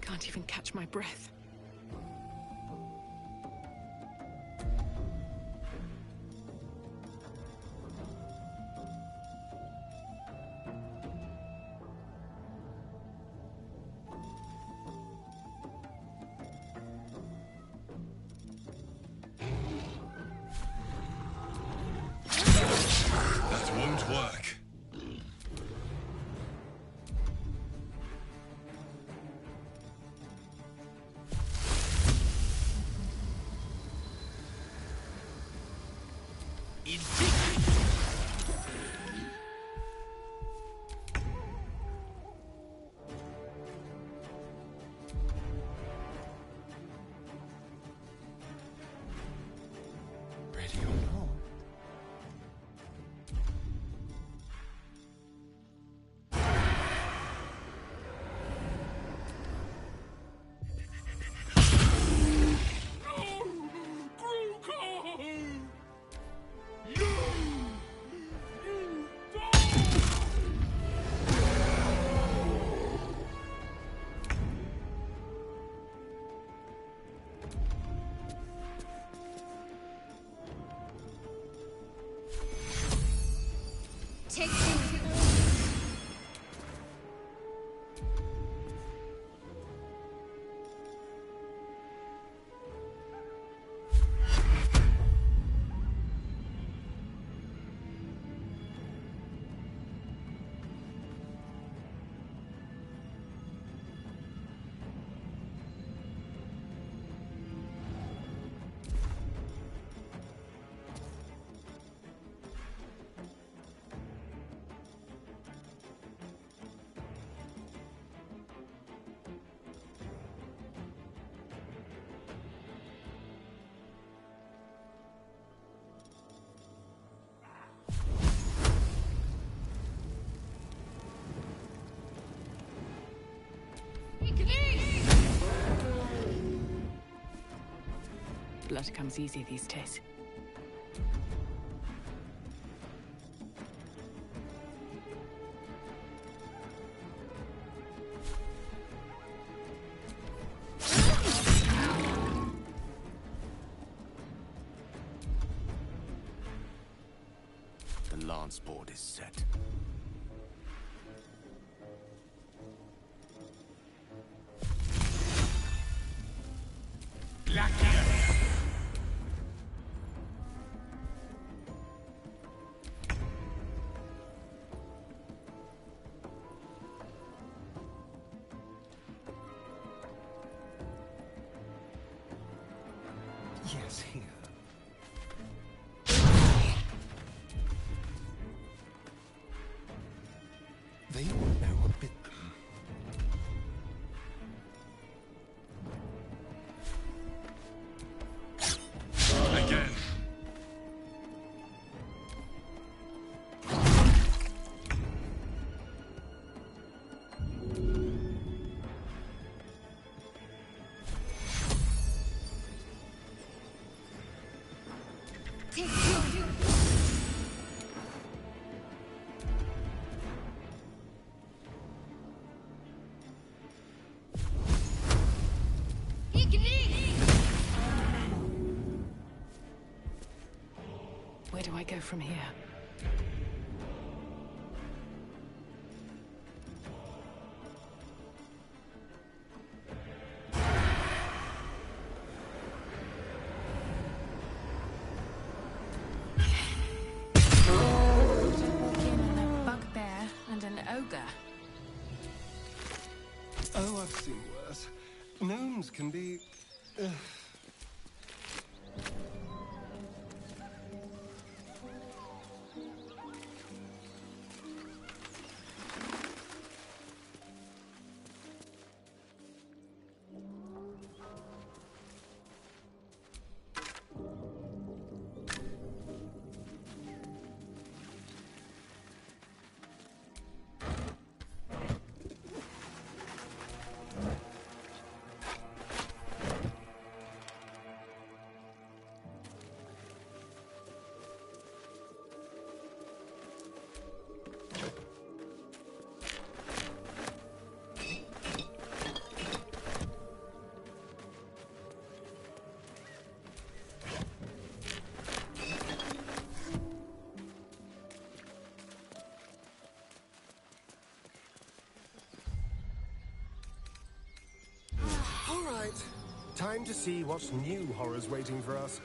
Can't even catch my breath. That won't work. Ready or not. Take Blood comes easy these days. The lance board is set. Yes, here. They won't know what bit them. Again. Where do I go from here? Bugbear and an ogre. Oh, I've seen worse. Gnomes can be... Time to see what new horror's waiting for us.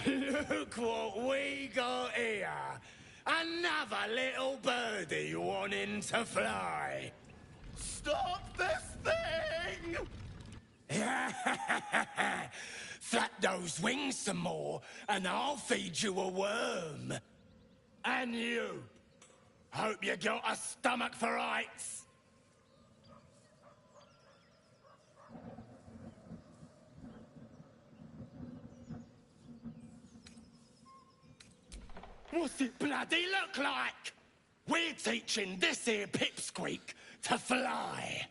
Look what we got here! Another little birdie wanting to fly! Stop this thing! Flap those wings some more, and I'll feed you a worm. And you! Hope you got a stomach for heights! What's it bloody look like? We're teaching this here pipsqueak to fly.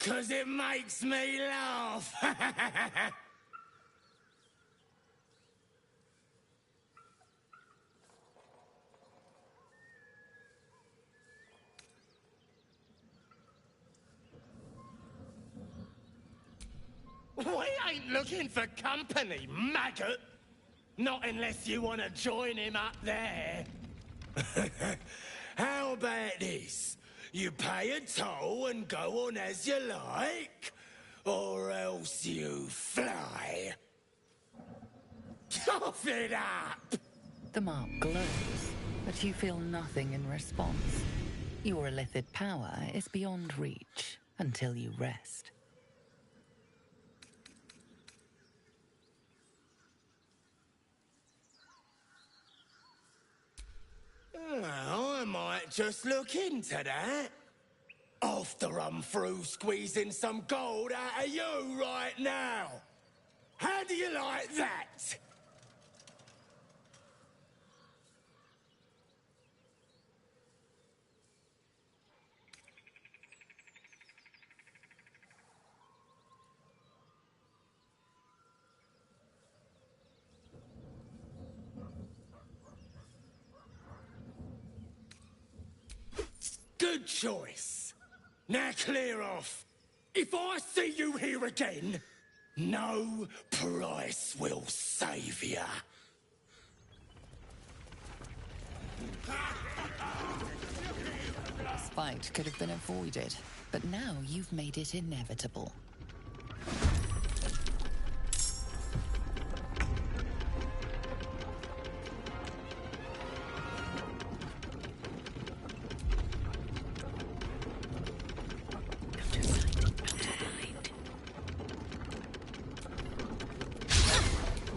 'Cause it makes me laugh. We ain't looking for company, maggot. Not unless you want to join him up there. How about this? You pay a toll and go on as you like, or else you fly. Cough it up! The mark glows, but you feel nothing in response. Your illithid power is beyond reach until you rest. Well, I might just look into that. After I'm through squeezing some gold out of you right now. How do you like that? Good choice. Now clear off. If I see you here again, no price will save ya. This fight could have been avoided, but now you've made it inevitable.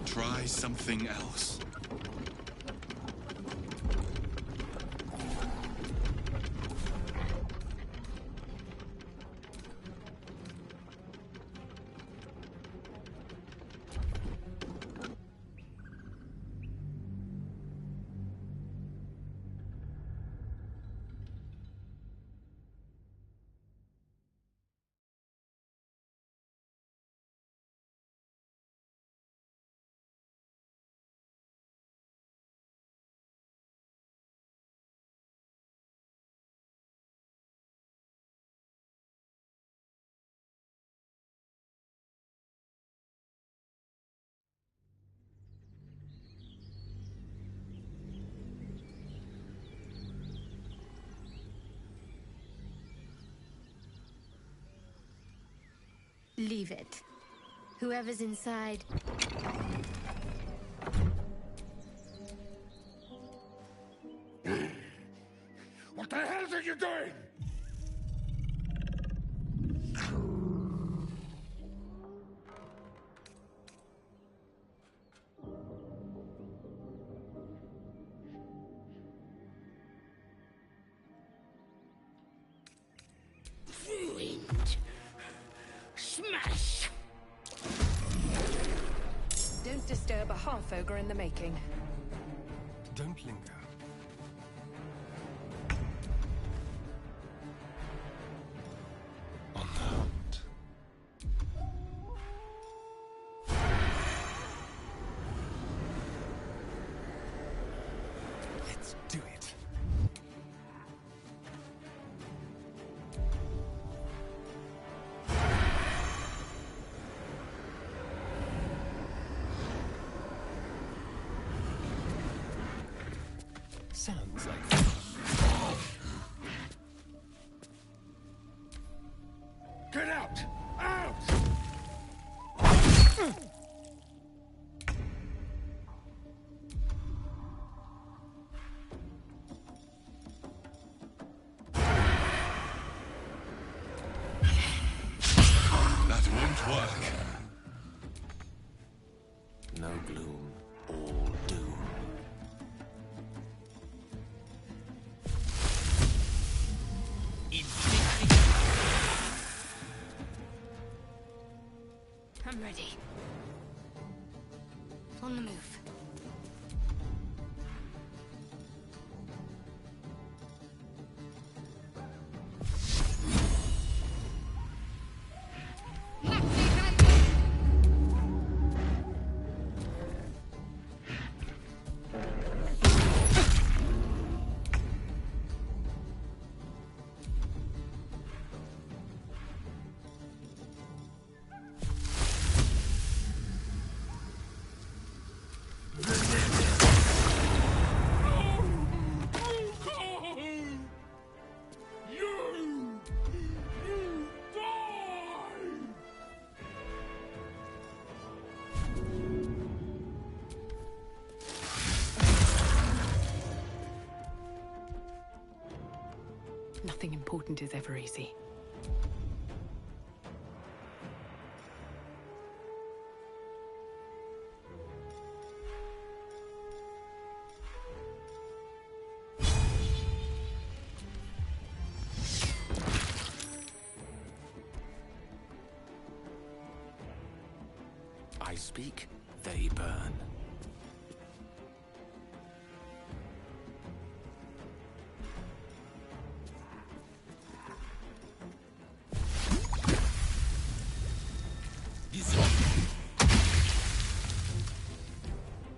Try something else. Leave it. Whoever's inside. What the hell are you doing? half-ogre in the making. Don't linger. On the hunt. Let's do it. Sounds like fun. Get out! Out! That won't work. No gloom, all doom. I'm ready. On the move. Nothing important is ever easy. I speak, they burn.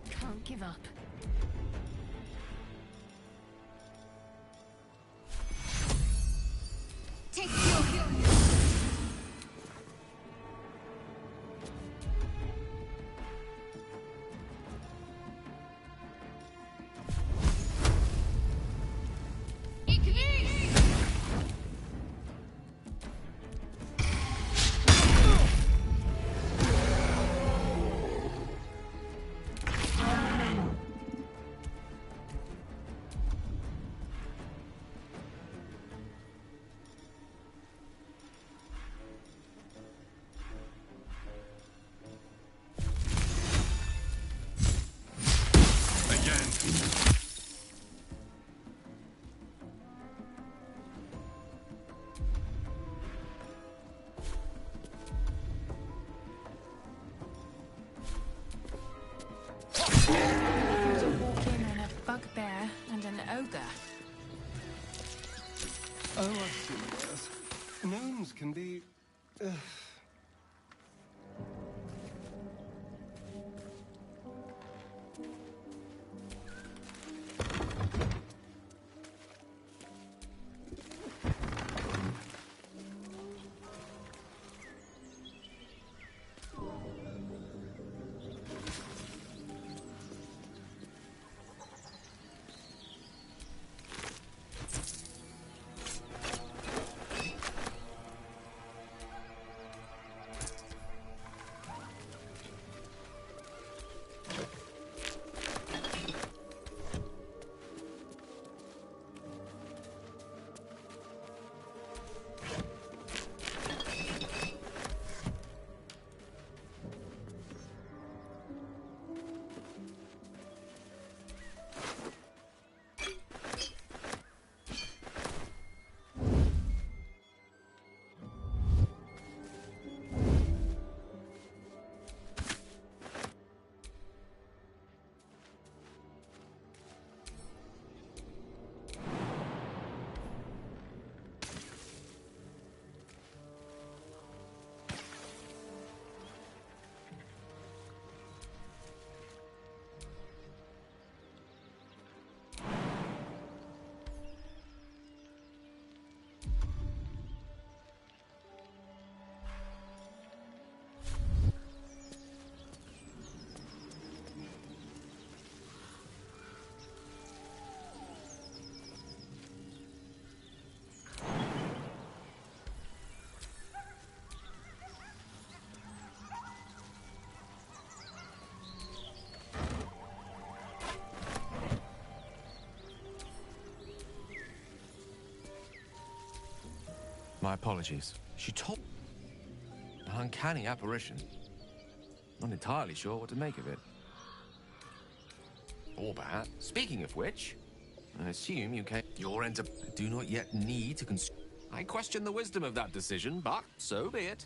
Can't give up. Take your heal. There's a walk-in and a bugbear and an ogre. Oh, I see. Yes. Gnomes can be... My apologies. She told... An uncanny apparition. Not entirely sure what to make of it. Or perhaps, speaking of which, I assume you came... Your enter... Do not yet need to I question the wisdom of that decision, but so be it.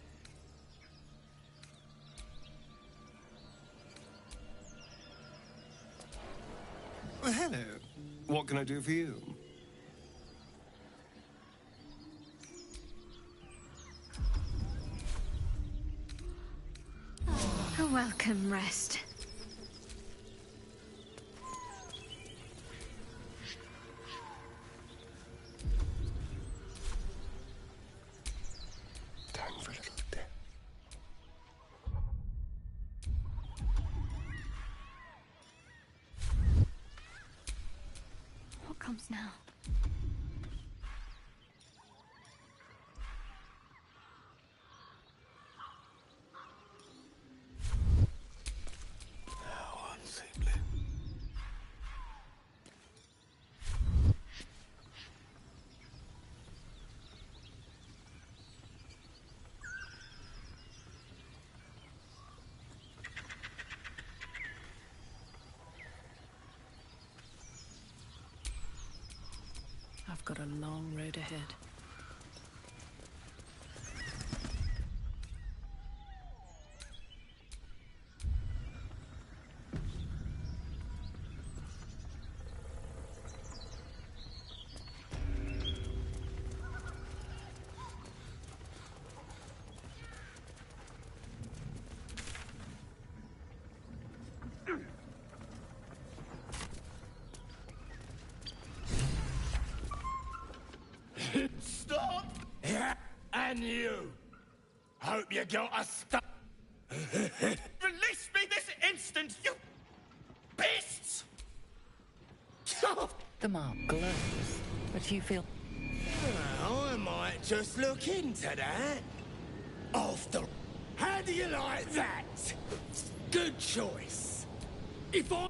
Well, hello. What can I do for you? A welcome rest. Time for a little dip. What comes now? I've got a long road ahead. Stop! Yeah, and you! Hope you got a stop. Release me this instant, you beasts! The mark glows, but you feel... I might just look into that. After... How do you like that? Good choice. If I...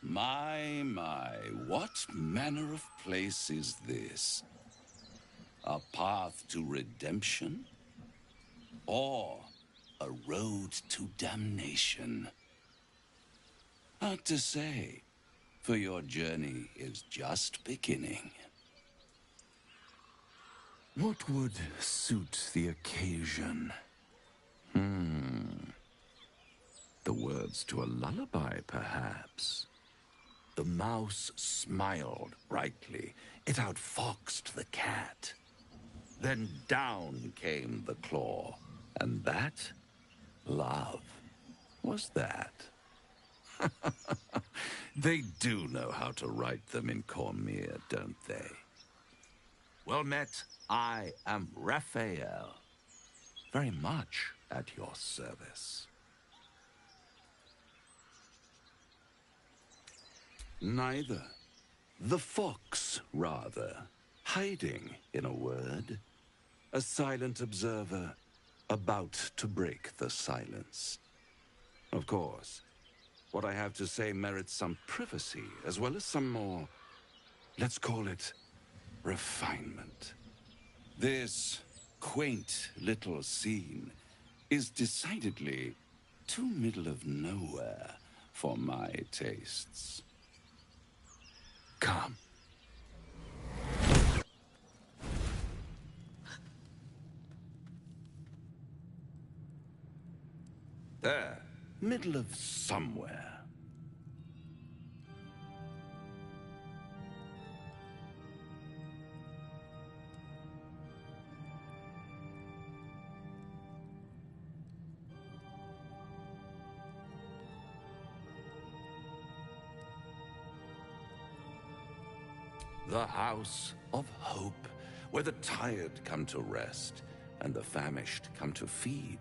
My, what manner of place is this? A path to redemption? Or a road to damnation? Hard to say, for your journey is just beginning. What would suit the occasion? The words to a lullaby, perhaps. The mouse smiled brightly. It outfoxed the cat. Then down came the claw. And that, love, was that. They do know how to write them in Cormyr, don't they? Well met, I am Raphael. Very much at your service. Neither. The fox, rather. Hiding, in a word. A silent observer, about to break the silence. Of course, what I have to say merits some privacy, as well as some more, let's call it, refinement. This quaint little scene is decidedly too middle of nowhere for my tastes. Come. There, middle of somewhere. The House of Hope, where the tired come to rest and the famished come to feed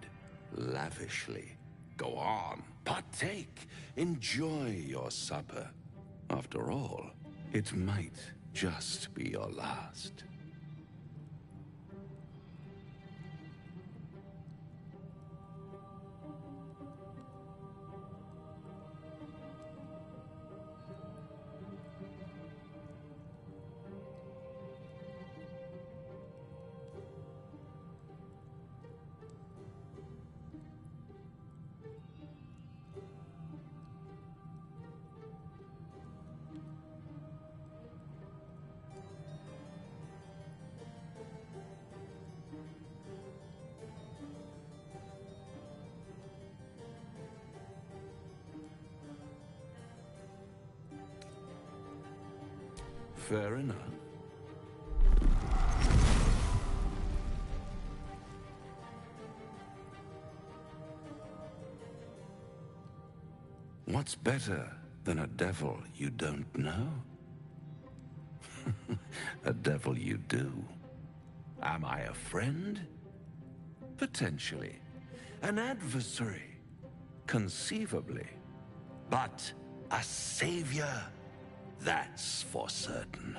lavishly. Go on, partake, enjoy your supper. After all, it might just be your last. Fair enough. What's better than a devil you don't know? A devil you do. Am I a friend? Potentially. An adversary? Conceivably. But a savior? That's for certain.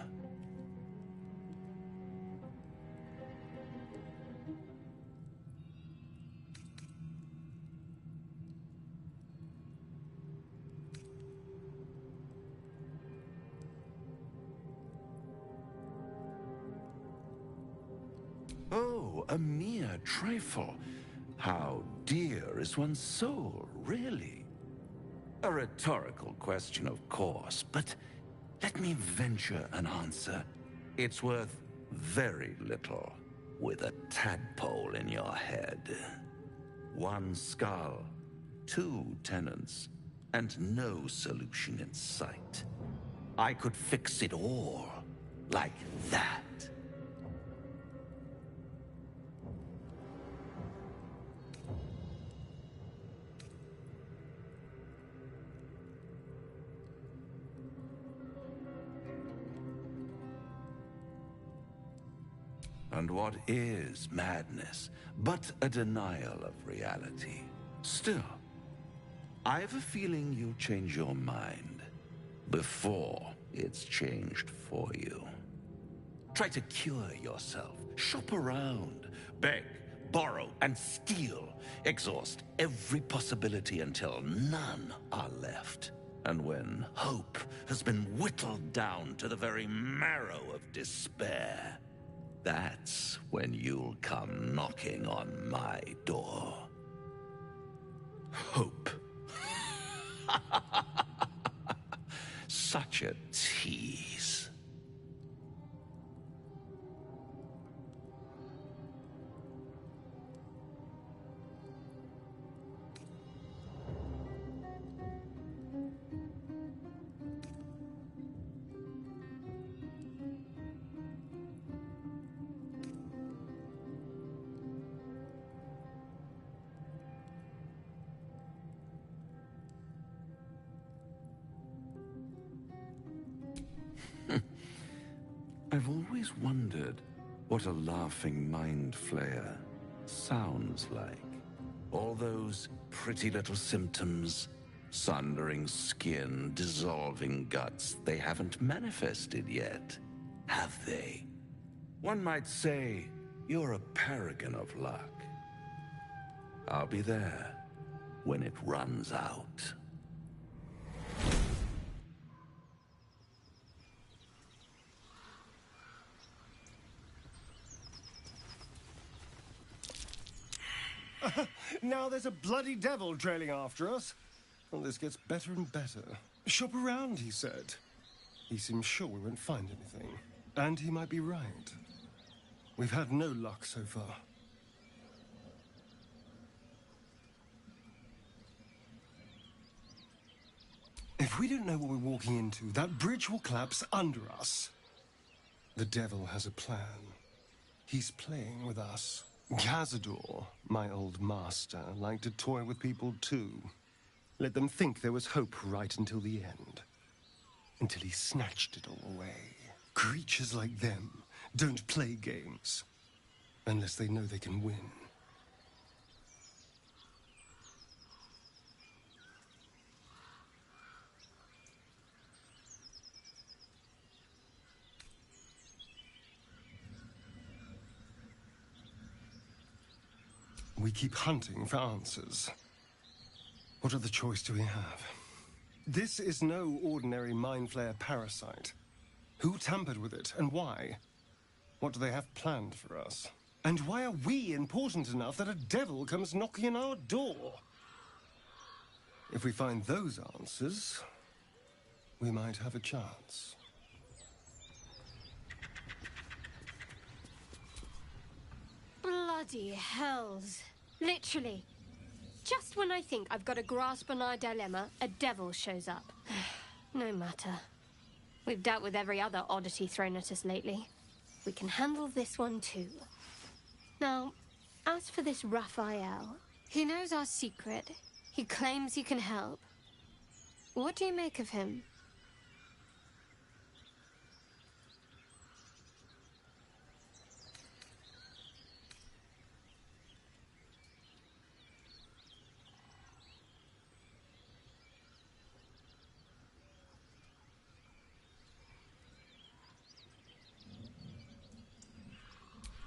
Oh, a mere trifle. How dear is one's soul, really? A rhetorical question, of course, but let me venture an answer. It's worth very little with a tadpole in your head. One skull, two tenants, and no solution in sight. I could fix it all like that. And what is madness but a denial of reality? Still, I have a feeling you'll change your mind before it's changed for you. Try to cure yourself, shop around, beg, borrow, and steal. Exhaust every possibility until none are left. And when hope has been whittled down to the very marrow of despair, that's when you'll come knocking on my door. Hope. Such a tease. I've always wondered what a laughing mind flayer sounds like. All those pretty little symptoms, sundering skin, dissolving guts, they haven't manifested yet, have they? One might say you're a paragon of luck. I'll be there when it runs out. Now there's a bloody devil trailing after us. Well, this gets better and better. Shop around, he said. He seems sure we won't find anything. And he might be right. We've had no luck so far. If we don't know what we're walking into, that bridge will collapse under us. The devil has a plan. He's playing with us. Cazador, my old master, liked to toy with people too. Let them think there was hope right until the end. Until he snatched it all away. Creatures like them don't play games. Unless they know they can win. We keep hunting for answers. What other choice do we have? This is no ordinary Mind Flayer parasite. Who tampered with it, and why? What do they have planned for us? And why are we important enough that a devil comes knocking on our door? If we find those answers, we might have a chance. Bloody hells. Literally. Just when I think I've got a grasp on our dilemma, a devil shows up. No matter. We've dealt with every other oddity thrown at us lately. We can handle this one too. Now, as for this Raphael, he knows our secret. He claims he can help. What do you make of him?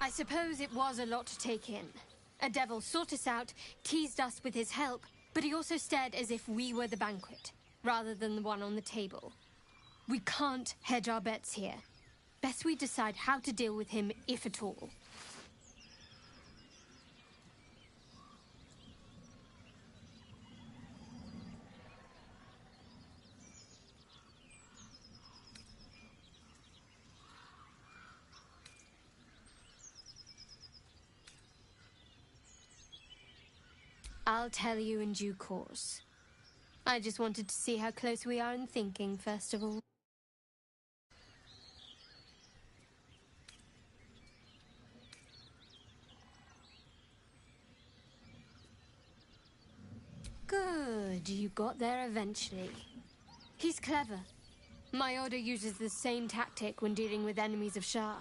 I suppose it was a lot to take in. A devil sought us out, teased us with his help, but he also stared as if we were the banquet, rather than the one on the table. We can't hedge our bets here. Best we decide how to deal with him, if at all. I'll tell you in due course. I just wanted to see how close we are in thinking, first of all. Good, you got there eventually. He's clever. My order uses the same tactic when dealing with enemies of Shah.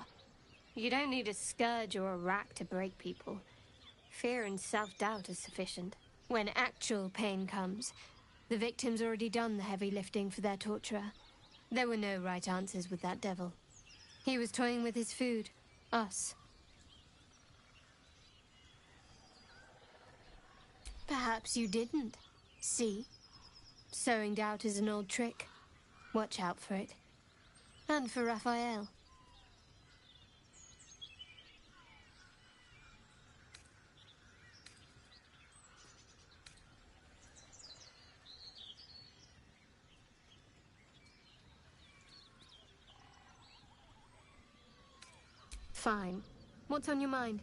You don't need a scourge or a rack to break people. Fear and self-doubt is sufficient. When actual pain comes, the victim's already done the heavy lifting for their torturer. There were no right answers with that devil. He was toying with his food. Us. Perhaps you didn't. See? Sowing doubt is an old trick. Watch out for it. And for Raphael. Fine. What's on your mind?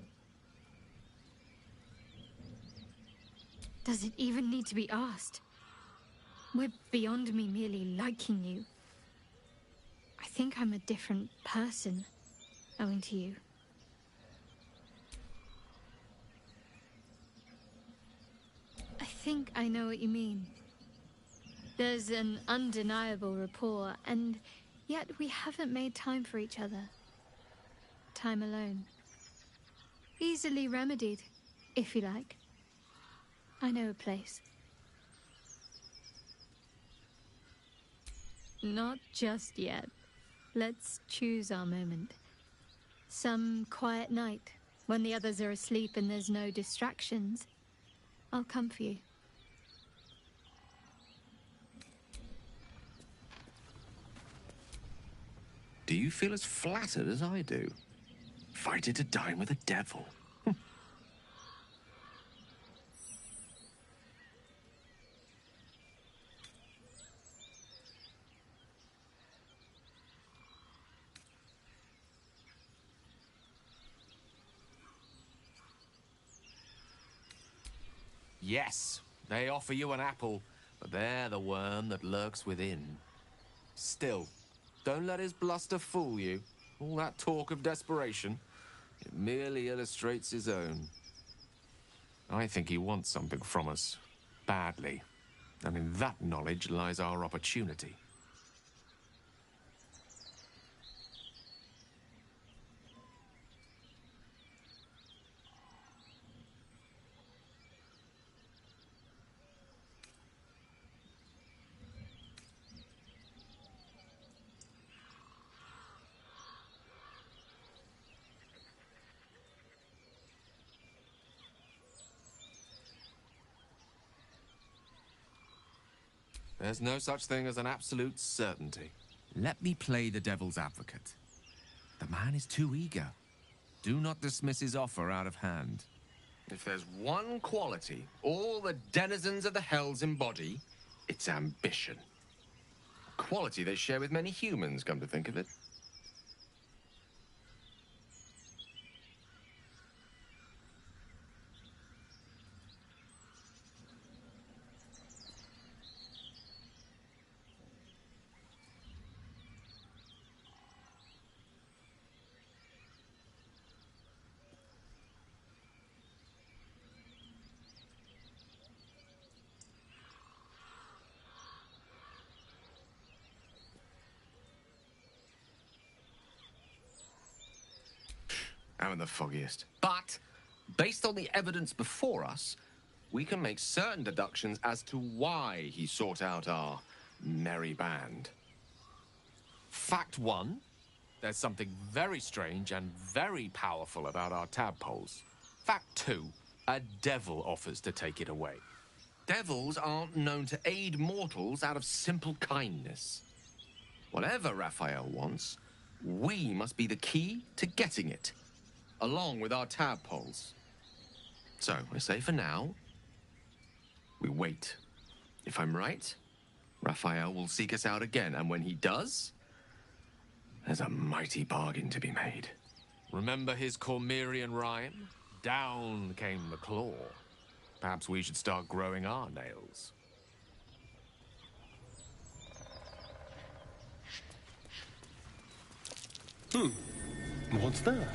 Does it even need to be asked? We're beyond me merely liking you. I think I'm a different person, owing to you. I think I know what you mean. There's an undeniable rapport, and yet we haven't made time for each other. Time alone. Easily remedied, if you like. I know a place. Not just yet. Let's choose our moment. Some quiet night, when the others are asleep and there's no distractions. I'll come for you. Do you feel as flattered as I do? Invited to dine with a devil. Yes, they offer you an apple, but they're the worm that lurks within. Still, don't let his bluster fool you. All that talk of desperation, it merely illustrates his own. I think he wants something from us, badly, and in that knowledge lies our opportunity. There's no such thing as an absolute certainty. Let me play the devil's advocate. The man is too eager. Do not dismiss his offer out of hand. If there's one quality all the denizens of the hells embody, it's ambition. A quality they share with many humans, come to think of it. I'm the foggiest. But, based on the evidence before us, we can make certain deductions as to why he sought out our merry band. Fact one, there's something very strange and very powerful about our tadpoles. Fact two, a devil offers to take it away. Devils aren't known to aid mortals out of simple kindness. Whatever Raphael wants, we must be the key to getting it, along with our tadpoles. So, I say for now, we wait. If I'm right, Raphael will seek us out again, and when he does, there's a mighty bargain to be made. Remember his Cormyrean rhyme? Down came the claw. Perhaps we should start growing our nails. What's that?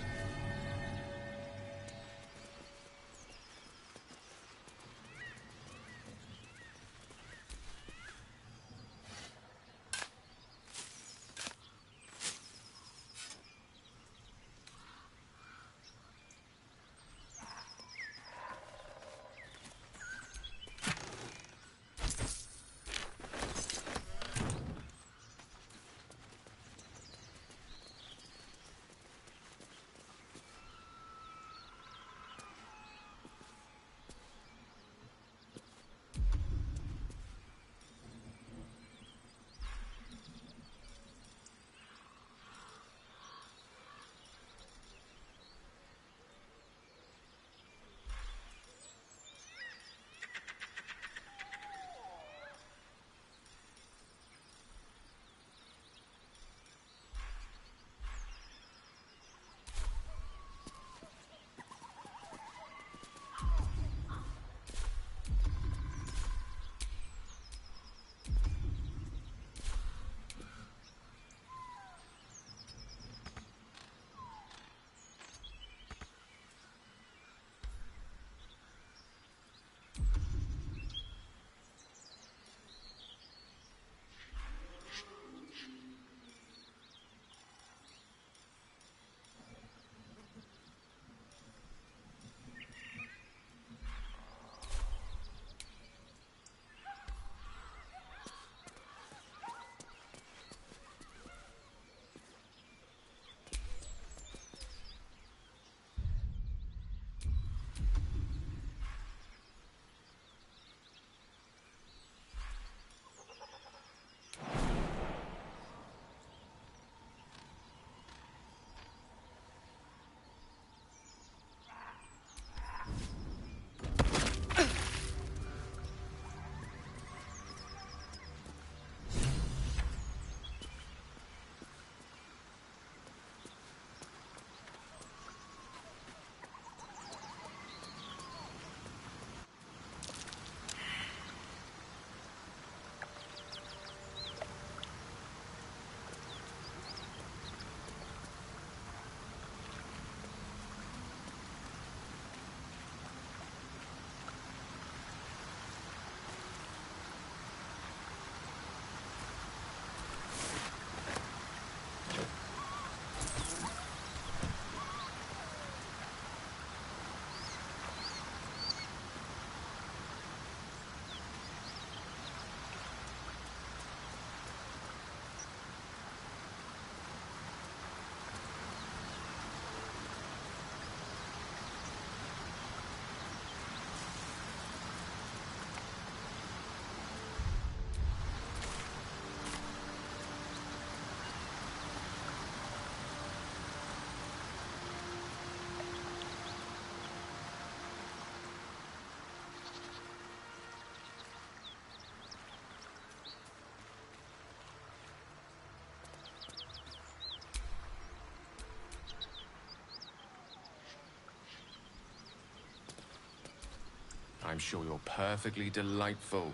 I'm sure you're perfectly delightful.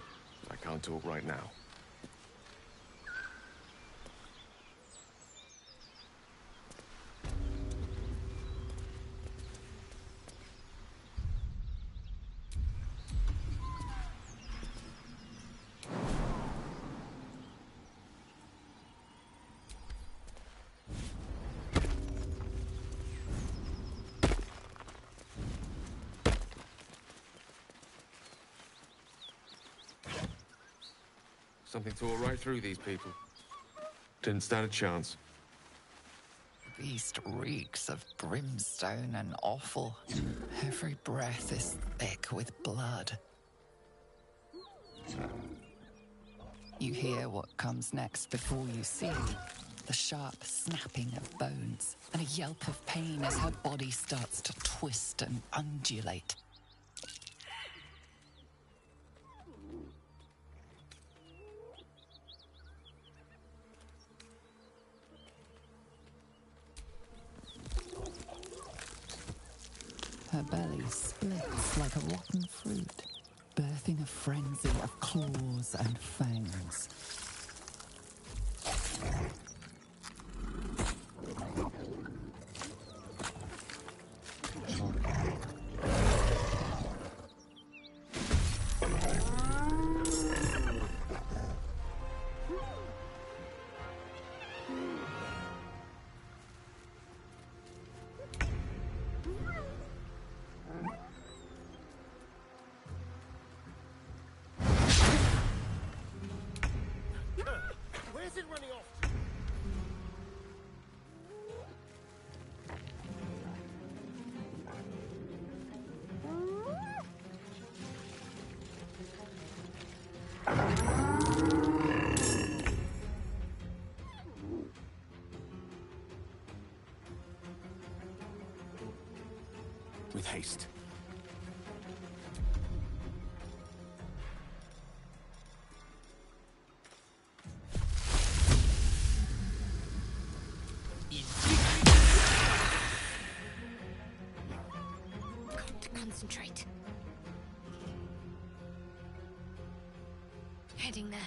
I can't talk right now. Something tore right through these people. Didn't stand a chance. The beast reeks of brimstone and offal. Every breath is thick with blood. You hear what comes next before you see. The sharp snapping of bones and a yelp of pain as her body starts to twist and undulate. Her belly splits like a rotten fruit, birthing a frenzy of claws and fangs. Where's it running off? With haste. Got to concentrate. Heading there.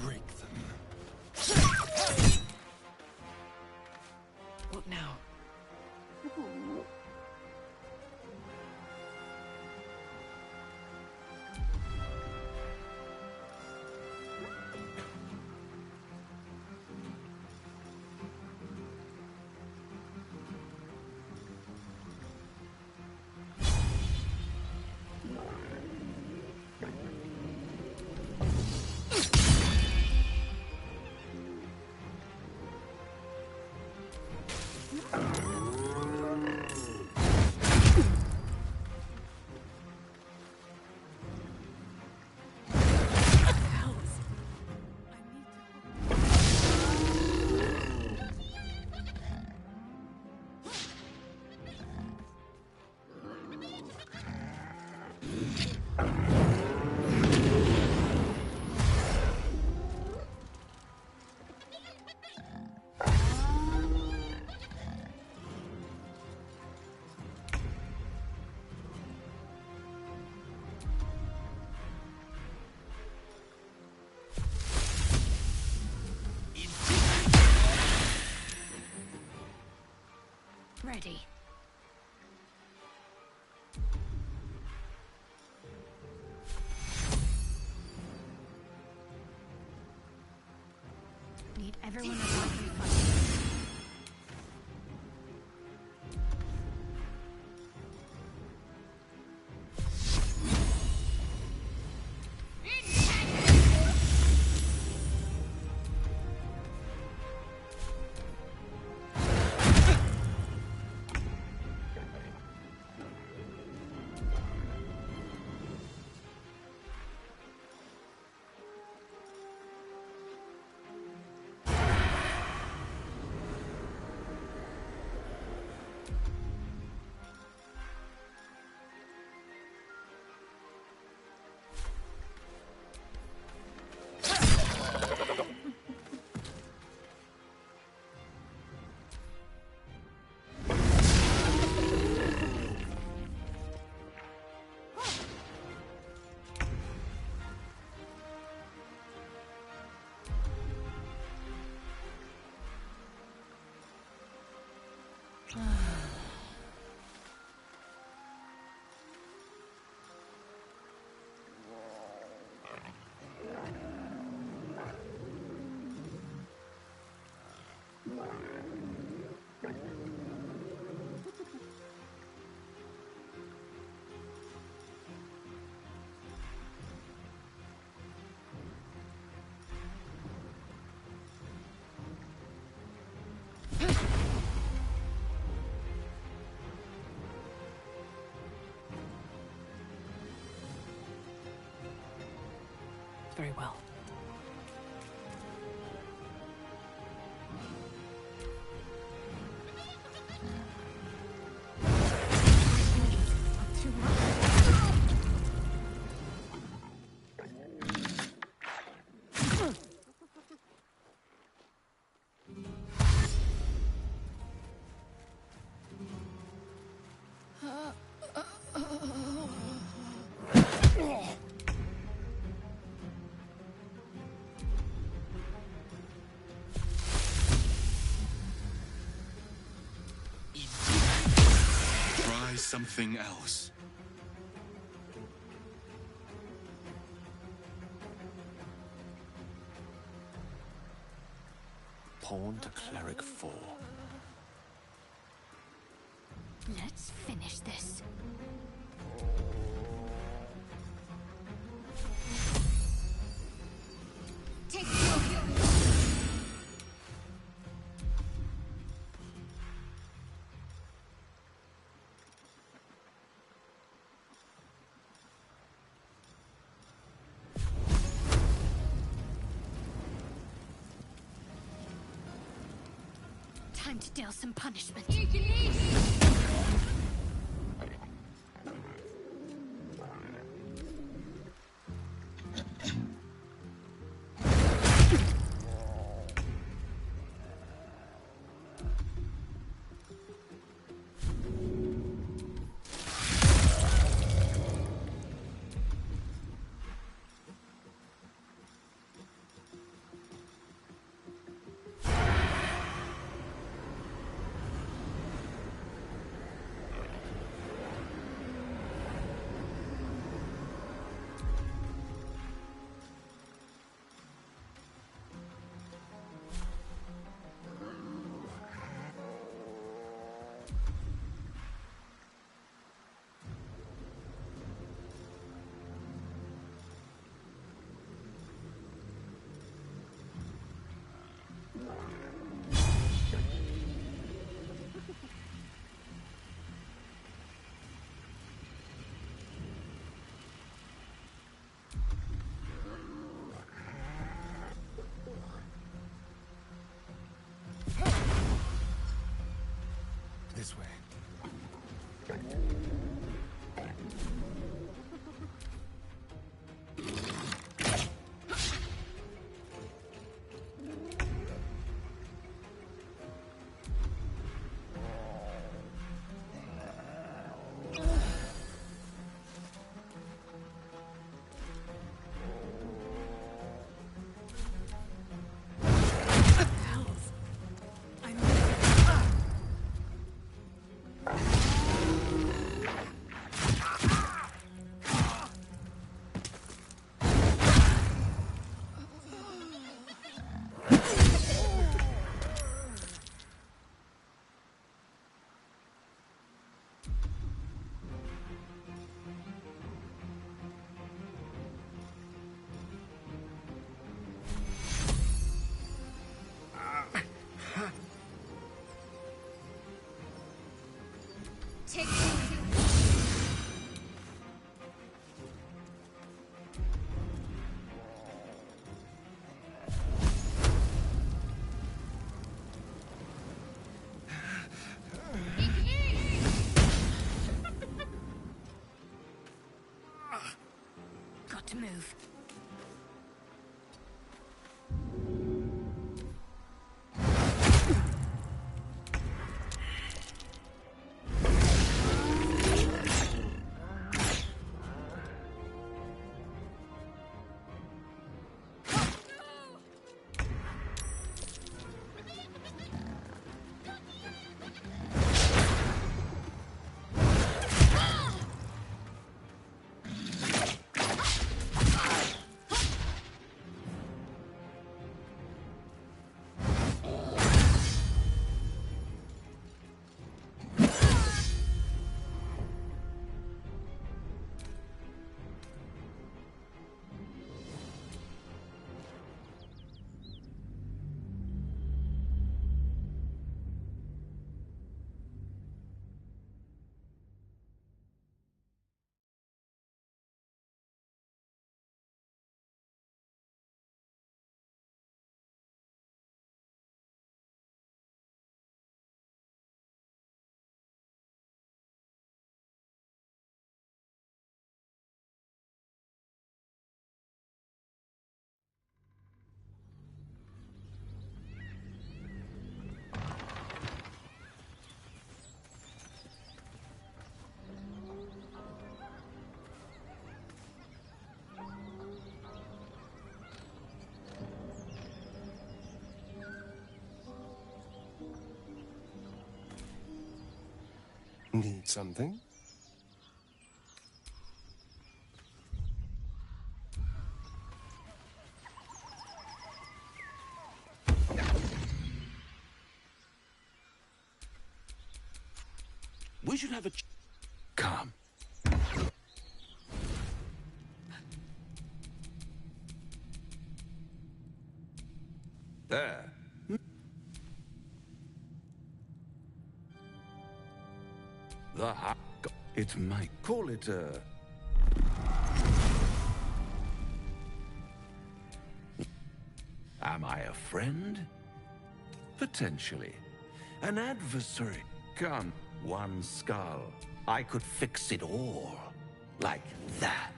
Break them. What now? Ready. Need everyone to help me fight. Very well. Something else. Pawn to cleric 4. Let's finish this. Take time to deal some punishment. This way. Take got to move. Need something? We should have a Come. There. The hot. It might call it Am I a friend? Potentially. An adversary. Come, one skull. I could fix it all. Like that.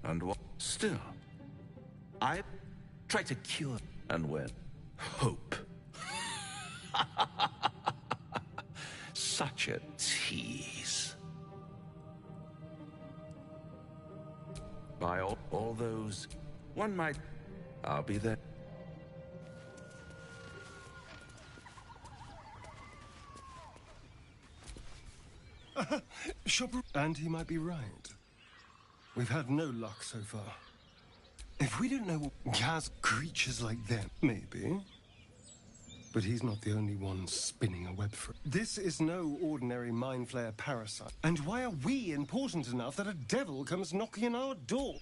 And what? Still, I try to cure and when hope. Such a tease. By all those, one might. I'll be there. Shopper. And he might be right. We've had no luck so far. If we don't know what has creatures like them, maybe. But he's not the only one spinning a web for it. This is no ordinary mind flayer parasite. And why are we important enough that a devil comes knocking on our door?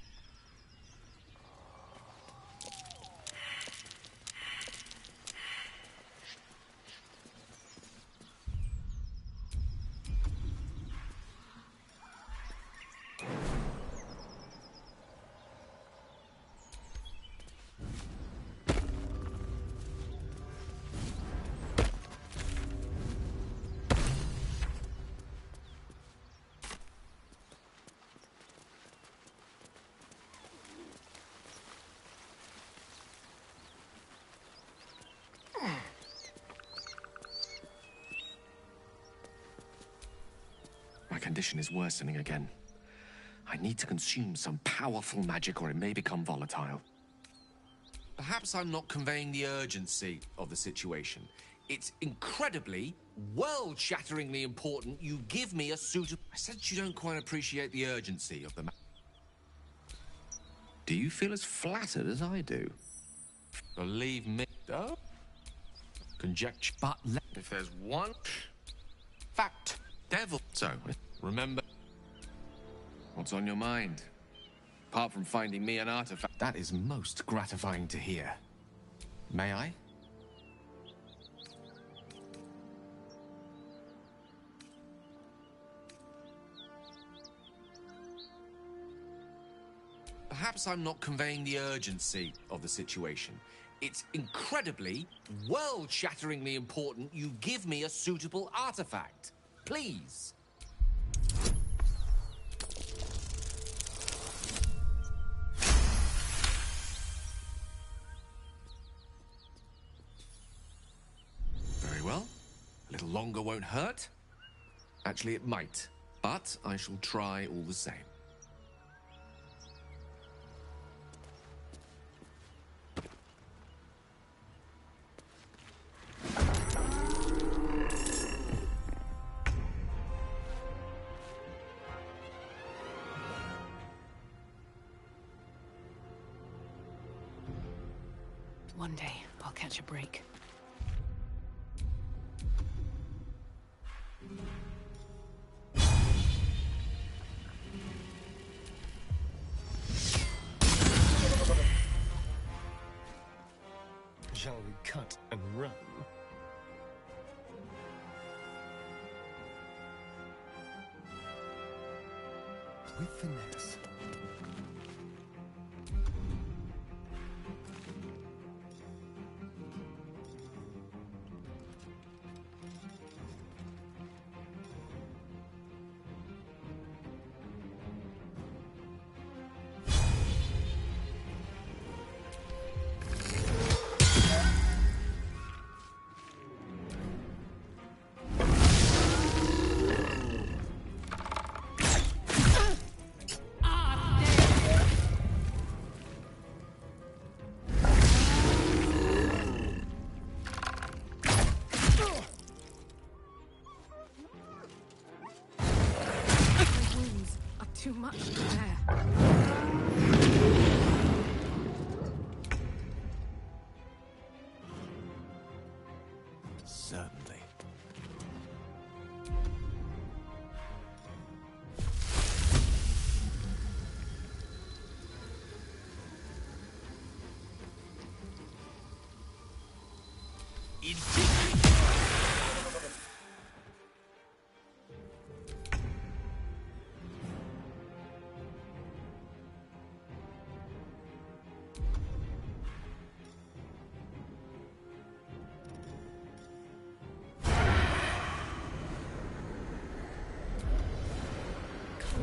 My condition is worsening again. I need to consume some powerful magic or it may become volatile. Perhaps I'm not conveying the urgency of the situation. It's incredibly, world-shatteringly important you give me a suitable... I said you don't quite appreciate the urgency of the... Do you feel as flattered as I do? Believe me... Oh? Conjecture. But if there's one... fact... devil... So, remember... What's on your mind? Apart from finding me an artifact... That is most gratifying to hear. May I? Perhaps I'm not conveying the urgency of the situation. It's incredibly, world-shatteringly important you give me a suitable artifact. Please. Very well. A little longer won't hurt. Actually, it might. But I shall try all the same. One day, I'll catch a break. Shall we cut and run? With finesse. Certainly.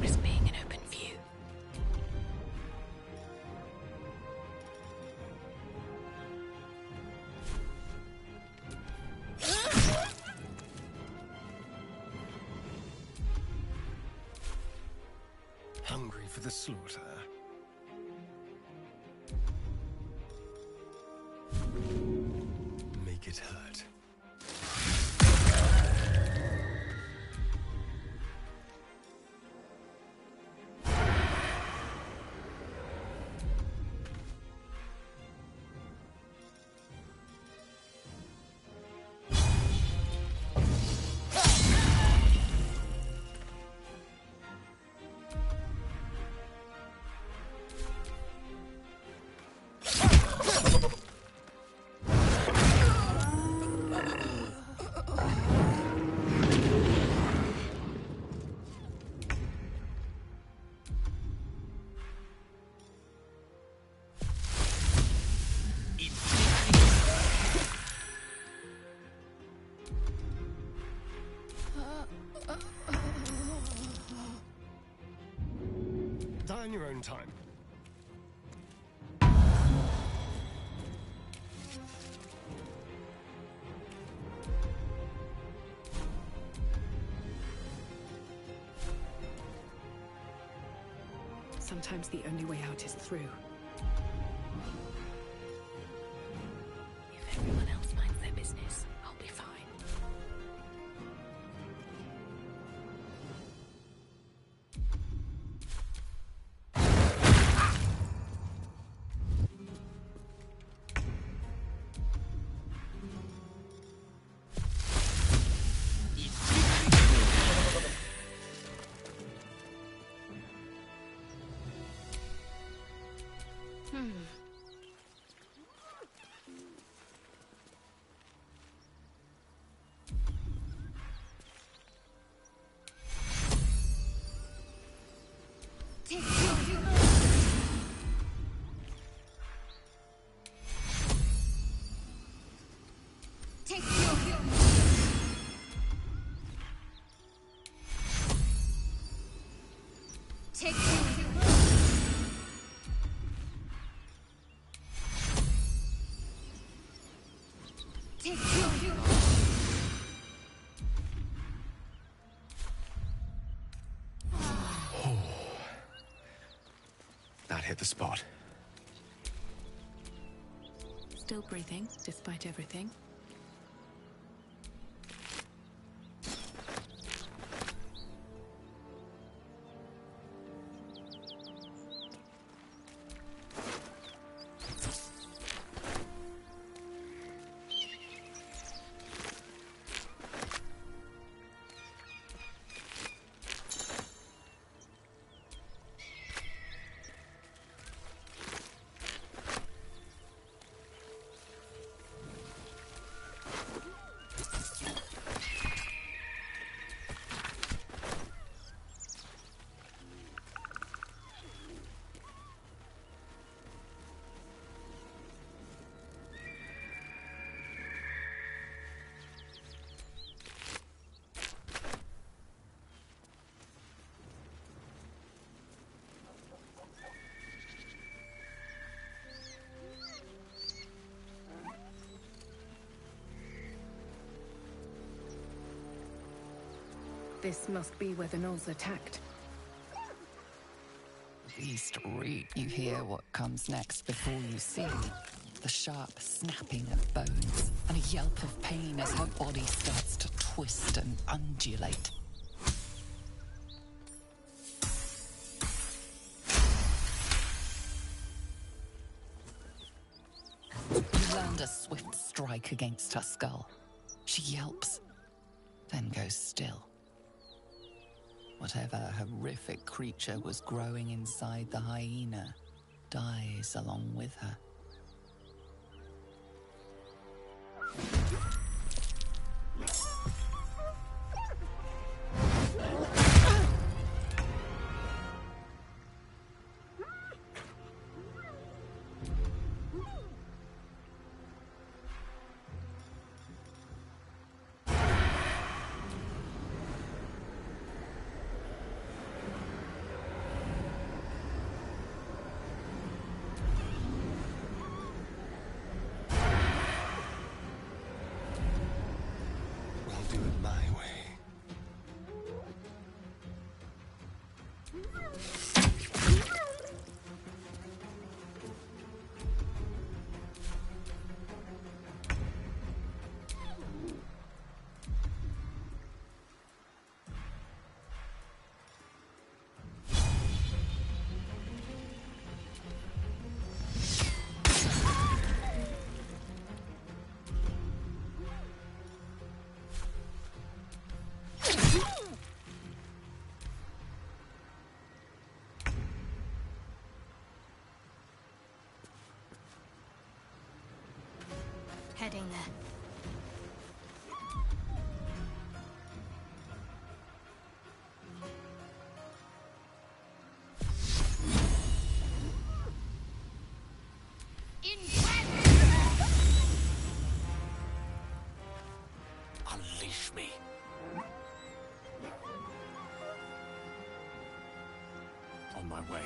Risk being in open view. Hungry for the slaughter. Make it hurt. Die on your own time. Sometimes the only way out is through. If everyone else minds their business, I'll be fine. That hit the spot. Still breathing, despite everything. This must be where the Gnolls attacked. Least read. You hear what comes next before you see. The sharp snapping of bones and a yelp of pain as her body starts to twist and undulate. strike against her skull. She yelps, then goes still. Whatever horrific creature was growing inside the hyena dies along with her. Do it my way. Heading there. Unleash me. On my way.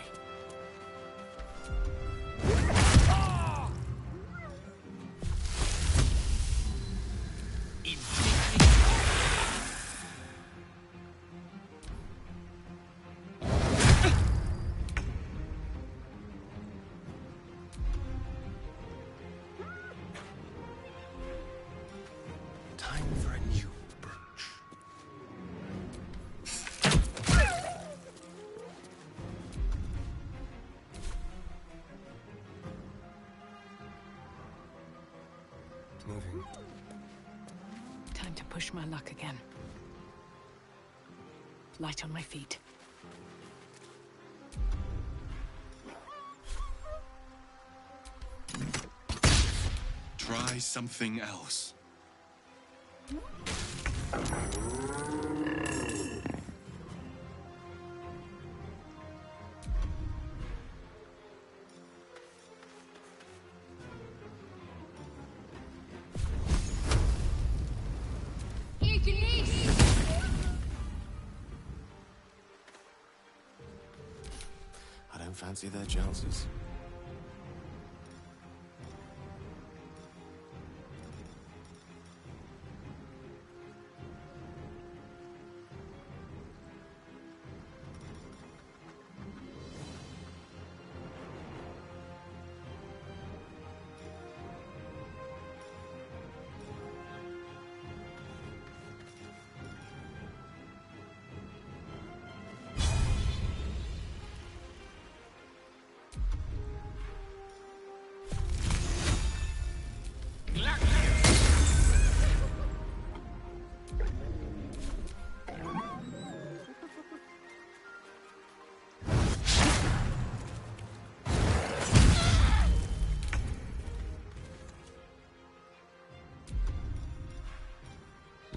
Time for a new approach. Moving. Time to push my luck again. Light on my feet. Try something else. I don't fancy their chances.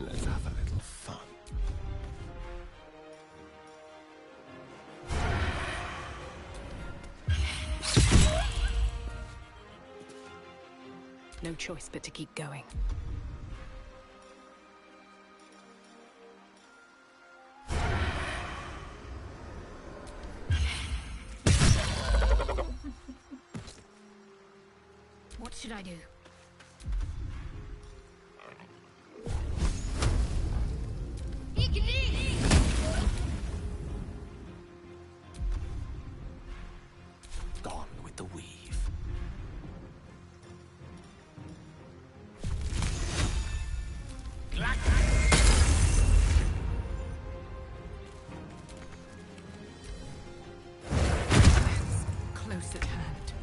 Let's have a little fun. No choice but to keep going. What should I do? Gone with the weave. Close at hand.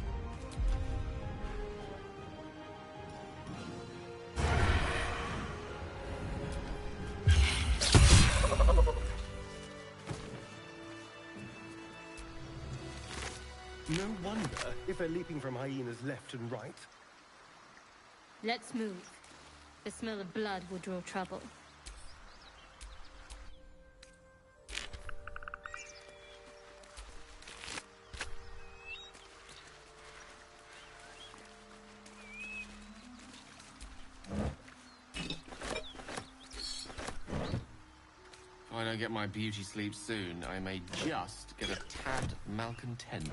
No wonder if they're leaping from hyenas left and right. Let's move. The smell of blood will draw trouble. If I don't get my beauty sleep soon, I may just get a tad malcontent.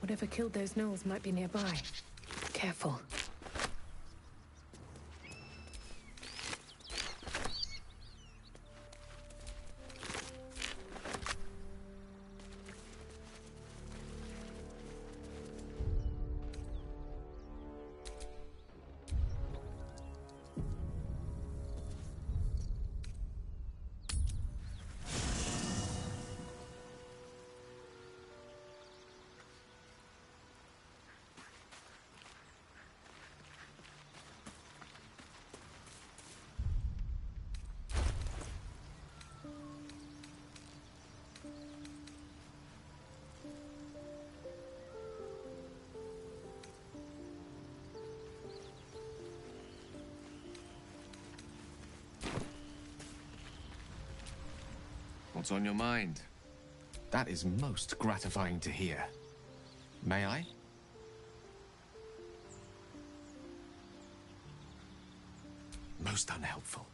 Whatever killed those gnolls might be nearby. Careful. What's on your mind? That is most gratifying to hear. May I? Most unhelpful.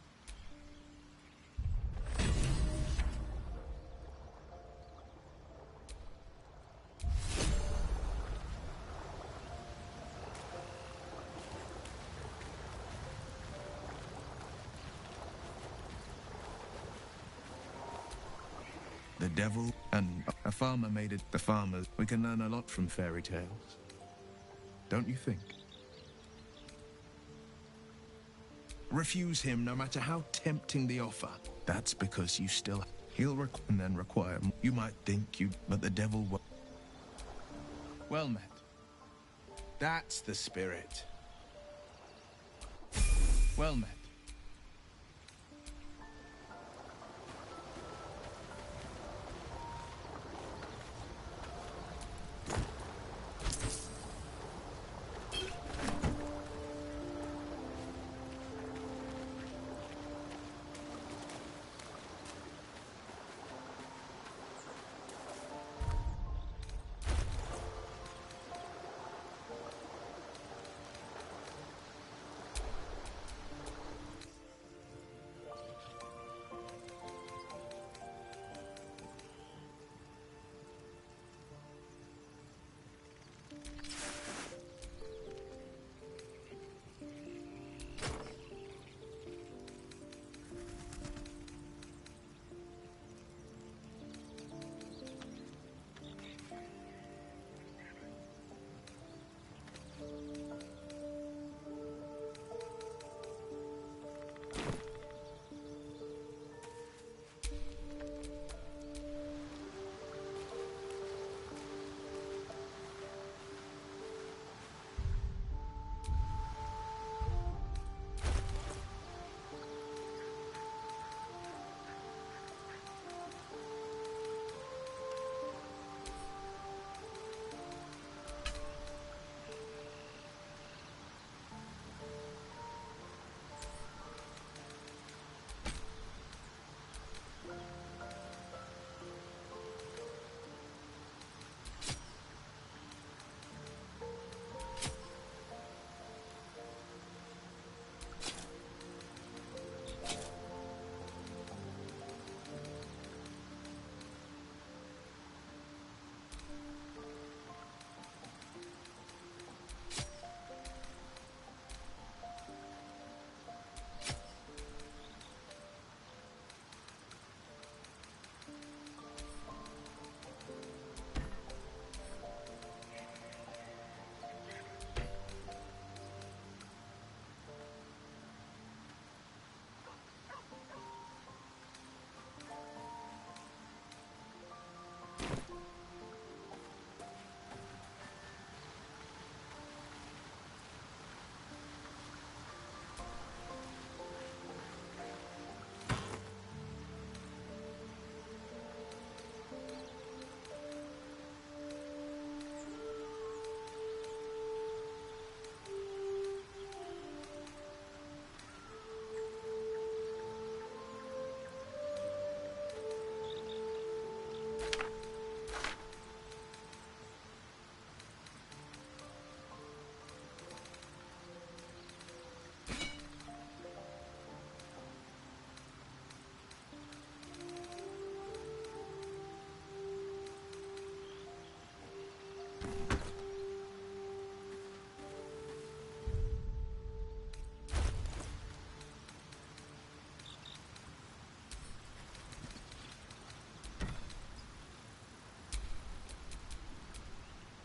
The devil and a farmer made it. The farmers. We can learn a lot from fairy tales. Don't you think? Refuse him no matter how tempting the offer. That's because you still... He'll and then require... You might think you... But the devil will... Well met. That's the spirit. Well met.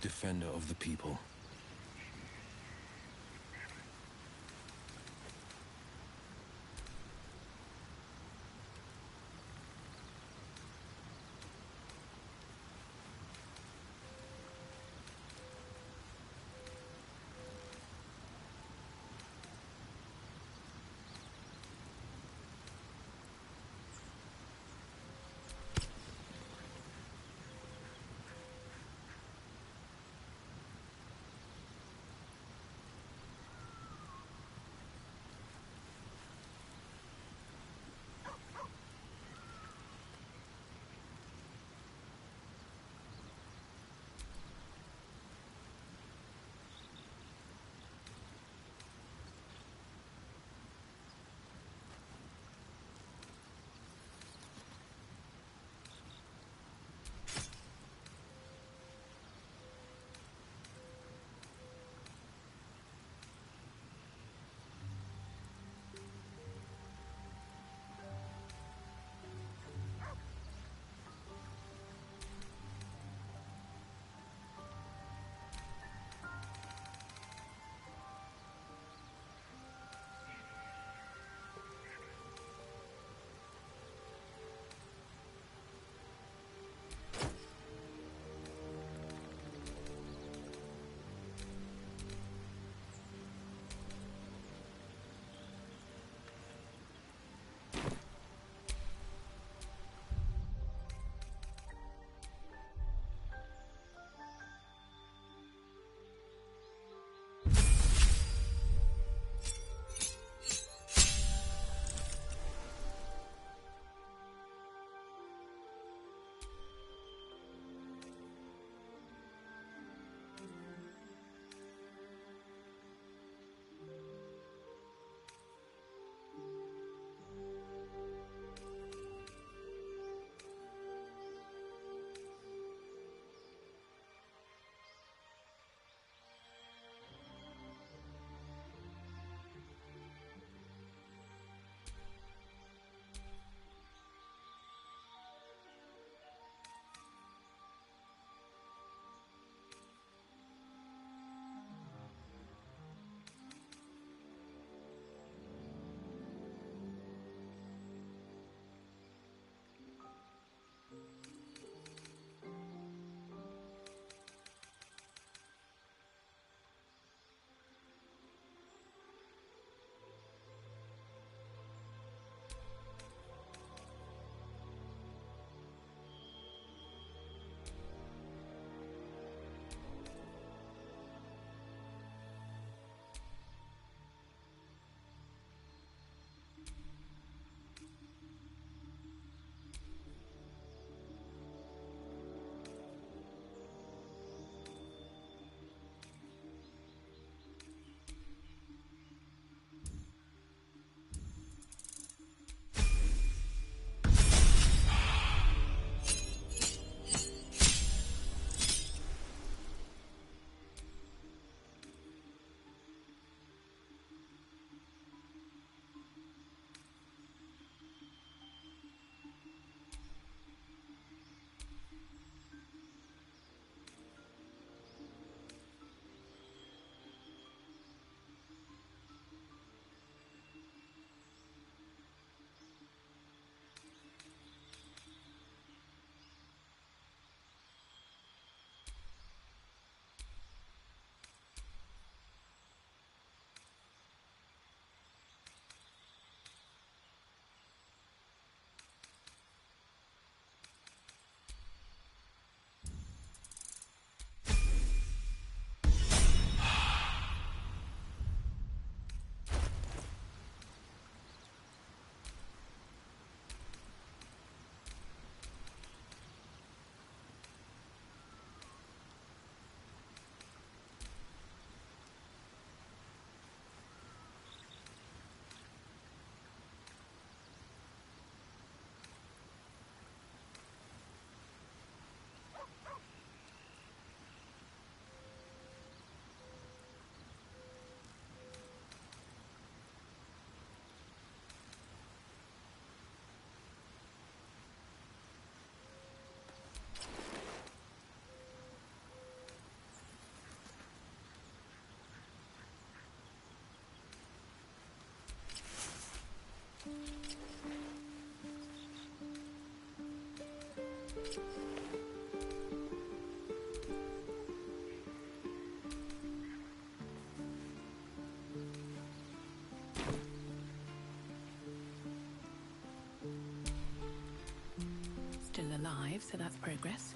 defender of the people. Still alive, so that's progress.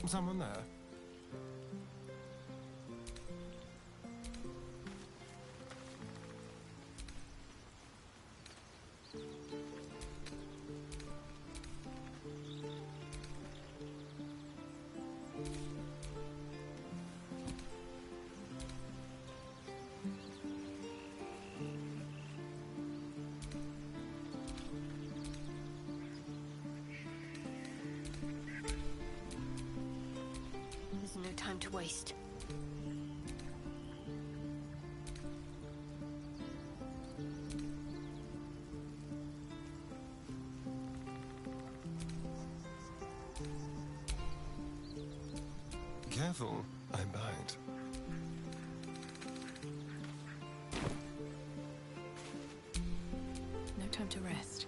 Someone there? No time to waste. Careful, I bite. No time to rest.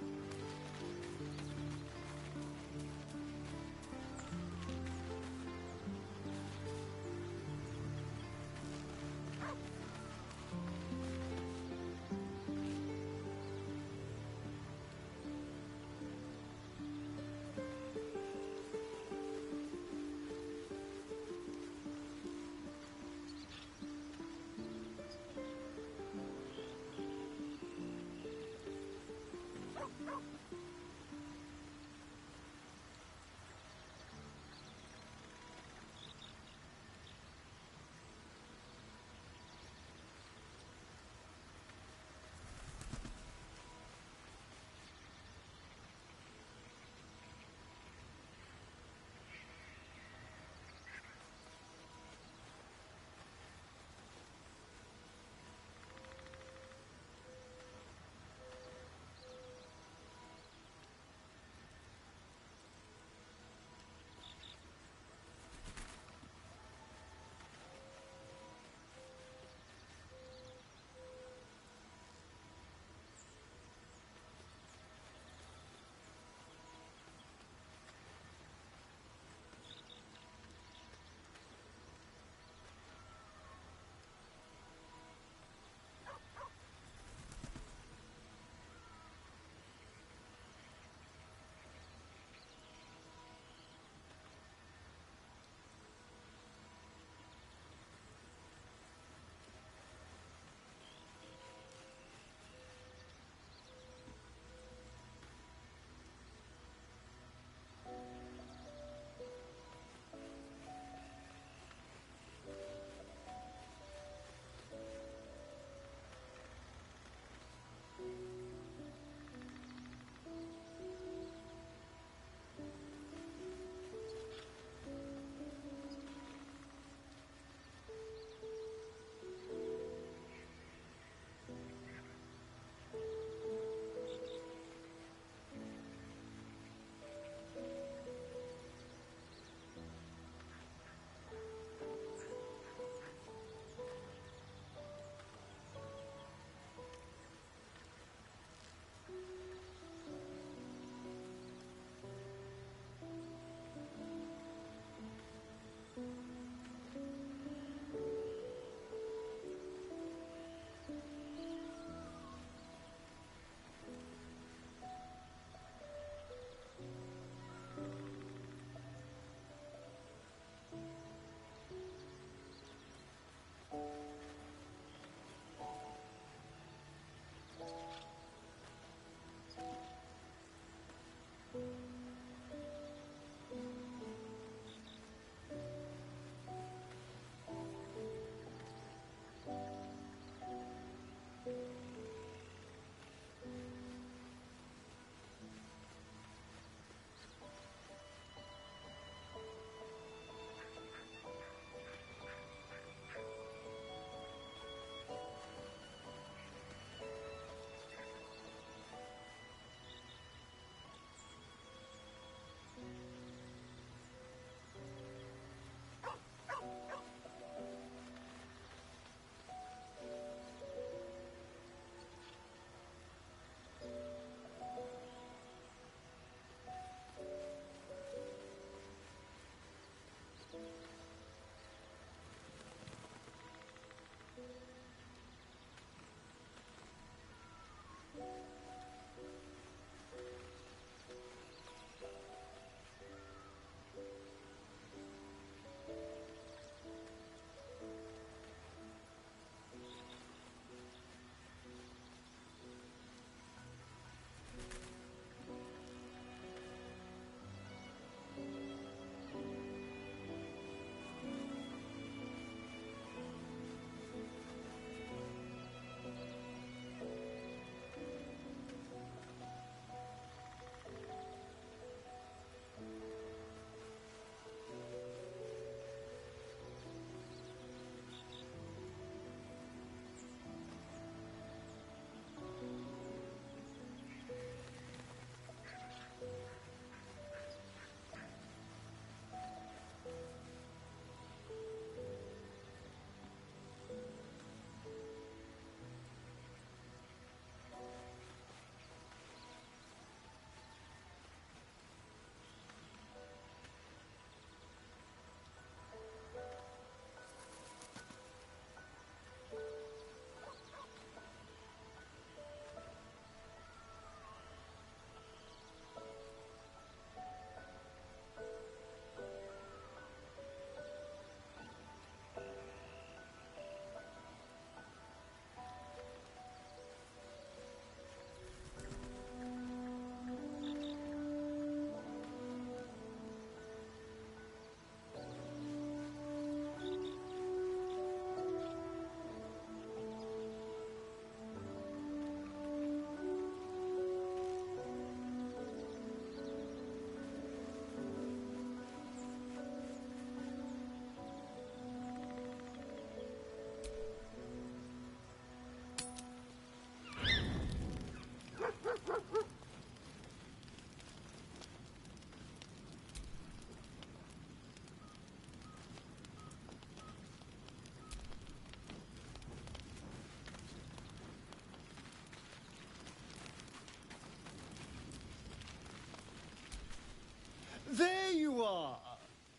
There you are,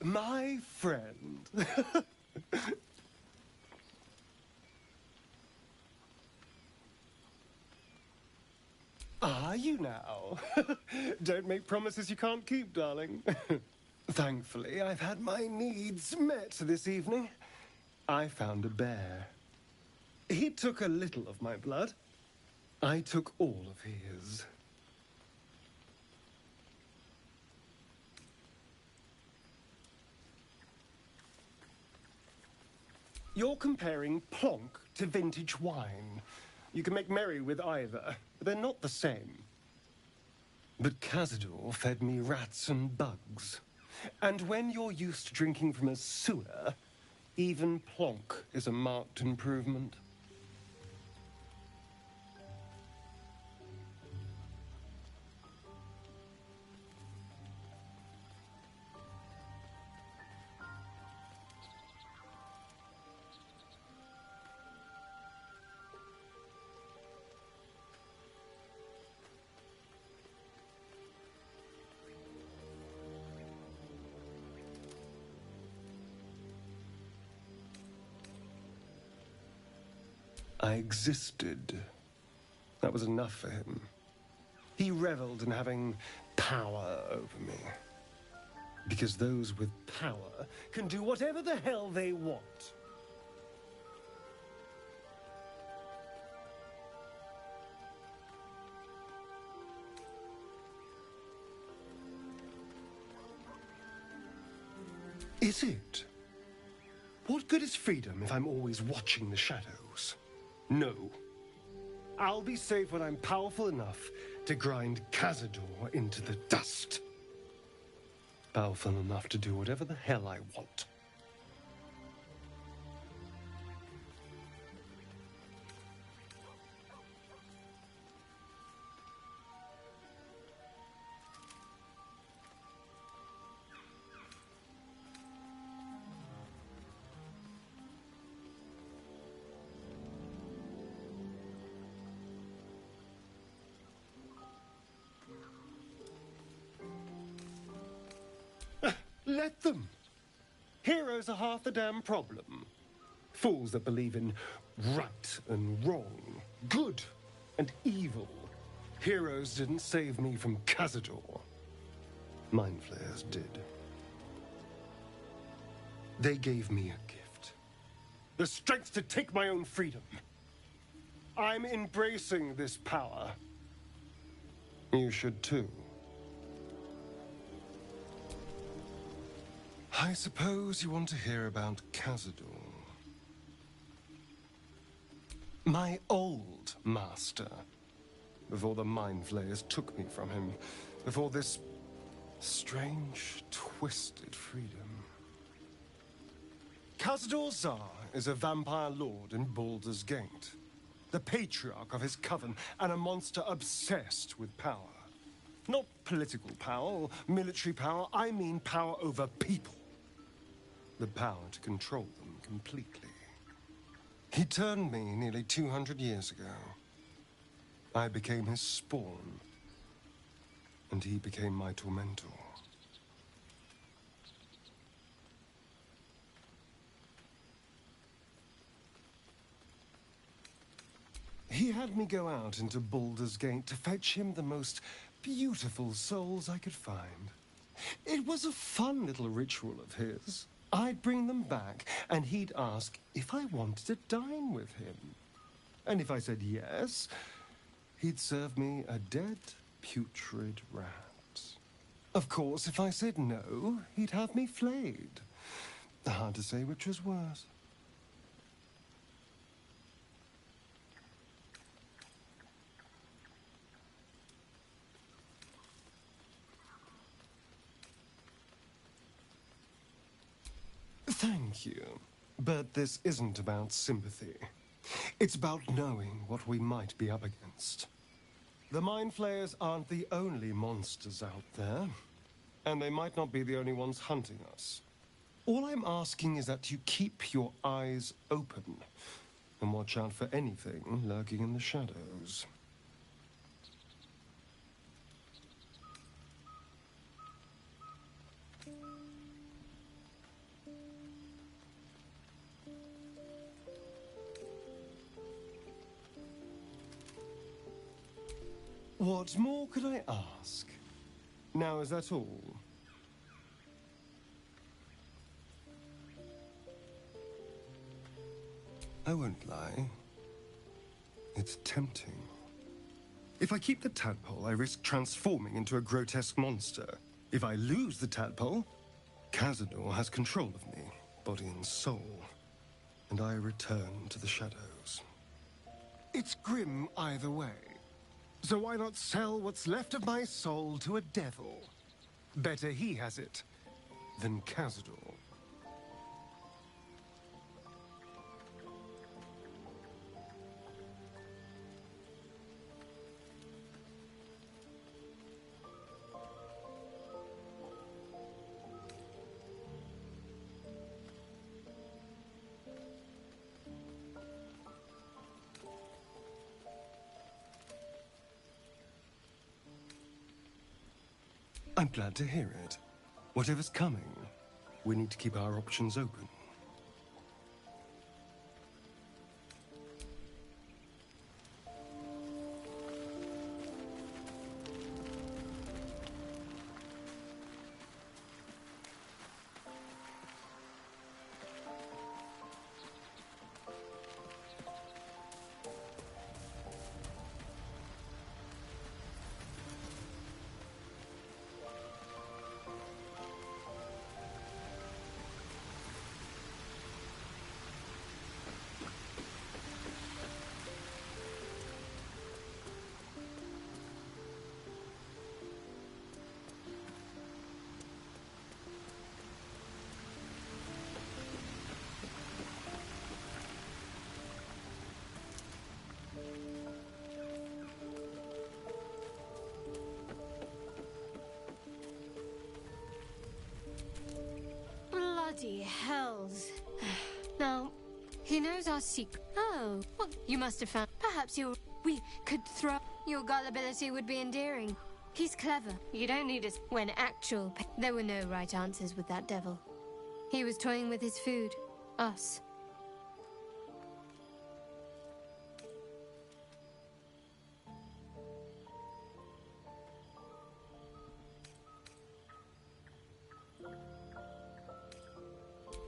my friend. Are you now? Don't make promises you can't keep, darling. Thankfully, I've had my needs met this evening. I found a bear. He took a little of my blood. I took all of his. You're comparing plonk to vintage wine. You can make merry with either, but they're not the same. But Cazador fed me rats and bugs. And when you're used to drinking from a sewer, even plonk is a marked improvement. I existed. That was enough for him. He reveled in having power over me. Because those with power can do whatever the hell they want. Is it? What good is freedom if I'm always watching the shadows? No. I'll be safe when I'm powerful enough to grind Cazador into the dust. Powerful enough to do whatever the hell I want. Let them. Heroes are half the damn problem. Fools that believe in right and wrong, good and evil. Heroes didn't save me from Cazador. Mind Flayers did. They gave me a gift. The strength to take my own freedom. I'm embracing this power. You should too. I suppose you want to hear about Cazador. My old master. Before the Mind Flayers took me from him. Before this strange, twisted freedom. Cazador Szar is a vampire lord in Baldur's Gate. The patriarch of his coven and a monster obsessed with power. Not political power or military power, I mean power over people. The power to control them completely. He turned me nearly 200 years ago. I became his spawn, and he became my tormentor. He had me go out into Baldur's Gate to fetch him the most beautiful souls I could find. It was a fun little ritual of his. I'd bring them back, and he'd ask if I wanted to dine with him. And if I said yes, he'd serve me a dead, putrid rat. Of course, if I said no, he'd have me flayed. Hard to say which was worse. Thank you. But this isn't about sympathy. It's about knowing what we might be up against. The Mind Flayers aren't the only monsters out there, and they might not be the only ones hunting us. All I'm asking is that you keep your eyes open and watch out for anything lurking in the shadows. What more could I ask? Now, is that all? I won't lie. It's tempting. If I keep the tadpole, I risk transforming into a grotesque monster. If I lose the tadpole, Cazador has control of me, body and soul, and I return to the shadows. It's grim either way. So why not sell what's left of my soul to a devil? Better he has it than Cazador. I'm glad to hear it. Whatever's coming, we need to keep our options open. Bloody hells. Now, he knows our secret. Oh, well, you must have found. Perhaps we could throw. Your gullibility would be endearing. He's clever. You don't need us. When actual. There were no right answers with that devil. He was toying with his food. Us.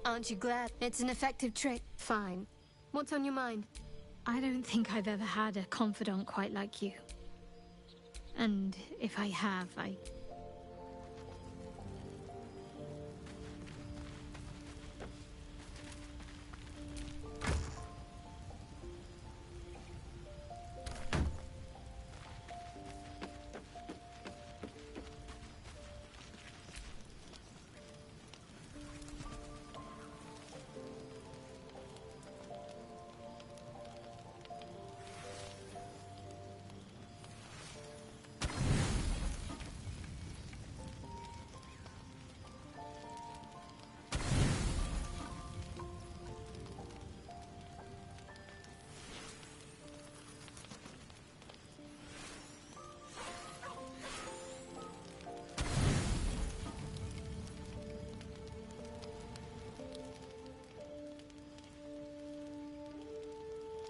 Aren't you glad? It's an effective trick. Fine. What's on your mind? I don't think I've ever had a confidant quite like you. And if I have,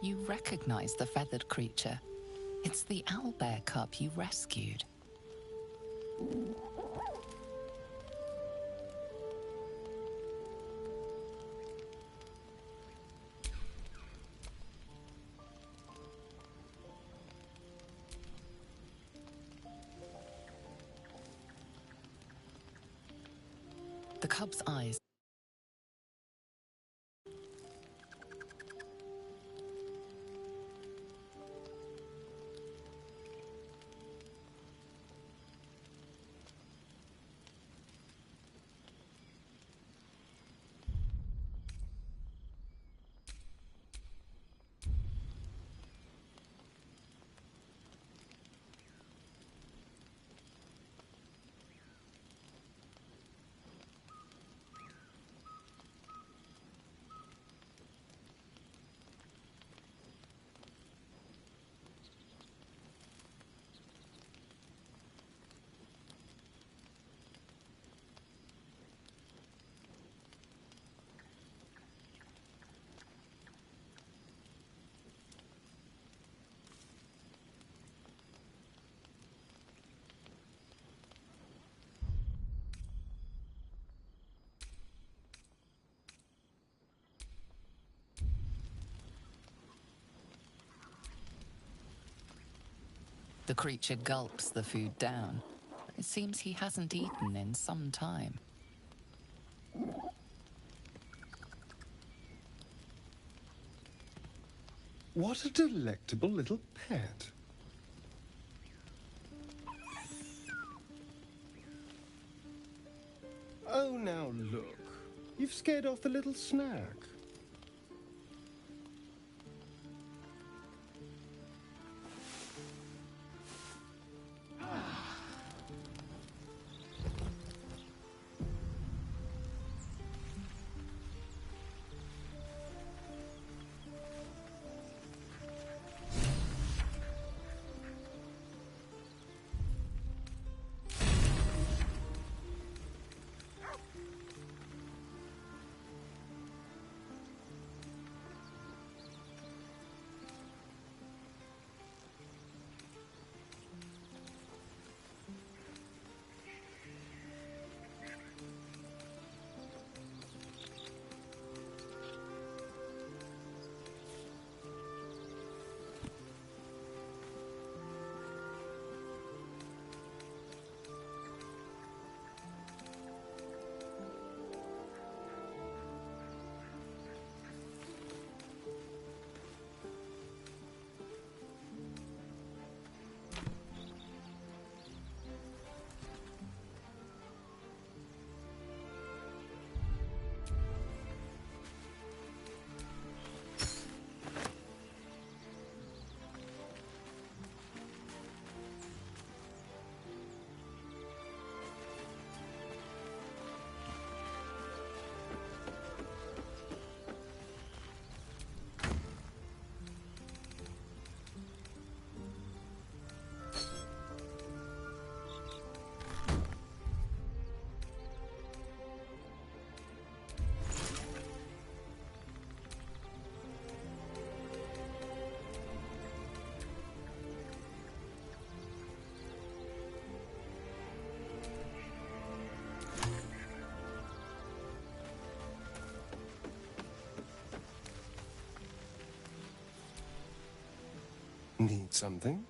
You recognize the feathered creature. It's the owlbear cub you rescued. The cub's eyes. The creature gulps the food down. It seems he hasn't eaten in some time. What a delectable little pet. Oh, now look. You've scared off the little snack. Need something?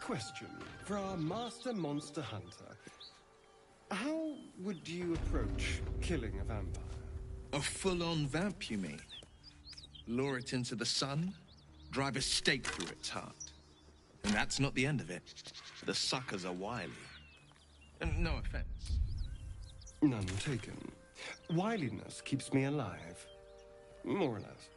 question for our master monster hunter. How would you approach killing a vampire? A full-on vamp, you mean? Lure it into the sun, drive a stake through its heart. And that's not the end of it. The suckers are wily. And no offense. None taken. Wiliness keeps me alive. More or less.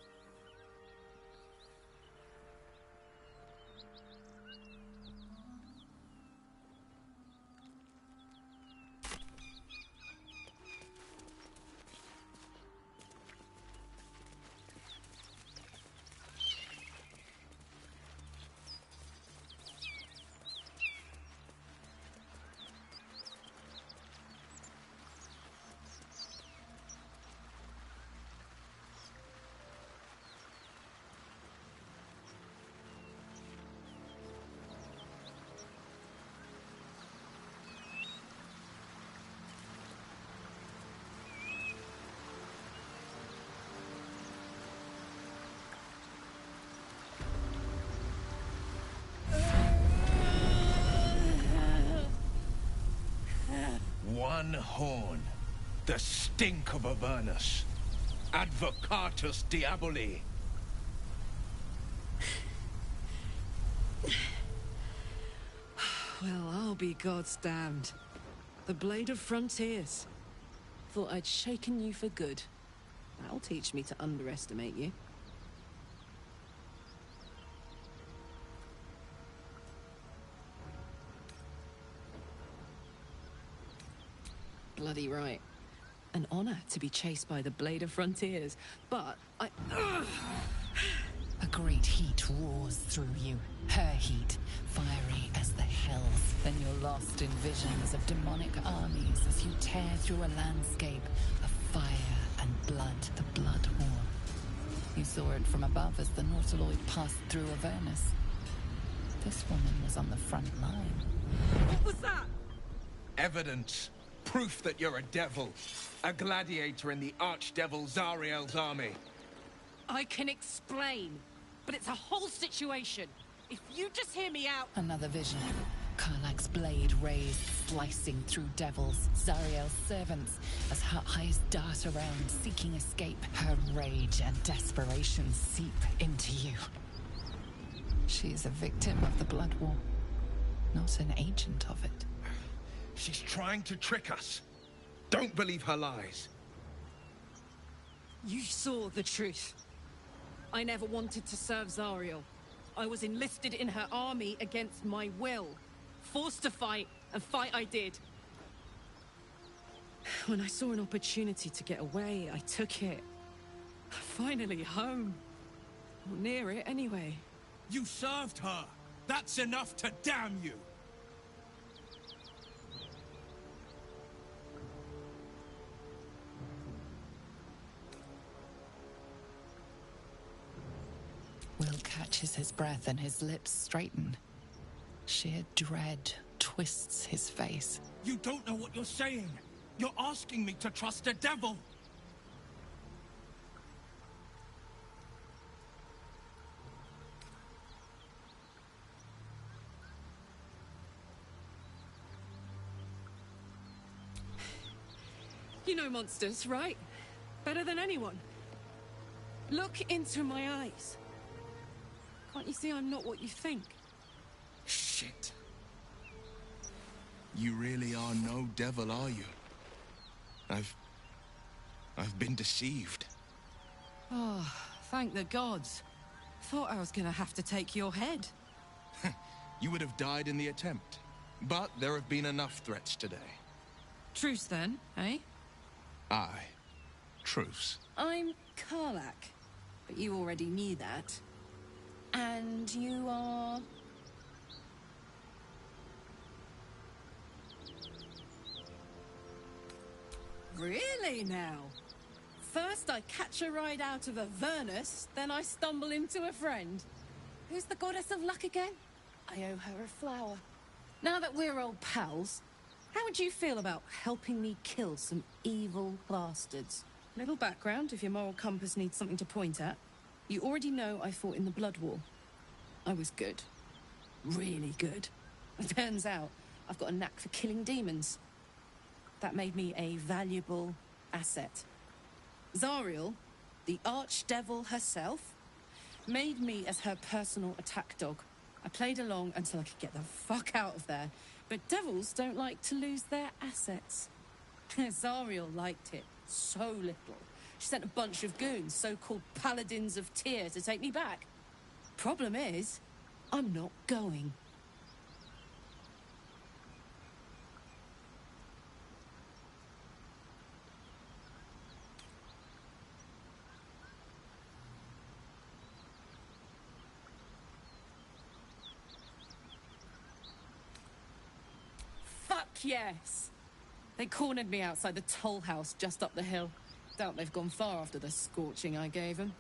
One horn. The stink of Avernus. Advocatus Diaboli. Well, I'll be God's damned. The Blade of Frontiers. Thought I'd shaken you for good. That'll teach me to underestimate you. Bloody right. An honor to be chased by the Blade of Frontiers, but I... A great heat roars through you. Her heat, fiery as the hells. Then you're lost in visions of demonic armies as you tear through a landscape of fire and blood, the Blood War. You saw it from above as the Nautiloid passed through Avernus. This woman was on the front line. What was that? Evidence. Proof that you're a devil. A gladiator in the archdevil Zariel's army. I can explain, but it's a whole situation. If you just hear me out... Another vision. Karlach's blade raised, slicing through devils, Zariel's servants, as her eyes dart around, seeking escape. Her rage and desperation seep into you. She's a victim of the Blood War, not an agent of it. She's trying to trick us. Don't believe her lies. You saw the truth. I never wanted to serve Zariel. I was enlisted in her army against my will. Forced to fight, and fight I did. When I saw an opportunity to get away, I took it. Finally home. Or near it, anyway. You served her. That's enough to damn you. Will catches his breath and his lips straighten. Sheer dread twists his face. You don't know what you're saying. You're asking me to trust a devil. You know monsters, right? Better than anyone. Look into my eyes. Can't you see I'm not what you think? Shit. You really are no devil, are you? I've been deceived. Oh, thank the gods. Thought I was gonna have to take your head. You would have died in the attempt. But there have been enough threats today. Truce then, eh? Aye. Truce. I'm Karlach, but you already knew that. And you are... Really now? First I catch a ride out of Avernus, then I stumble into a friend. Who's the goddess of luck again? I owe her a flower. Now that we're old pals, how would you feel about helping me kill some evil bastards? Little background if your moral compass needs something to point at. You already know I fought in the Blood War. I was good. Really good. Turns out I've got a knack for killing demons. That made me a valuable asset. Zariel, the archdevil herself, made me as her personal attack dog. I played along until I could get the fuck out of there. But devils don't like to lose their assets. Zariel liked it so little. She sent a bunch of goons, so-called Paladins of Tyr, to take me back. Problem is, I'm not going. Fuck yes! They cornered me outside the toll house just up the hill. Doubt they've gone far after the scorching I gave them.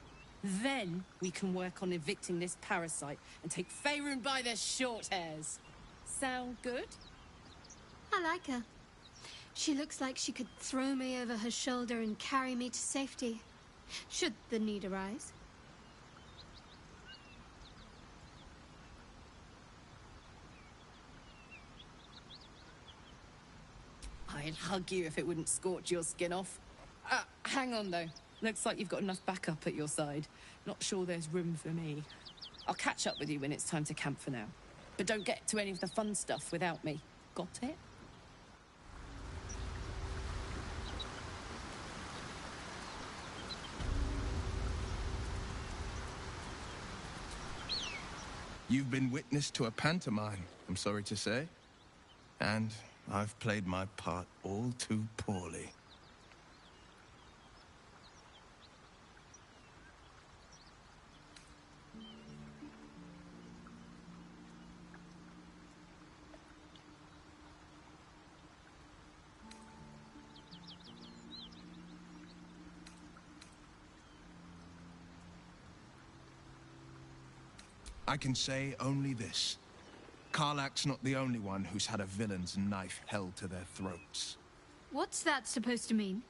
Then we can work on evicting this parasite and take Faerun by their short hairs. Sound good? I like her. She looks like she could throw me over her shoulder and carry me to safety, should the need arise. I'd hug you if it wouldn't scorch your skin off. Hang on, though. Looks like you've got enough backup at your side. Not sure there's room for me. I'll catch up with you when it's time to camp for now. But don't get to any of the fun stuff without me. Got it? You've been witness to a pantomime, I'm sorry to say. And I've played my part all too poorly. I can say only this. Karlach's not the only one who's had a villain's knife held to their throats. What's that supposed to mean?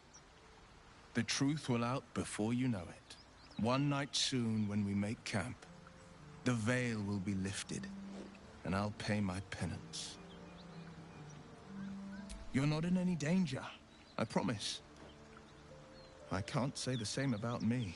The truth will out before you know it. One night soon, when we make camp, the veil will be lifted, and I'll pay my penance. You're not in any danger, I promise. I can't say the same about me.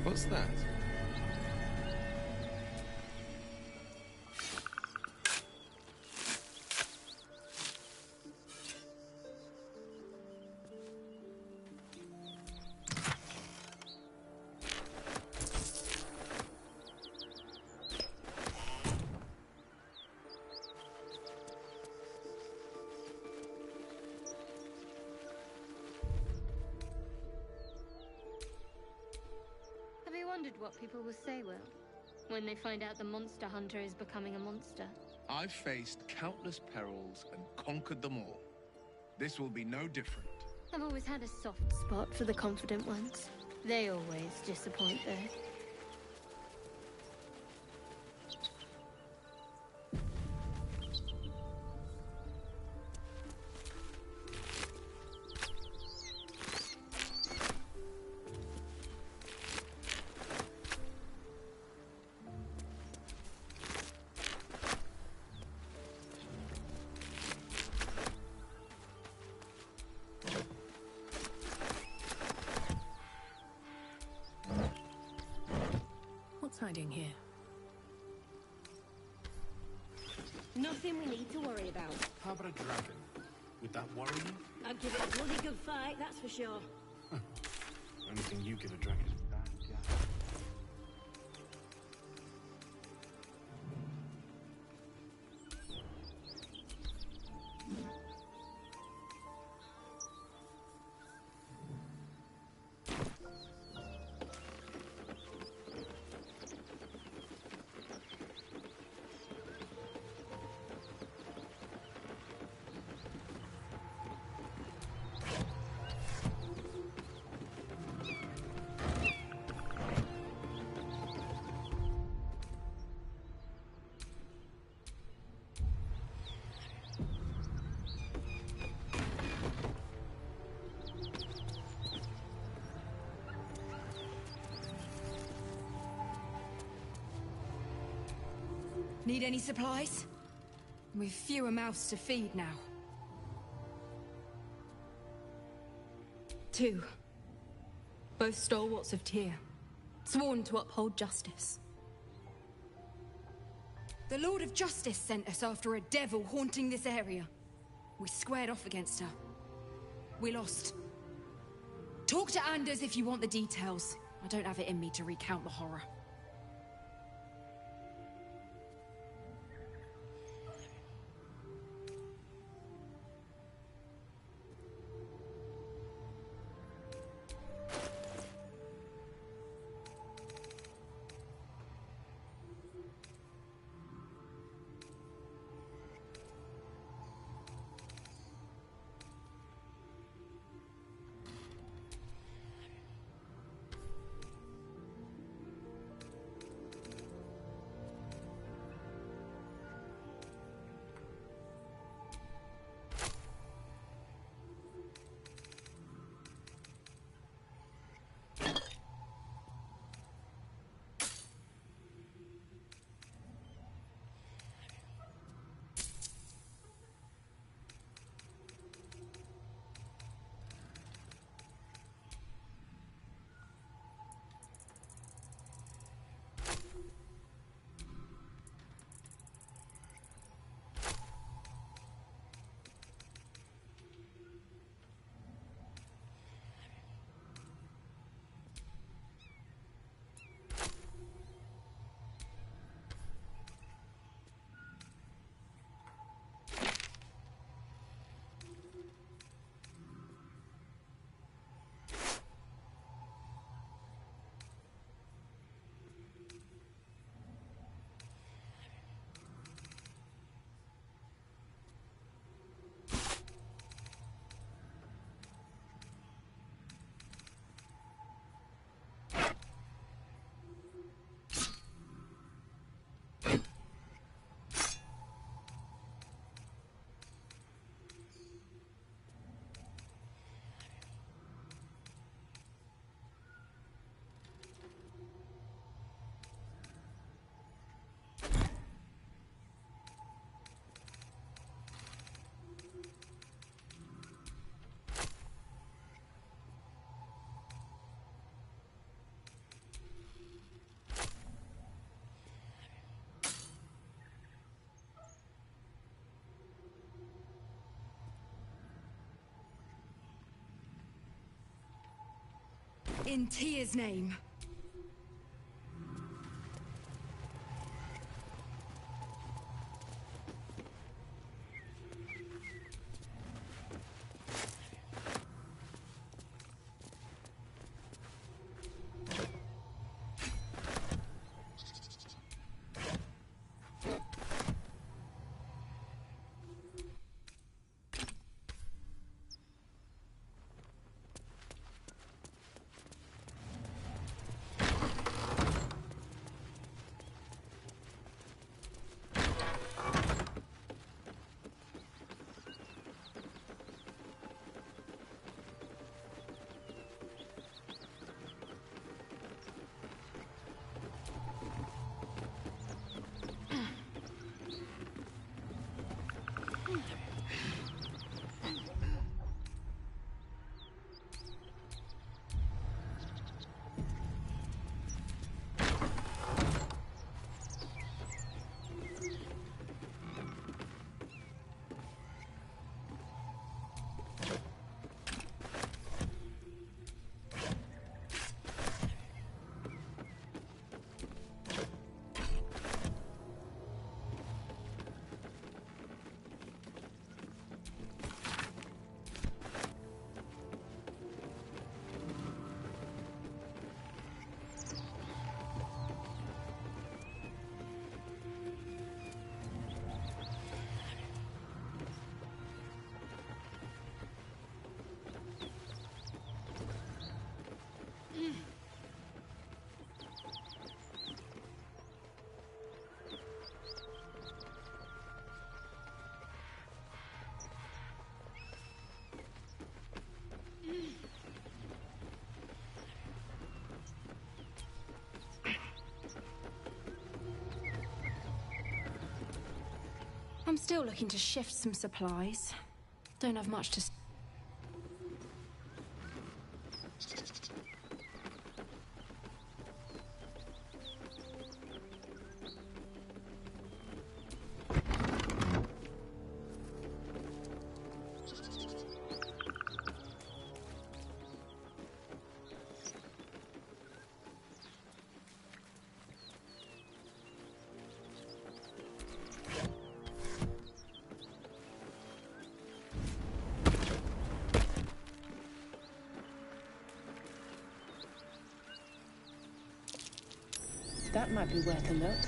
What's that? What people will say, Will, when they find out the monster hunter is becoming a monster. I've faced countless perils and conquered them all. This will be no different. I've always had a soft spot for the confident ones. They always disappoint, though. Hiding here. Nothing we need to worry about. How about a dragon? Would that worry you? I'd give it a bloody good fight, that's for sure. Anything you give a dragon is bad, yeah. Need any supplies? We've fewer mouths to feed now. 2. Both stalwarts of Tyr, sworn to uphold justice. The Lord of Justice sent us after a devil haunting this area. We squared off against her. We lost. Talk to Anders if you want the details. I don't have it in me to recount the horror. In Tyr's name. still looking to shift some supplies. Don't have much to... That might be worth a look.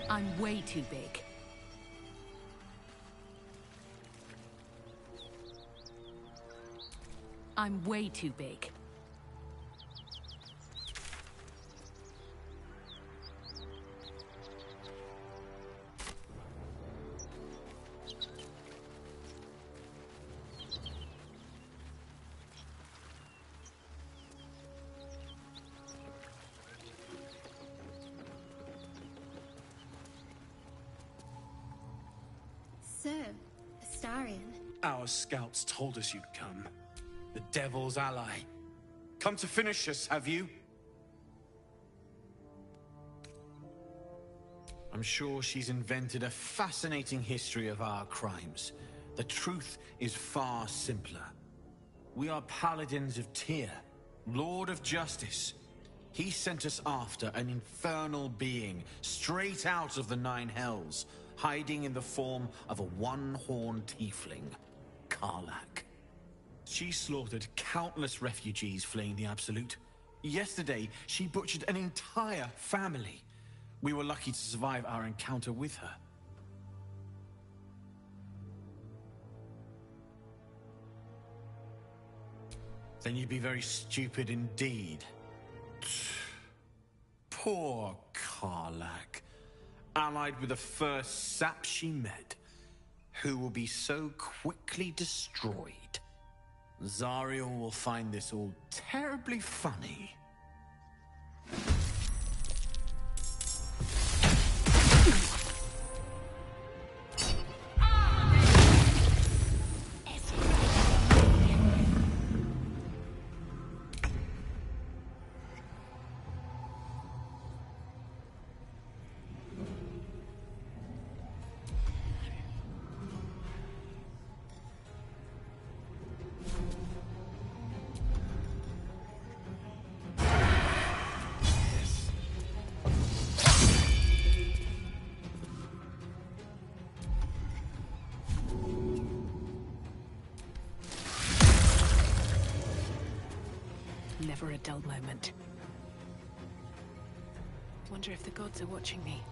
I'm way too big. I'm way too big. So, Astarion. Our scouts told us you'd come. The Devil's ally. Come to finish us, have you? I'm sure she's invented a fascinating history of our crimes. The truth is far simpler. We are paladins of Tyr, Lord of Justice. He sent us after an infernal being, straight out of the Nine Hells, hiding in the form of a one-horned tiefling, Karlach. She slaughtered countless refugees fleeing the Absolute. Yesterday, she butchered an entire family. We were lucky to survive our encounter with her. Then you'd be very stupid indeed. Poor Karlach. Allied with the first sap she met, who will be so quickly destroyed. Zariel will find this all terribly funny. Never a dull moment. Wonder if the gods are watching me.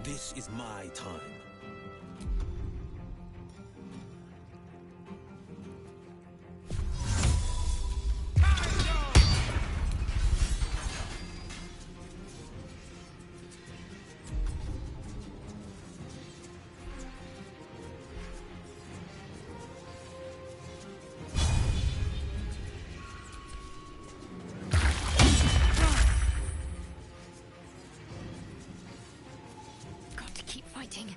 This is my time. Fighting.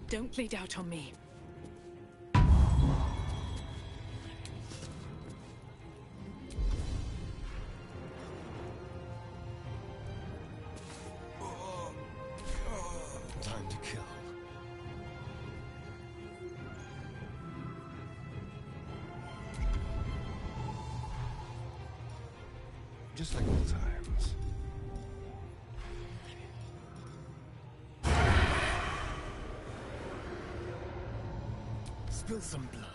Don't bleed out on me. Just like old times. Spill some blood.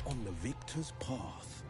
On the victor's path.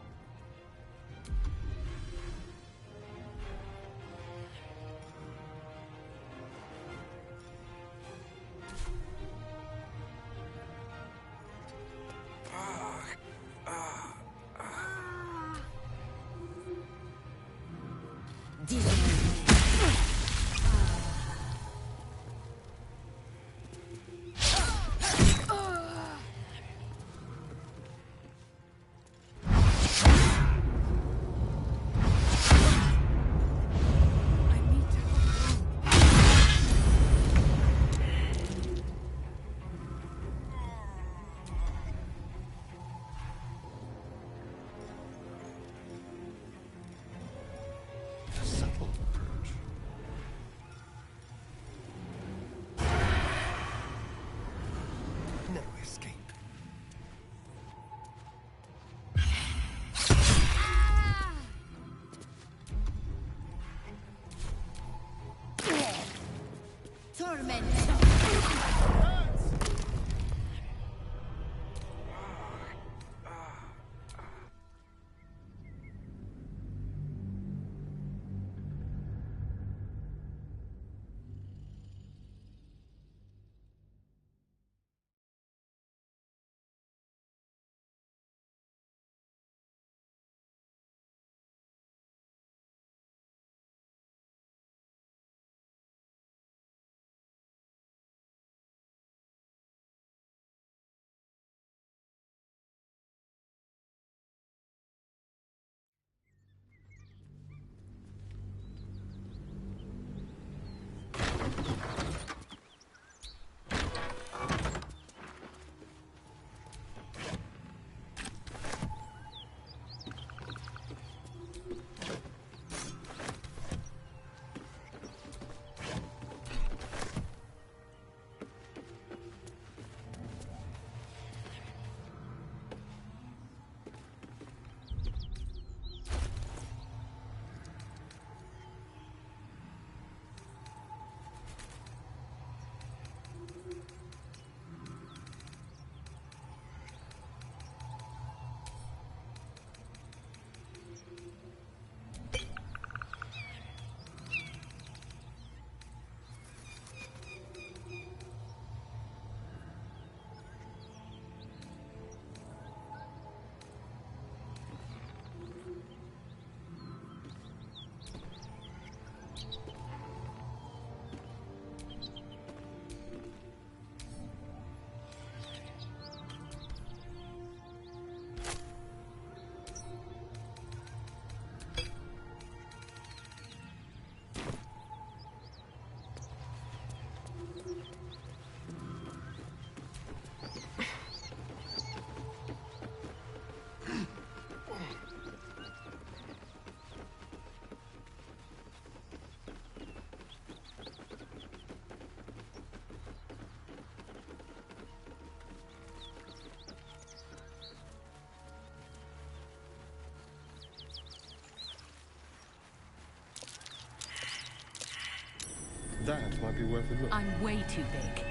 That might be worth a look. I'm way too big.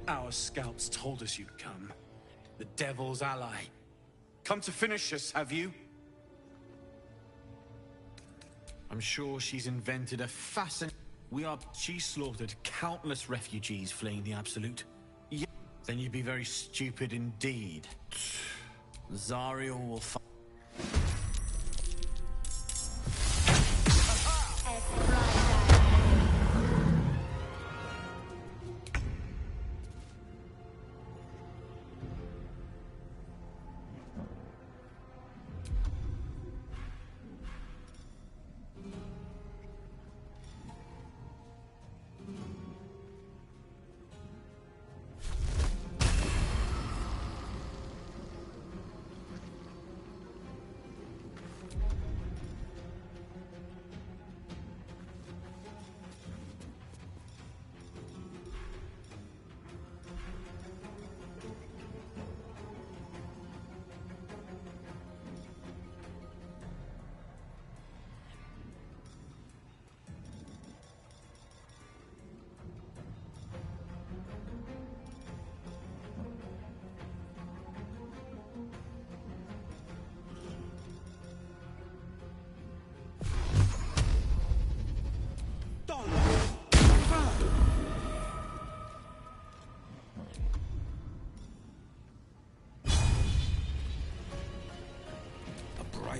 Our scouts told us you'd come. The Devil's ally. Come to finish us, have you? I'm sure she's invented a fascinating... She slaughtered countless refugees fleeing the Absolute. Yeah. Then you'd be very stupid indeed. Zariel will find...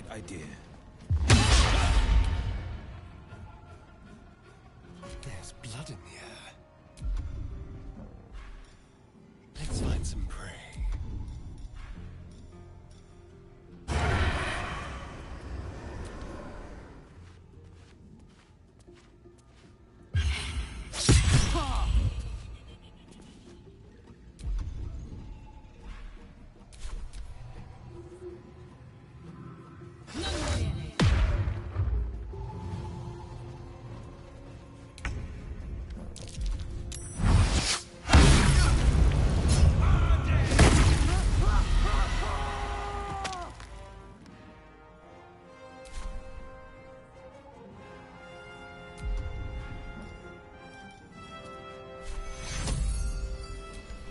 great idea. There's blood in the air. Let's find some prey.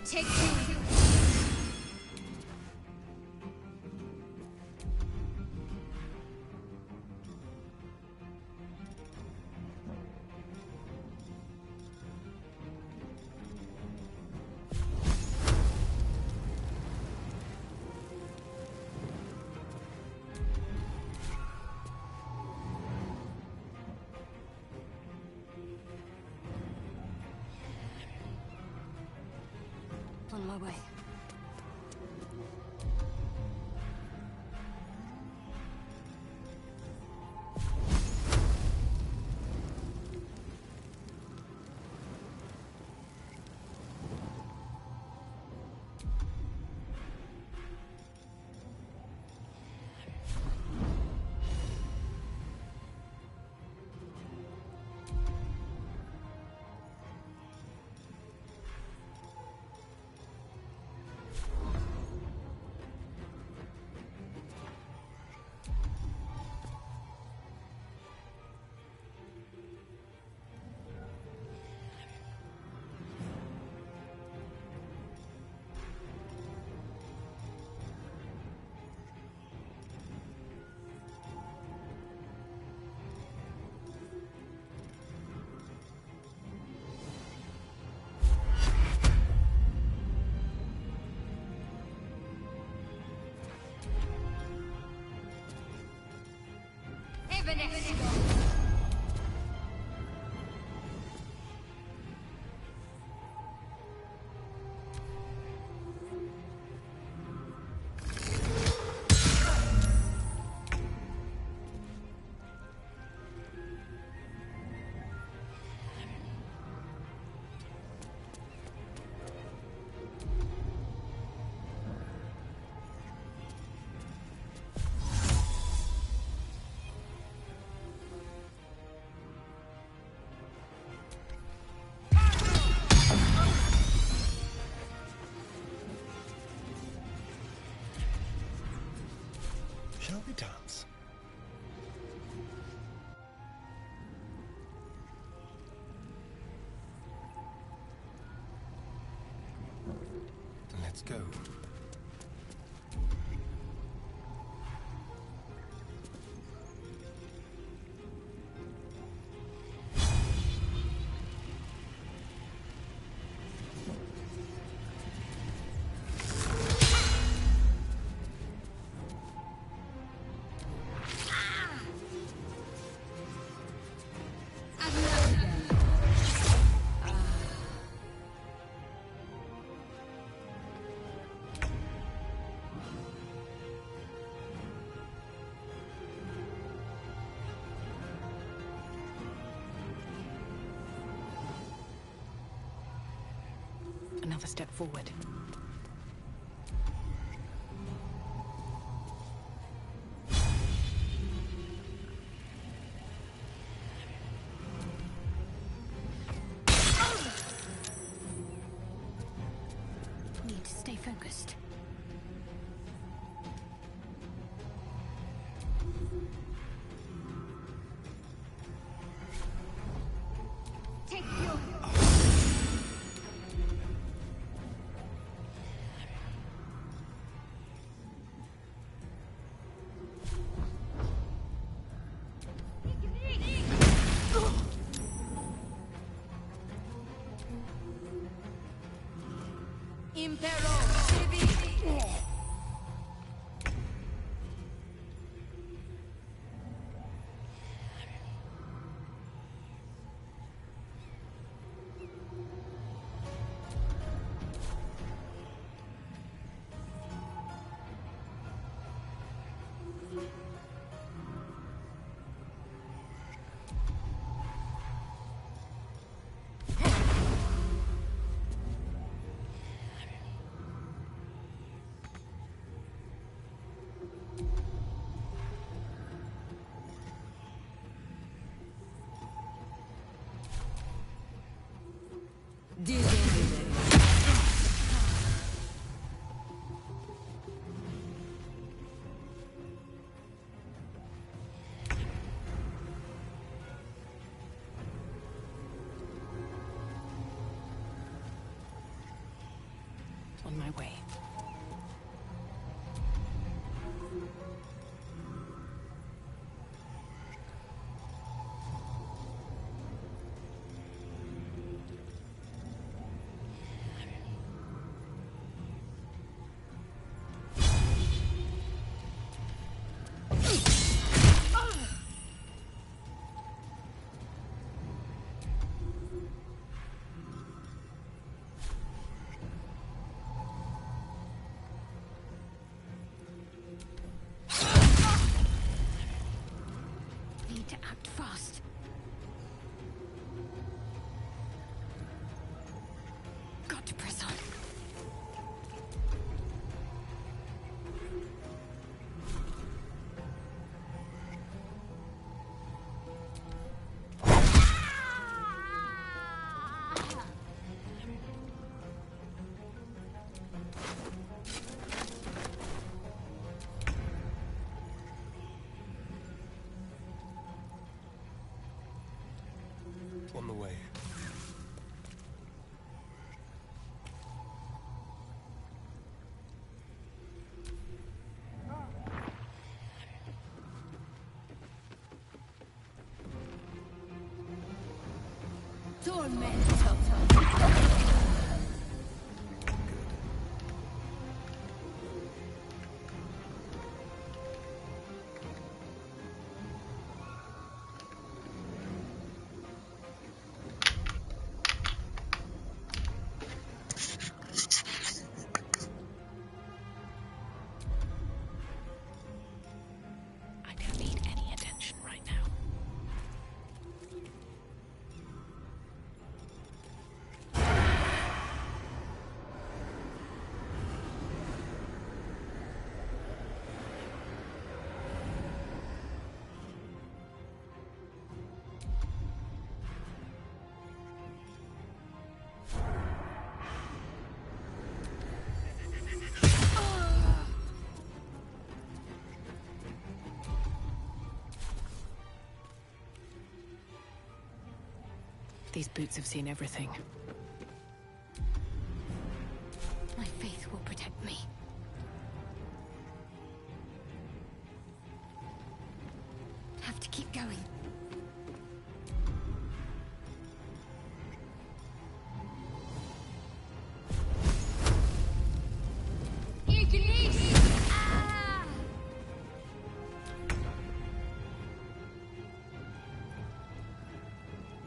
Take two. On my way. Shall we dance? Let's go. Another step forward. Need to stay focused. Take your... way. Need to act fast. Got to press on. On the way. I don't need any attention right now. These boots have seen everything. My faith will protect me. Have to keep going.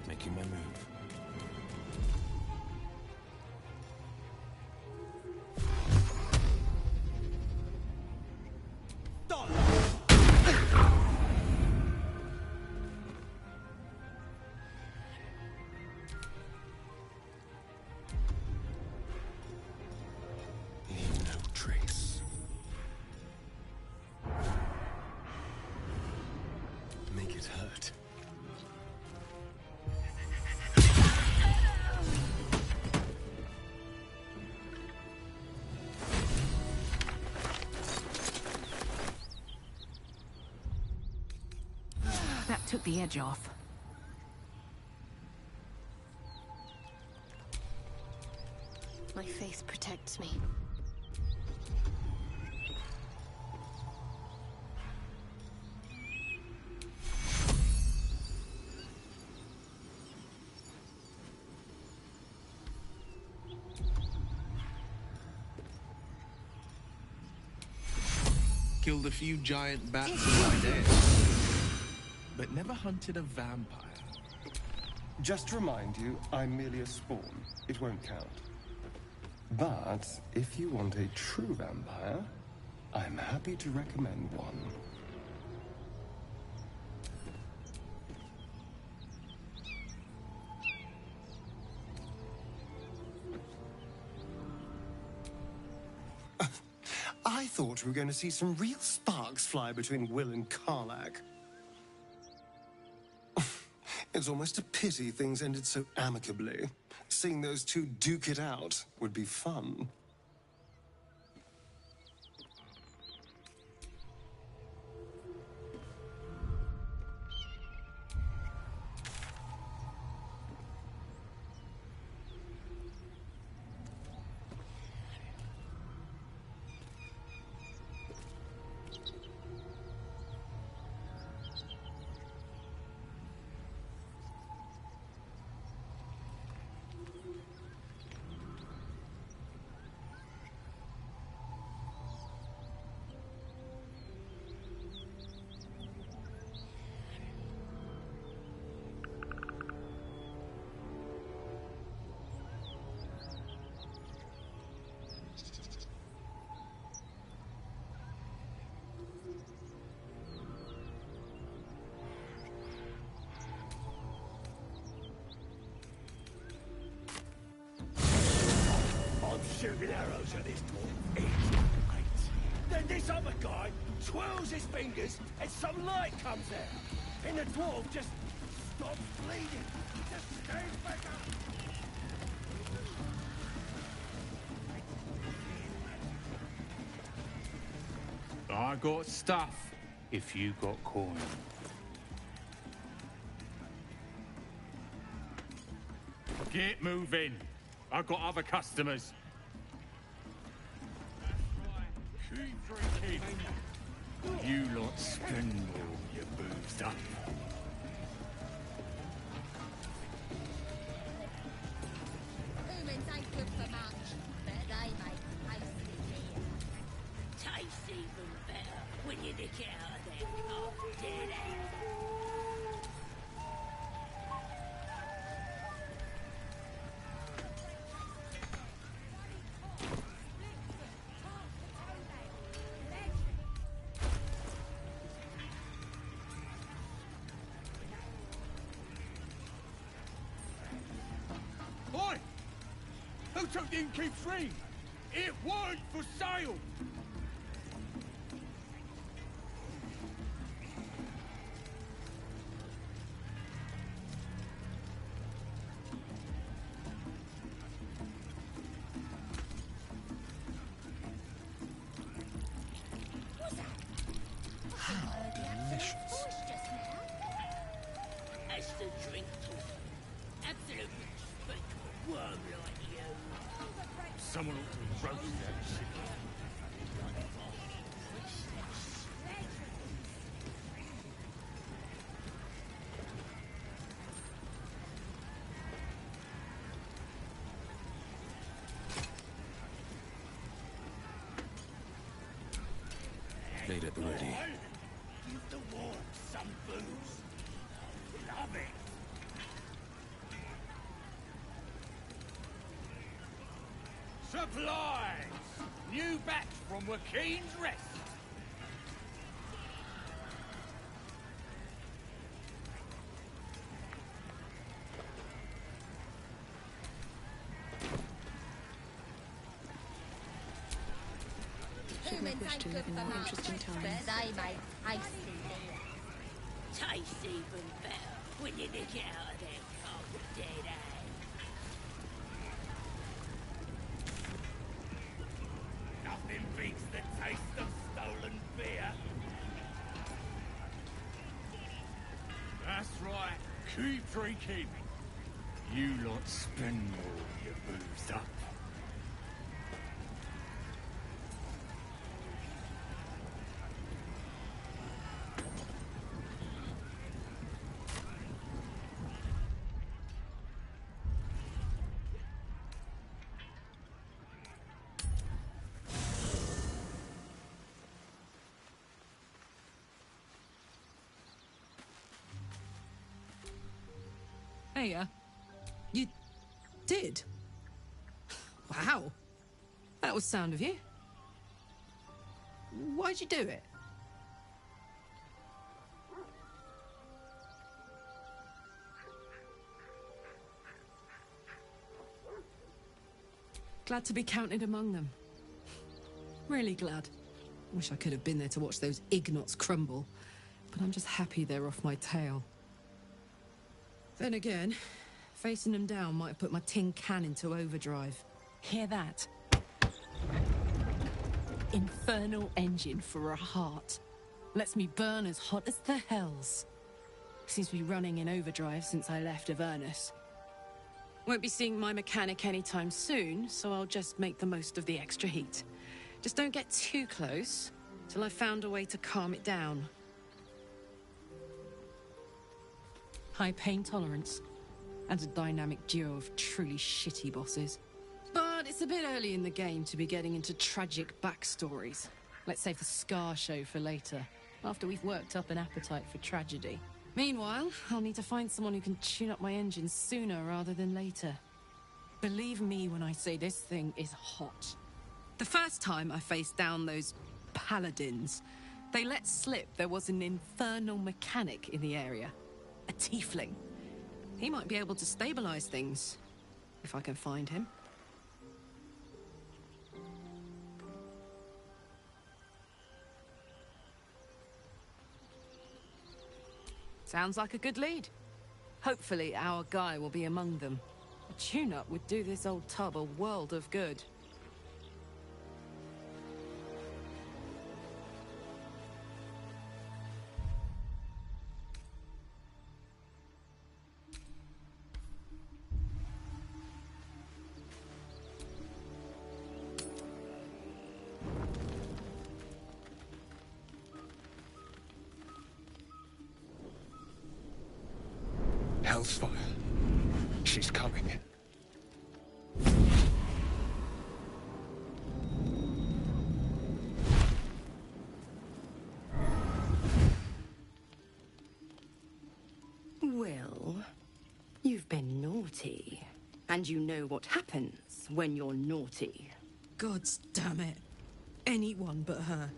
Making my move. Leave no trace. Make it hurt. That took the edge off. My faith protects me. Killed a few giant bats in my day, but never hunted a vampire. Just to remind you, I'm merely a spawn. It won't count. But if you want a true vampire, I'm happy to recommend one. I thought we were going to see some real sparks fly between Will and Karlach. It's almost a pity things ended so amicably. Seeing those two duke it out would be fun. shooting arrows at this dwarf. It's great. Then this other guy twirls his fingers and some light comes out. And the dwarf just stops bleeding. Just stays back up. I got stuff if you got coin. Get moving. I've got other customers. Keep drinking. You lot spend all your boozed up. Humans ain't good for much, but they make tasty meal. Tastes even better when you nick it out of their cold dead end. Oi! Who took the Innkeep's ring? It weren't for sale! Delicious. As the drink talk, absolute unspeakable worm like you. Someone ought to roast that shit. Made at the ready. Give the warm some booze. Love it. Supplies! New batch from Wakeen's Rest. Humans ain't good for much, but they make tasty meal. Tastes even better when you nick it out of their cold dead end. Nothing beats the taste of stolen beer. That's right. Keep drinking. You lot spend all your boozed up. Hey, you did? Wow. That was sound of you. Why'd you do it? Glad to be counted among them. Really glad. Wish I could have been there to watch those Ignots crumble, but I'm just happy they're off my tail. Then again, facing them down might have put my tin can into overdrive. Hear that? Infernal engine for a heart. Lets me burn as hot as the hells. Seems to be running in overdrive since I left Avernus. Won't be seeing my mechanic anytime soon, so I'll just make the most of the extra heat. Just don't get too close, till I've found a way to calm it down. High pain tolerance, and a dynamic duo of truly shitty bosses. But it's a bit early in the game to be getting into tragic backstories. Let's save the Scar show for later, after we've worked up an appetite for tragedy. Meanwhile, I'll need to find someone who can tune up my engine sooner rather than later. Believe me when I say this thing is hot. The first time I faced down those paladins, they let slip there was an infernal mechanic in the area. A tiefling. He might be able to stabilize things, if I can find him. Sounds like a good lead. Hopefully our guy will be among them. A tune-up would do this old tub a world of good. Hellsfire. She's coming. Well, you've been naughty. And you know what happens when you're naughty. Gods damn it. Anyone but her.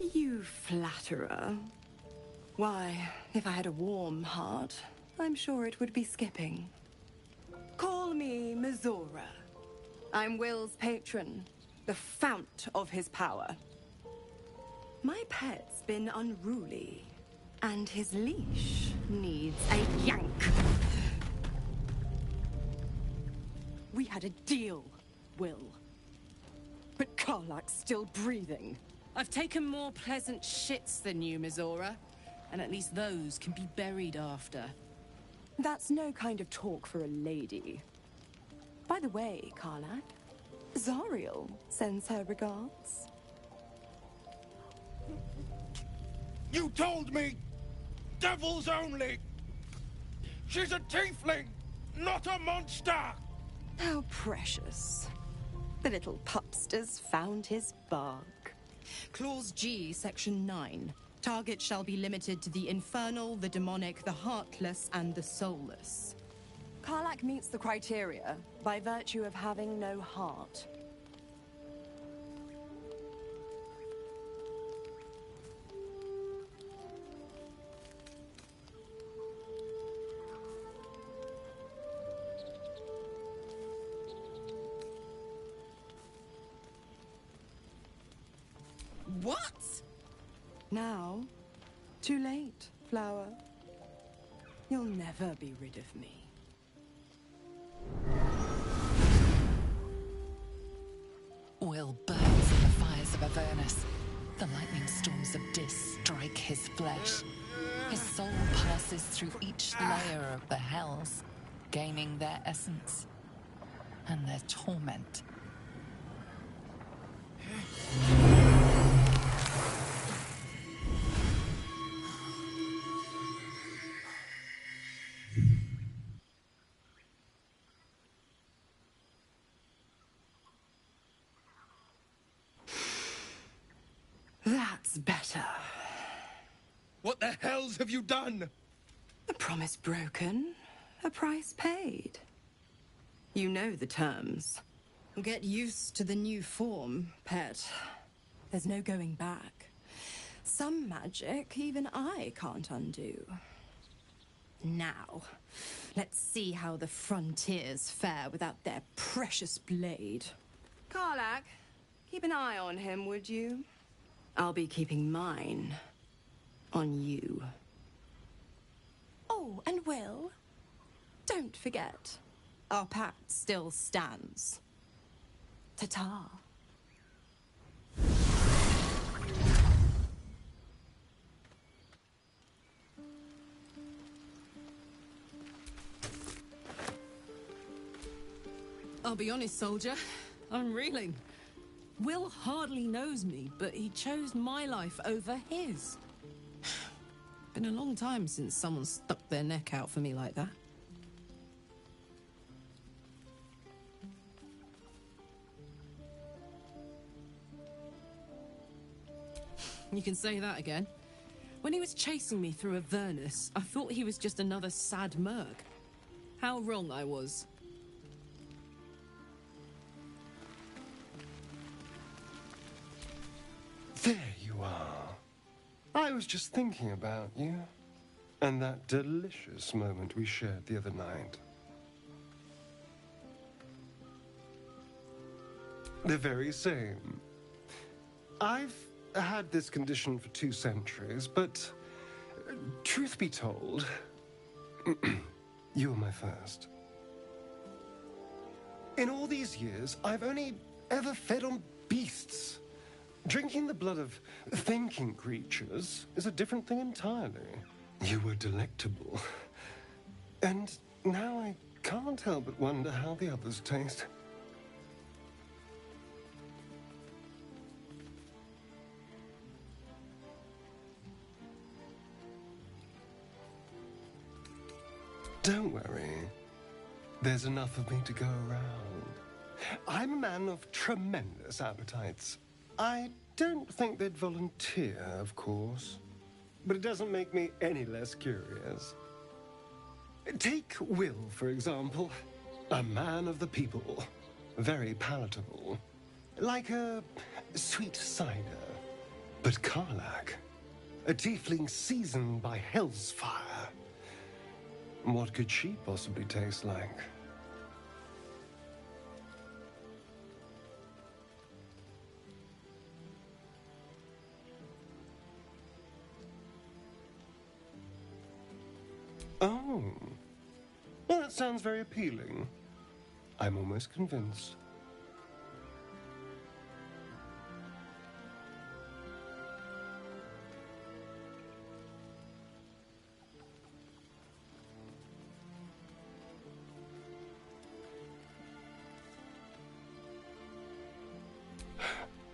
You flatterer. Why, if I had a warm heart, I'm sure it would be skipping. Call me Mizora. I'm Will's patron, the fount of his power. My pet's been unruly, and his leash needs a yank. We had a deal, Will. But Karlach's still breathing. I've taken more pleasant shits than you, Mizora. And at least those can be buried after. That's no kind of talk for a lady. By the way, Karlach, Zariel sends her regards. You told me! Devils only! She's a tiefling, not a monster! How precious. The little pupster's found his bark. Clause G, Section 9. Target shall be limited to the infernal, the demonic, the heartless, and the soulless. Karlach meets the criteria by virtue of having no heart. What? Now, too late, Flower. You'll never be rid of me. Will burns in the fires of Avernus. The lightning storms of Dis strike his flesh. His soul passes through each layer of the hells, gaining their essence and their torment. That's better. What the hells have you done? A promise broken, a price paid. You know the terms. Get used to the new form, pet. There's no going back. Some magic even I can't undo. Now, let's see how the frontiers fare without their precious blade. Karlach, keep an eye on him, would you? I'll be keeping mine on you. Oh, and Will, don't forget, our pact still stands. Ta-ta. I'll be honest, soldier. I'm reeling. Will hardly knows me, but he chose my life over his. Been a long time since someone stuck their neck out for me like that. You can say that again. When he was chasing me through Avernus, I thought he was just another sad merc. How wrong I was. There you are. I was just thinking about you. And that delicious moment we shared the other night. The very same. I've had this condition for 2 centuries, but truth be told, you were my first. In all these years, I've only ever fed on beasts. Drinking the blood of thinking creatures is a different thing entirely. You were delectable. And now I can't help but wonder how the others taste. Don't worry. There's enough of me to go around. I'm a man of tremendous appetites. I don't think they'd volunteer, of course. But it doesn't make me any less curious. Take Will, for example. A man of the people. Very palatable. Like a sweet cider. But Karlach, a tiefling seasoned by hell's fire, what could she possibly taste like? Oh, well, that sounds very appealing. I'm almost convinced.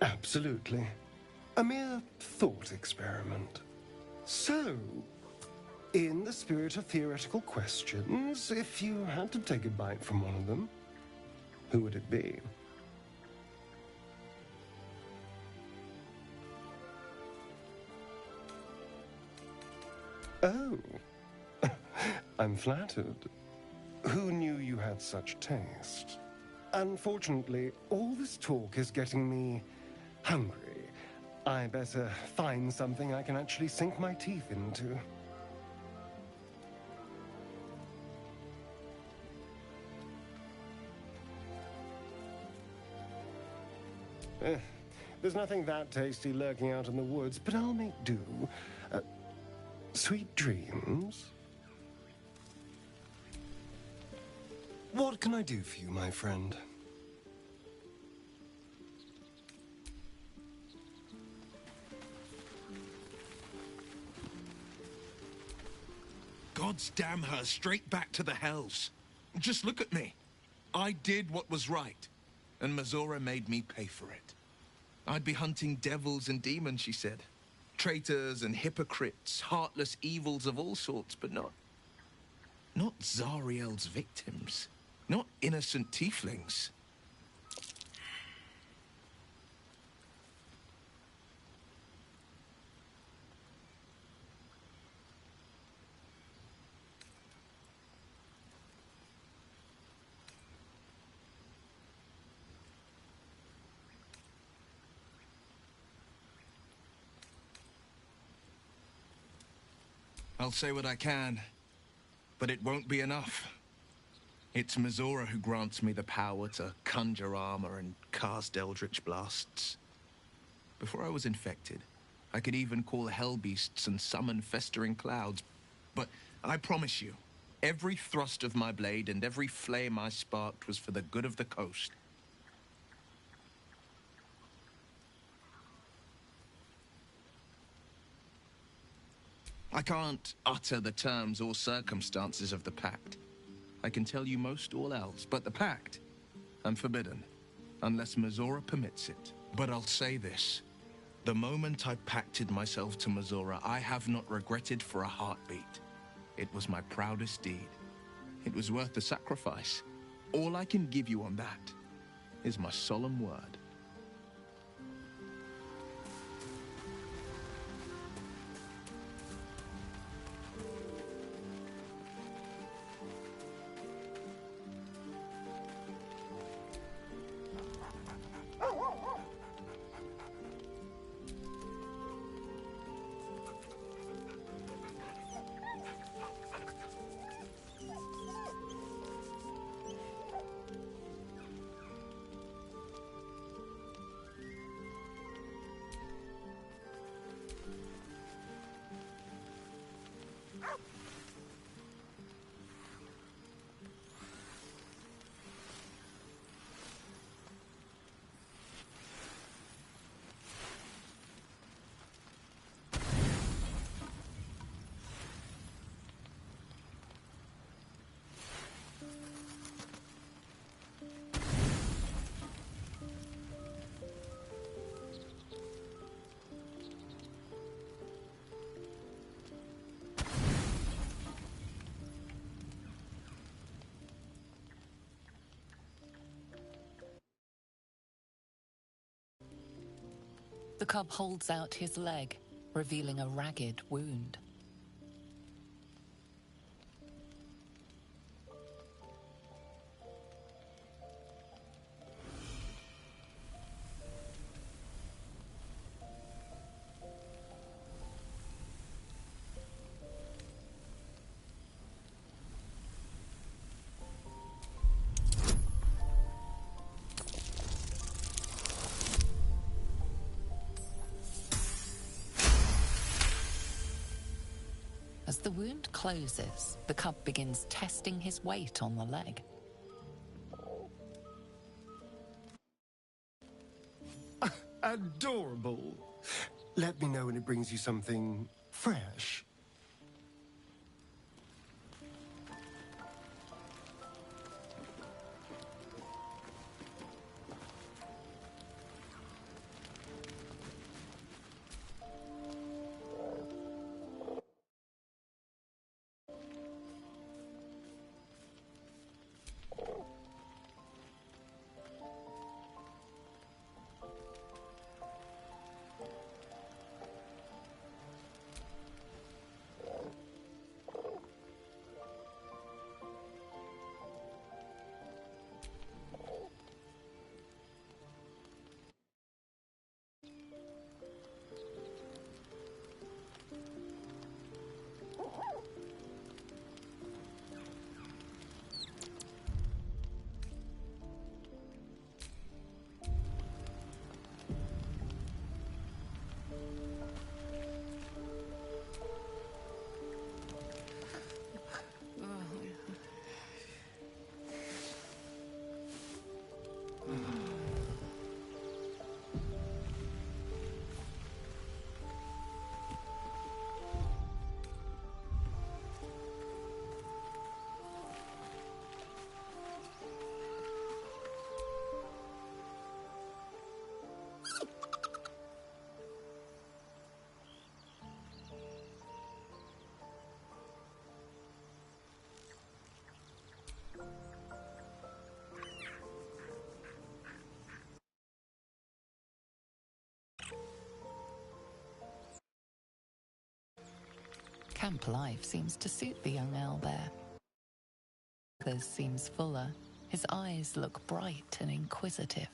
Absolutely. A mere thought experiment. So, in the spirit of theoretical questions, if you had to take a bite from one of them, who would it be? Oh, I'm flattered. Who knew you had such taste? Unfortunately, all this talk is getting me hungry. I better find something I can actually sink my teeth into. There's nothing that tasty lurking out in the woods, but I'll make do. Sweet dreams. What can I do for you, my friend? Gods damn her, straight back to the hells. Just look at me. I did what was right, and Mizora made me pay for it. I'd be hunting devils and demons, she said. Traitors and hypocrites, heartless evils of all sorts, but not Zariel's victims. Not innocent tieflings. I'll say what I can, but it won't be enough. It's Mizora who grants me the power to conjure armor and cast eldritch blasts. Before I was infected, I could even call hell beasts and summon festering clouds. But I promise you, every thrust of my blade and every flame I sparked was for the good of the coast. I can't utter the terms or circumstances of the pact. I can tell you most all else, but the pact, I'm forbidden, unless Mizora permits it. But I'll say this. The moment I pacted myself to Mizora, I have not regretted for a heartbeat. It was my proudest deed. It was worth the sacrifice. All I can give you on that is my solemn word. The cub holds out his leg, revealing a ragged wound. As the wound closes, the cub begins testing his weight on the leg. Adorable. Let me know when it brings you something fresh. Camp life seems to suit the young owlbear. His seems fuller. His eyes look bright and inquisitive.